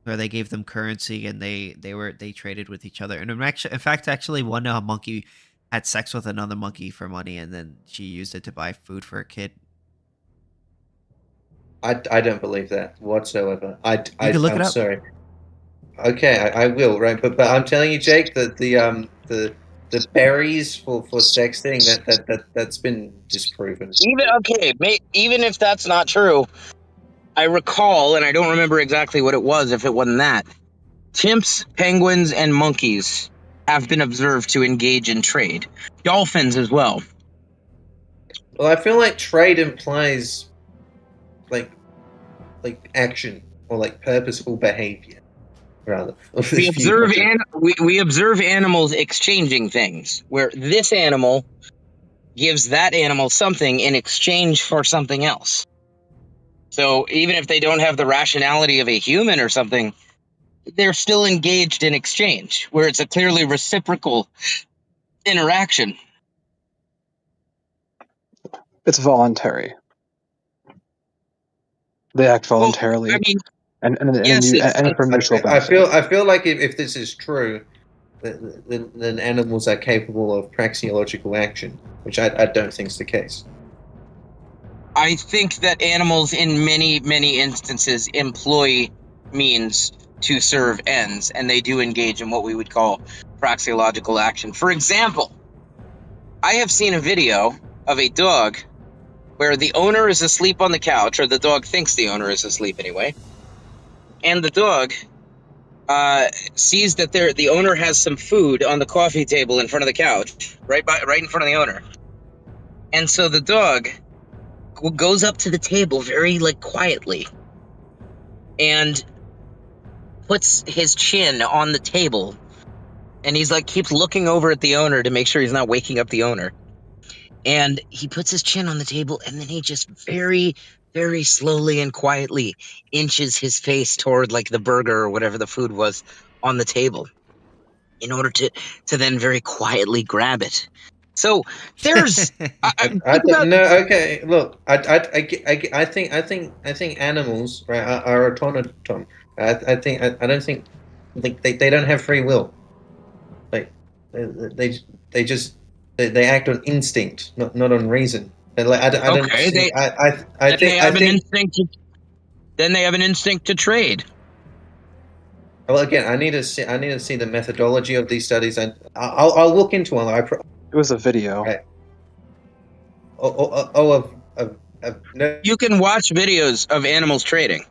where they gave them currency and they traded with each other. And in fact, one monkey had sex with another monkey for money, and then she used it to buy food for a kid. I don't believe that whatsoever. You can look it up. Sorry. Okay, I will. Right, but I'm telling you, Jake, that the the berries for sexting, that's been disproven. Even if that's not true, I recall, and I don't remember exactly what it was. If it wasn't that, chimps, penguins, and monkeys have been observed to engage in trade. Dolphins as well. Well, I feel like trade implies like action or like purposeful behavior, rather. We observe animals exchanging things, where this animal gives that animal something in exchange for something else. So even if they don't have the rationality of a human or something, they're still engaged in exchange, where it's a clearly reciprocal interaction. It's voluntary. They act voluntarily, and for mutual benefit. I feel like if this is true, then animals are capable of praxeological action, which I don't think is the case. I think that animals in many, many instances employ means to serve ends, and they do engage in what we would call praxeological action. For example, I have seen a video of a dog where the owner is asleep on the couch, or the dog thinks the owner is asleep anyway, and the dog sees that the owner has some food on the coffee table in front of the couch, right in front of the owner. And so the dog goes up to the table very quietly and puts his chin on the table, and he's keeps looking over at the owner to make sure he's not waking up the owner. And he puts his chin on the table, and then he just very, very slowly and quietly inches his face toward the burger or whatever the food was on the table, in order to then very quietly grab it. So there's okay. Look, I think animals, right, are automaton. I don't think they don't have free will. They act on instinct, not on reason. And I think instinct. Then they have an instinct to trade. Well, again, I need to see the methodology of these studies, and I'll look into them. It was a video. Right. No. You can watch videos of animals trading.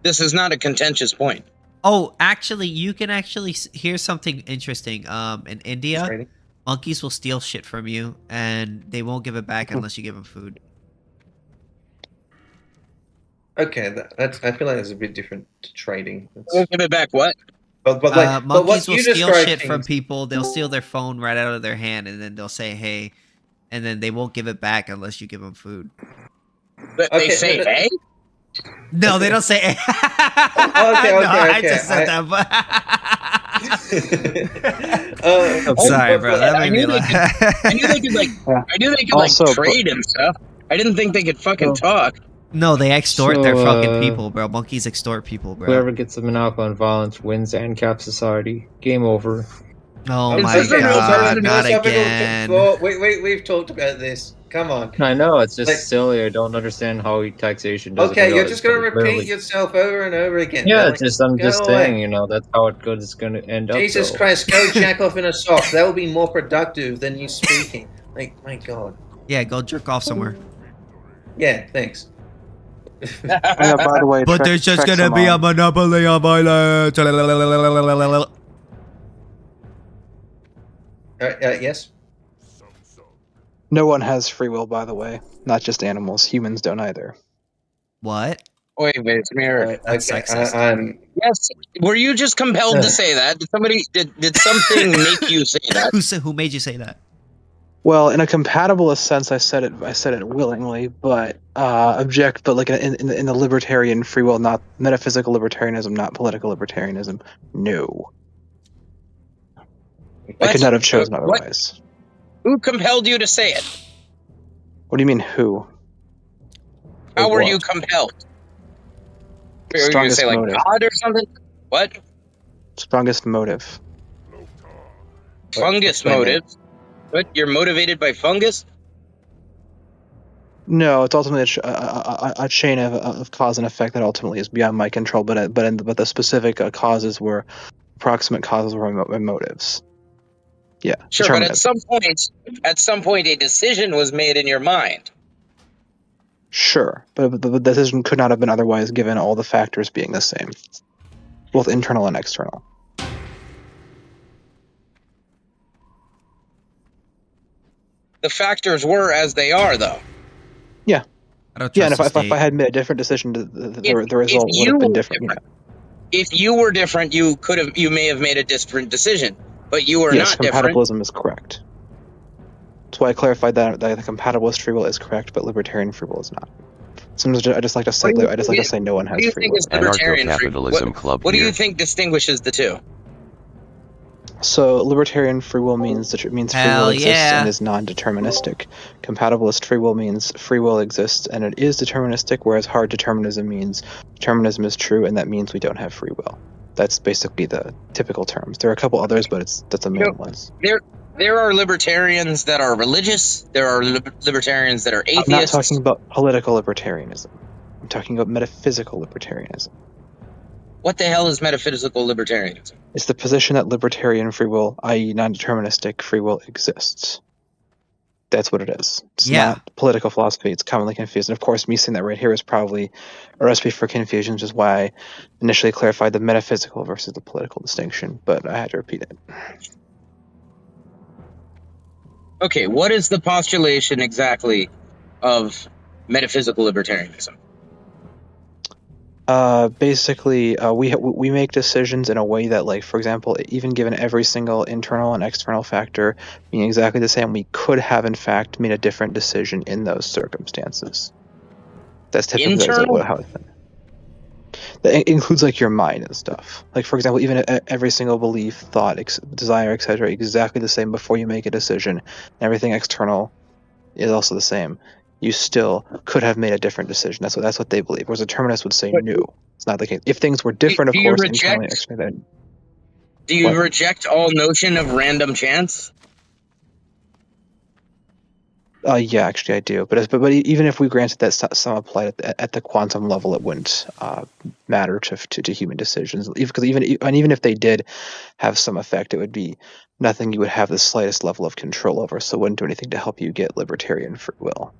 This is not a contentious point. Oh, actually, you can hear something interesting. In India, monkeys will steal shit from you, and they won't give it back unless you give them food. Okay, I feel like that's a bit different to trading. Won't give it back what? Monkeys will steal shit from people. They'll steal their phone right out of their hand, and then they'll say, hey, and then they won't give it back unless you give them food. But they say, hey? No, they don't say, hey. I just said that, but... I'm sorry, bro. That made me laugh. I knew they could trade and stuff. I didn't think they could fucking talk. No, they extort their fucking people, bro. Monkeys extort people, bro. Whoever gets the monopoly on violence wins Ancaps society. Game over. Oh my god, not again. We've talked about this. Come on. I know, it's just silly. I don't understand how taxation does it. Okay, you're just going to repeat yourself over and over again. Yeah, I'm just saying, that's how it's going to end up. Jesus Christ, go jack off in a sock. That will be more productive than you speaking. My god. Yeah, go jerk off somewhere. Yeah, thanks. By the way, but there's just gonna be a monopoly on violence. Yes. No one has free will, by the way. Not just animals. Humans don't either. What? Wait, Smear. That's sexist. Yes. Were you just compelled to say that? Did something make you say that? Who made you say that? Well, in a compatibilist sense, I said it willingly, but in the libertarian free will, not metaphysical libertarianism, not political libertarianism. No, I could not have chosen otherwise. Who compelled you to say it? What do you mean, who? How were you compelled? Strongest motive. God or something? What? Strongest motive. Fungus motive. What? You're motivated by fungus? No, it's ultimately a chain of cause and effect that ultimately is beyond my control. But the specific approximate causes were my motives. Yeah. Sure, but determinative. at some point, a decision was made in your mind. Sure, but the decision could not have been otherwise given all the factors being the same, both internal and external. The factors were as they are, though. Yeah. I don't Yeah, and trust if I had made a different decision, the result would have been different. If you were different, you may have made a different decision, but you were Yes, not different. compatibilism is correct. That's why I clarified that the compatibilist free will is correct, but libertarian free will is not. Sometimes I just like to say no one has free will. Anarcho-capitalism club What do here. you think distinguishes the two? So libertarian free will means free will exists and is non-deterministic. Compatibilist free will means free will exists and it is deterministic, whereas hard determinism means determinism is true and that means we don't have free will. That's basically the typical terms. There are a couple others, but that's the main ones. There are libertarians that are religious. There are libertarians that are atheists. I'm not talking about political libertarianism. I'm talking about metaphysical libertarianism. What the hell is metaphysical libertarianism? It's the position that libertarian free will, i.e. non-deterministic free will, exists. That's what it is. It's not political philosophy. It's commonly confused. And of course, me saying that right here is probably a recipe for confusion, which is why I initially clarified the metaphysical versus the political distinction, but I had to repeat it. Okay, what is the postulation exactly of metaphysical libertarianism? Basically, we make decisions in a way that, like, for example, even given every single internal and external factor being exactly the same, we could have in fact made a different decision in those circumstances. That's typically how it's been. That includes like your mind and stuff. Like, for example, even every single belief, thought, desire, etc., exactly the same before you make a decision. Everything external is also the same. You still could have made a different decision. That's what they believe. Whereas a determinist would say no. It's not the case. If things were different, of course, internally and externally. Do you reject all notion of random chance? Yeah, actually, I do. But even if we granted that some applied at the quantum level, it wouldn't matter to human decisions. Because even if they did have some effect, it would be nothing you would have the slightest level of control over. So it wouldn't do anything to help you get libertarian free will.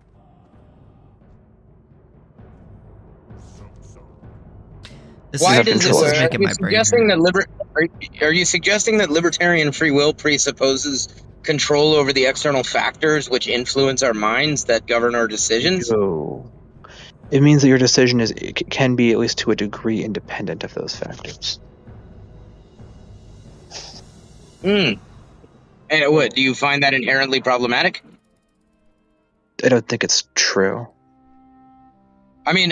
Why does this? Are you suggesting that libertarian free will presupposes control over the external factors which influence our minds that govern our decisions? No. It means that your decision can be, at least to a degree, independent of those factors. And what, do you find that inherently problematic? I don't think it's true. I mean,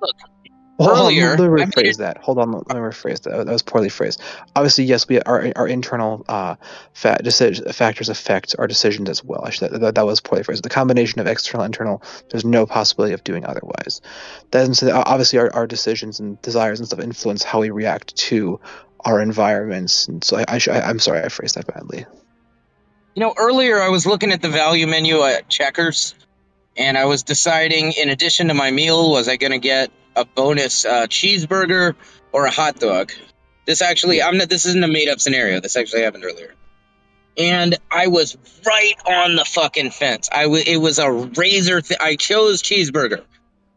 look. Earlier, let me rephrase that. Hold on, let me rephrase that. That was poorly phrased. Obviously, yes, our internal factors affect our decisions as well. Actually, that was poorly phrased. The combination of external and internal, there's no possibility of doing otherwise. That doesn't say that obviously our decisions and desires and stuff influence how we react to our environments. And so I'm sorry, I phrased that badly. You know, earlier I was looking at the value menu at Checkers, and I was deciding, in addition to my meal, was I going to get a bonus cheeseburger or a hot dog? This isn't a made-up scenario. This actually happened earlier. And I was right on the fucking fence. It was a razor thin. I chose cheeseburger,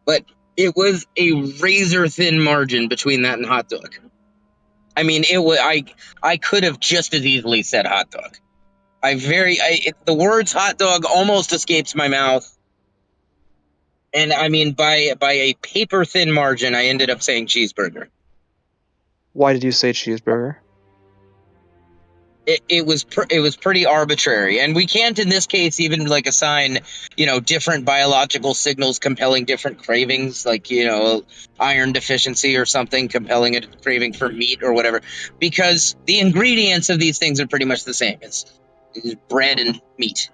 but it was a razor thin margin between that and hot dog. I mean, I could have just as easily said hot dog. The words hot dog almost escapes my mouth. And I mean, by a paper thin margin, I ended up saying cheeseburger. Why did you say cheeseburger? It was pretty arbitrary, and we can't in this case even like assign different biological signals compelling different cravings, like iron deficiency or something compelling a craving for meat or whatever, because the ingredients of these things are pretty much the same. It's bread and meat.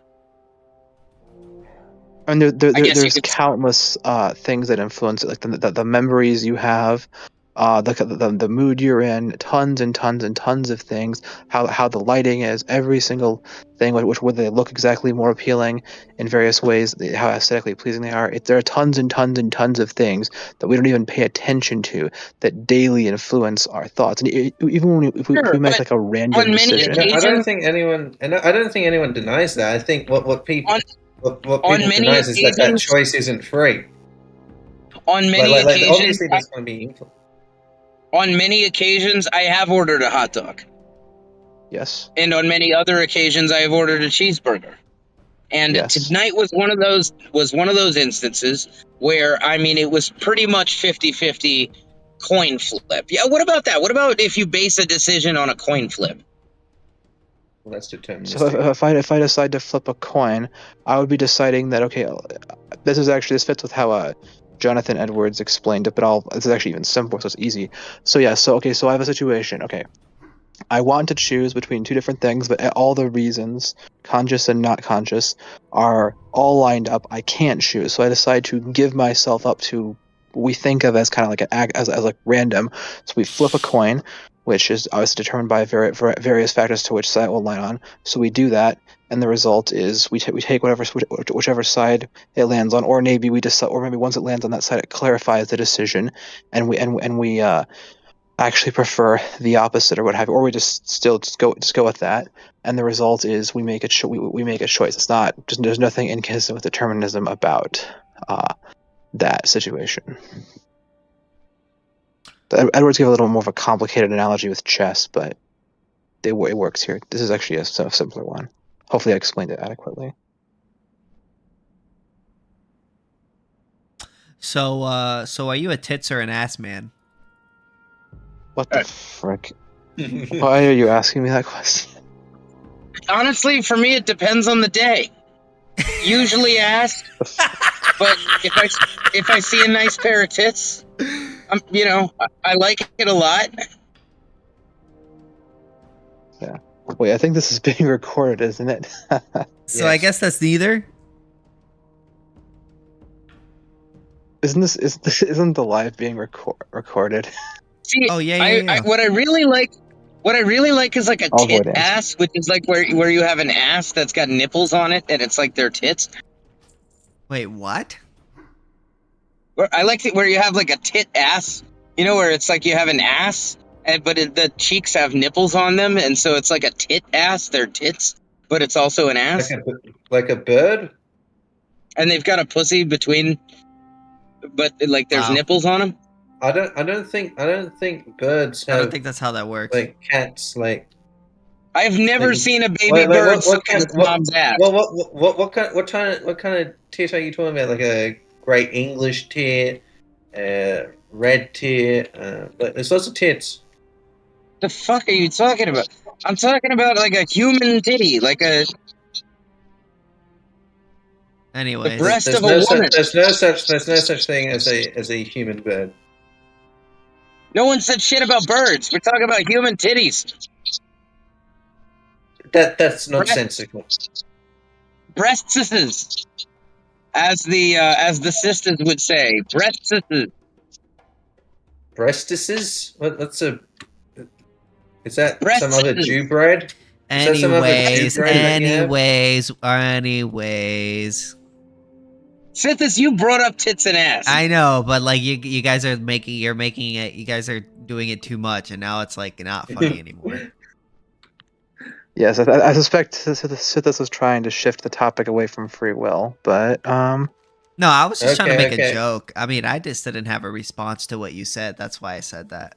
And there's countless things that influence it, like the memories you have, the mood you're in, tons and tons and tons of things, how the lighting is, every single thing, whether they look exactly more appealing in various ways, how aesthetically pleasing they are. There are tons and tons and tons of things that we don't even pay attention to that daily influence our thoughts. And even when if we make like a random decision, I don't think anyone denies that. I think what people denies is that choice isn't free. On many occasions, obviously there's going to be influence. On many occasions, I have ordered a hot dog. Yes. And on many other occasions, I have ordered a cheeseburger. And tonight was one of those instances where, I mean, it was pretty much 50-50 coin flip. Yeah, what about that? What about if you base a decision on a coin flip? Well, that's deterministic. So if I decide to flip a coin, I would be deciding that, okay, this fits with how Jonathan Edwards explained it, but this is actually even simpler, so it's easy. So yeah, so I have a situation. Okay, I want to choose between two different things, but all the reasons, conscious and not conscious, are all lined up. I can't choose, so I decide to give myself up to what we think of as kind of like as like random. So we flip a coin, which is obviously determined by various factors to which side we'll line on. So we do that, and the result is we take whichever side it lands on, or maybe we decide, or maybe once it lands on that side, it clarifies the decision, and we actually prefer the opposite or what have you, or we just go with that, and the result is we make a choice. It's not just, there's nothing inconsistent with determinism about that situation. Edwards gave a little more of a complicated analogy with chess, but it works here. This is actually a simpler one. Hopefully I explained it adequately. So are you a tits or an ass man? What the frick? Why are you asking me that question? Honestly, for me, it depends on the day. Usually ass, but if I see a nice pair of tits, I like it a lot. Yeah. Wait, I think this is being recorded, isn't it? So I guess that's neither. Isn't the live being recorded? See, oh yeah. What I really like is like a tit ass, which is like where you have an ass that's got nipples on it, and it's like their tits. Wait, what? I like it where you have like a tit ass, where it's like you have an ass, but the cheeks have nipples on them, and so it's like a tit ass, they're tits, but it's also an ass. Like a bird? And they've got a pussy between, but like there's nipples on them. I don't think birds have. I don't think that's how that works. Like cats, like. I've never seen a baby bird suck its mom's ass. What kind of tit are you talking about? Like a Great English tit, red tit. There's lots of tits. The fuck are you talking about? I'm talking about like a human titty, like a. Anyways, the breast of a woman. There's no such thing as a human bird. No one said shit about birds. We're talking about human titties. That's nonsensical. Breastsises, as the sisters would say, breastsises. Breastises? What's a? Is that Breastises. Some other Jew bread? Anyways. Sithis, you brought up tits and ass. I know, but like you guys are making it. You guys are doing it too much, and now it's like not funny anymore. Yes, I suspect Sithis was trying to shift the topic away from free will, but No, I was just trying to make a joke. I mean, I just didn't have a response to what you said. That's why I said that.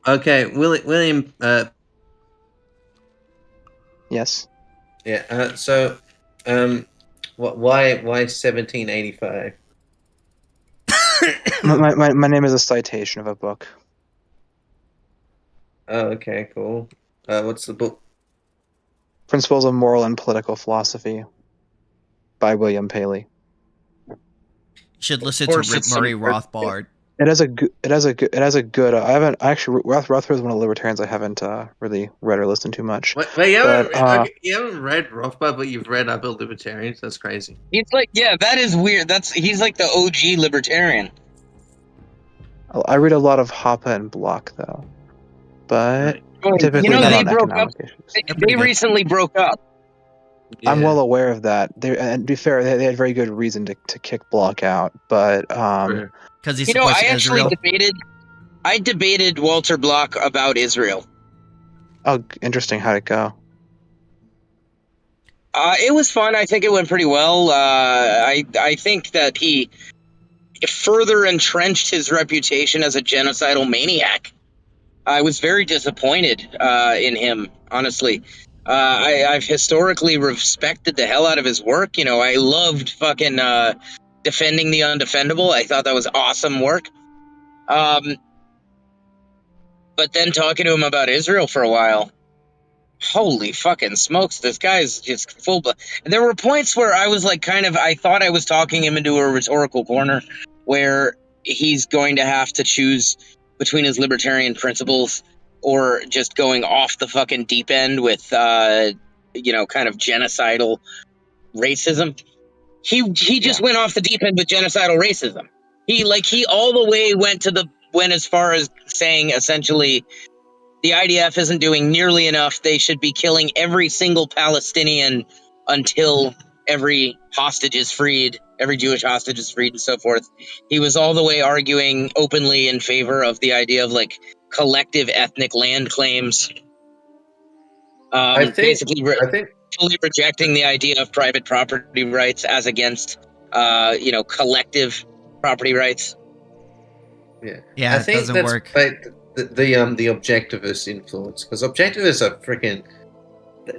Okay, William. Yes. Yeah. So, why 1785? my name is a citation of a book. Oh, okay, cool. What's the book? Principles of Moral and Political Philosophy by William Paley. You should listen to Rip Murray Rothbard. It has a good. I haven't actually. Rothbard is one of the libertarians I haven't really read or listened to much. Wait, you haven't read Rothbard, but you've read other libertarians. That's crazy. He's like, yeah, that is weird. He's like the OG libertarian. I read a lot of Hoppa and Block though, but You typically know, not they on broke up. economic issues. They recently broke up. I'm well aware of that. And to be fair, they had very good reason to kick Block out, but because he You know, supports I actually Israel. debated Walter Block about Israel. Oh, interesting. How'd it go? It was fun. I think it went pretty well. I think that he further entrenched his reputation as a genocidal maniac. I was very disappointed in him, honestly. I've historically respected the hell out of his work. You know, I loved fucking defending the undefendable. I thought that was awesome work. But then talking to him about Israel for a while, holy fucking smokes, this guy's just full. There were points where I was like, I thought I was talking him into a rhetorical corner where he's going to have to choose between his libertarian principles or just going off the fucking deep end with, kind of genocidal racism. He just went off the deep end with genocidal racism. He all the way went as far as saying essentially, the IDF isn't doing nearly enough. They should be killing every single Palestinian until every hostage is freed, every Jewish hostage is freed, and so forth. He was all the way arguing openly in favor of the idea of collective ethnic land claims. Basically, fully rejecting the idea of private property rights as against, collective property rights. Yeah, I think it doesn't that's work. the objectivist influence, because objectivists are freaking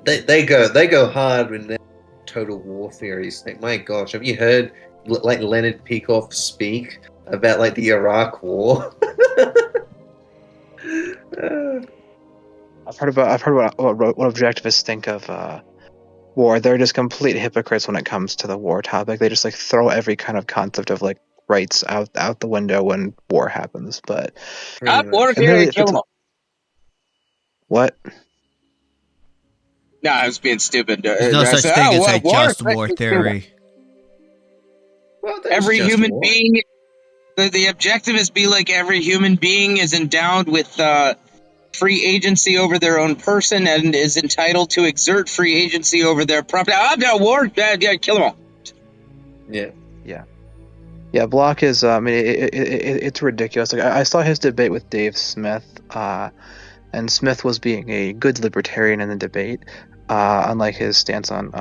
they go hard when they're total war theories. Like, my gosh, have you heard Leonard Peikoff speak about the Iraq War? I've heard what objectivists think of war. They're just complete hypocrites when it comes to the war topic. They just throw every kind of concept of rights out the window when war happens. But War really, kill them all. What? No, I was being stupid. There's no such thing as a just war theory. Well, every just human war. being, the objectivists be like every human being is endowed with free agency over their own person and is entitled to exert free agency over their property. War, kill them all. Yeah, Block is. I mean, it's ridiculous. I saw his debate with Dave Smith, and Smith was being a good libertarian in the debate, unlike his stance on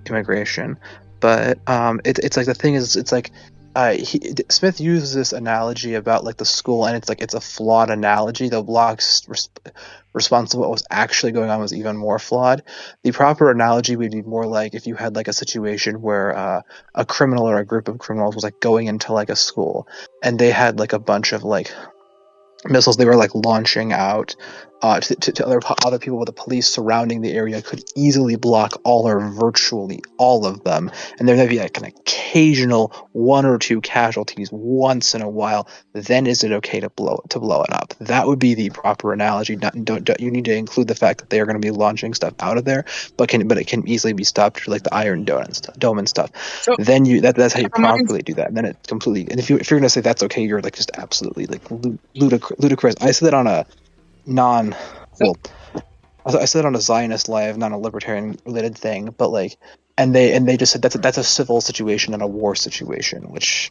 immigration. But it's the thing is, Smith uses this analogy about the school, and it's a flawed analogy. The Block's response to what was actually going on was even more flawed. The proper analogy would be more like if you had a situation where a criminal or a group of criminals was going into a school, and they had a bunch of missiles they were launching out to other people, with the police surrounding the area could easily block all or virtually all of them, and there may be an occasional one or two casualties once in a while. Then is it okay to blow it up? That would be the proper analogy. Don't you need to include the fact that they are going to be launching stuff out of there, but it can easily be stopped through the Iron Dome and stuff. So, then that's how you properly do that. And then it's completely. And if you're going to say that's okay, you're just absolutely ludicrous. I said that on a I said it on a Zionist live, not a libertarian related thing, but and they just said that's a civil situation and a war situation, which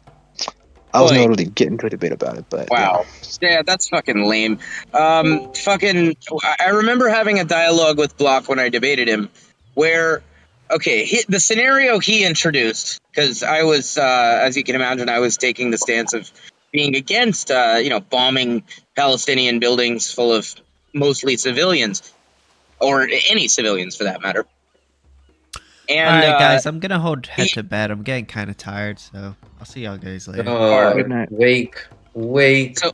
I wasn't able to get into a debate about it. But wow, yeah, that's fucking lame. I remember having a dialogue with Block when I debated him, where the scenario he introduced, because I was, as you can imagine, I was taking the stance of being against, bombing Palestinian buildings full of mostly civilians, or any civilians for that matter. And all right, guys, I'm gonna head to bed. I'm getting kind of tired, so I'll see y'all guys later. Good night. Wake. So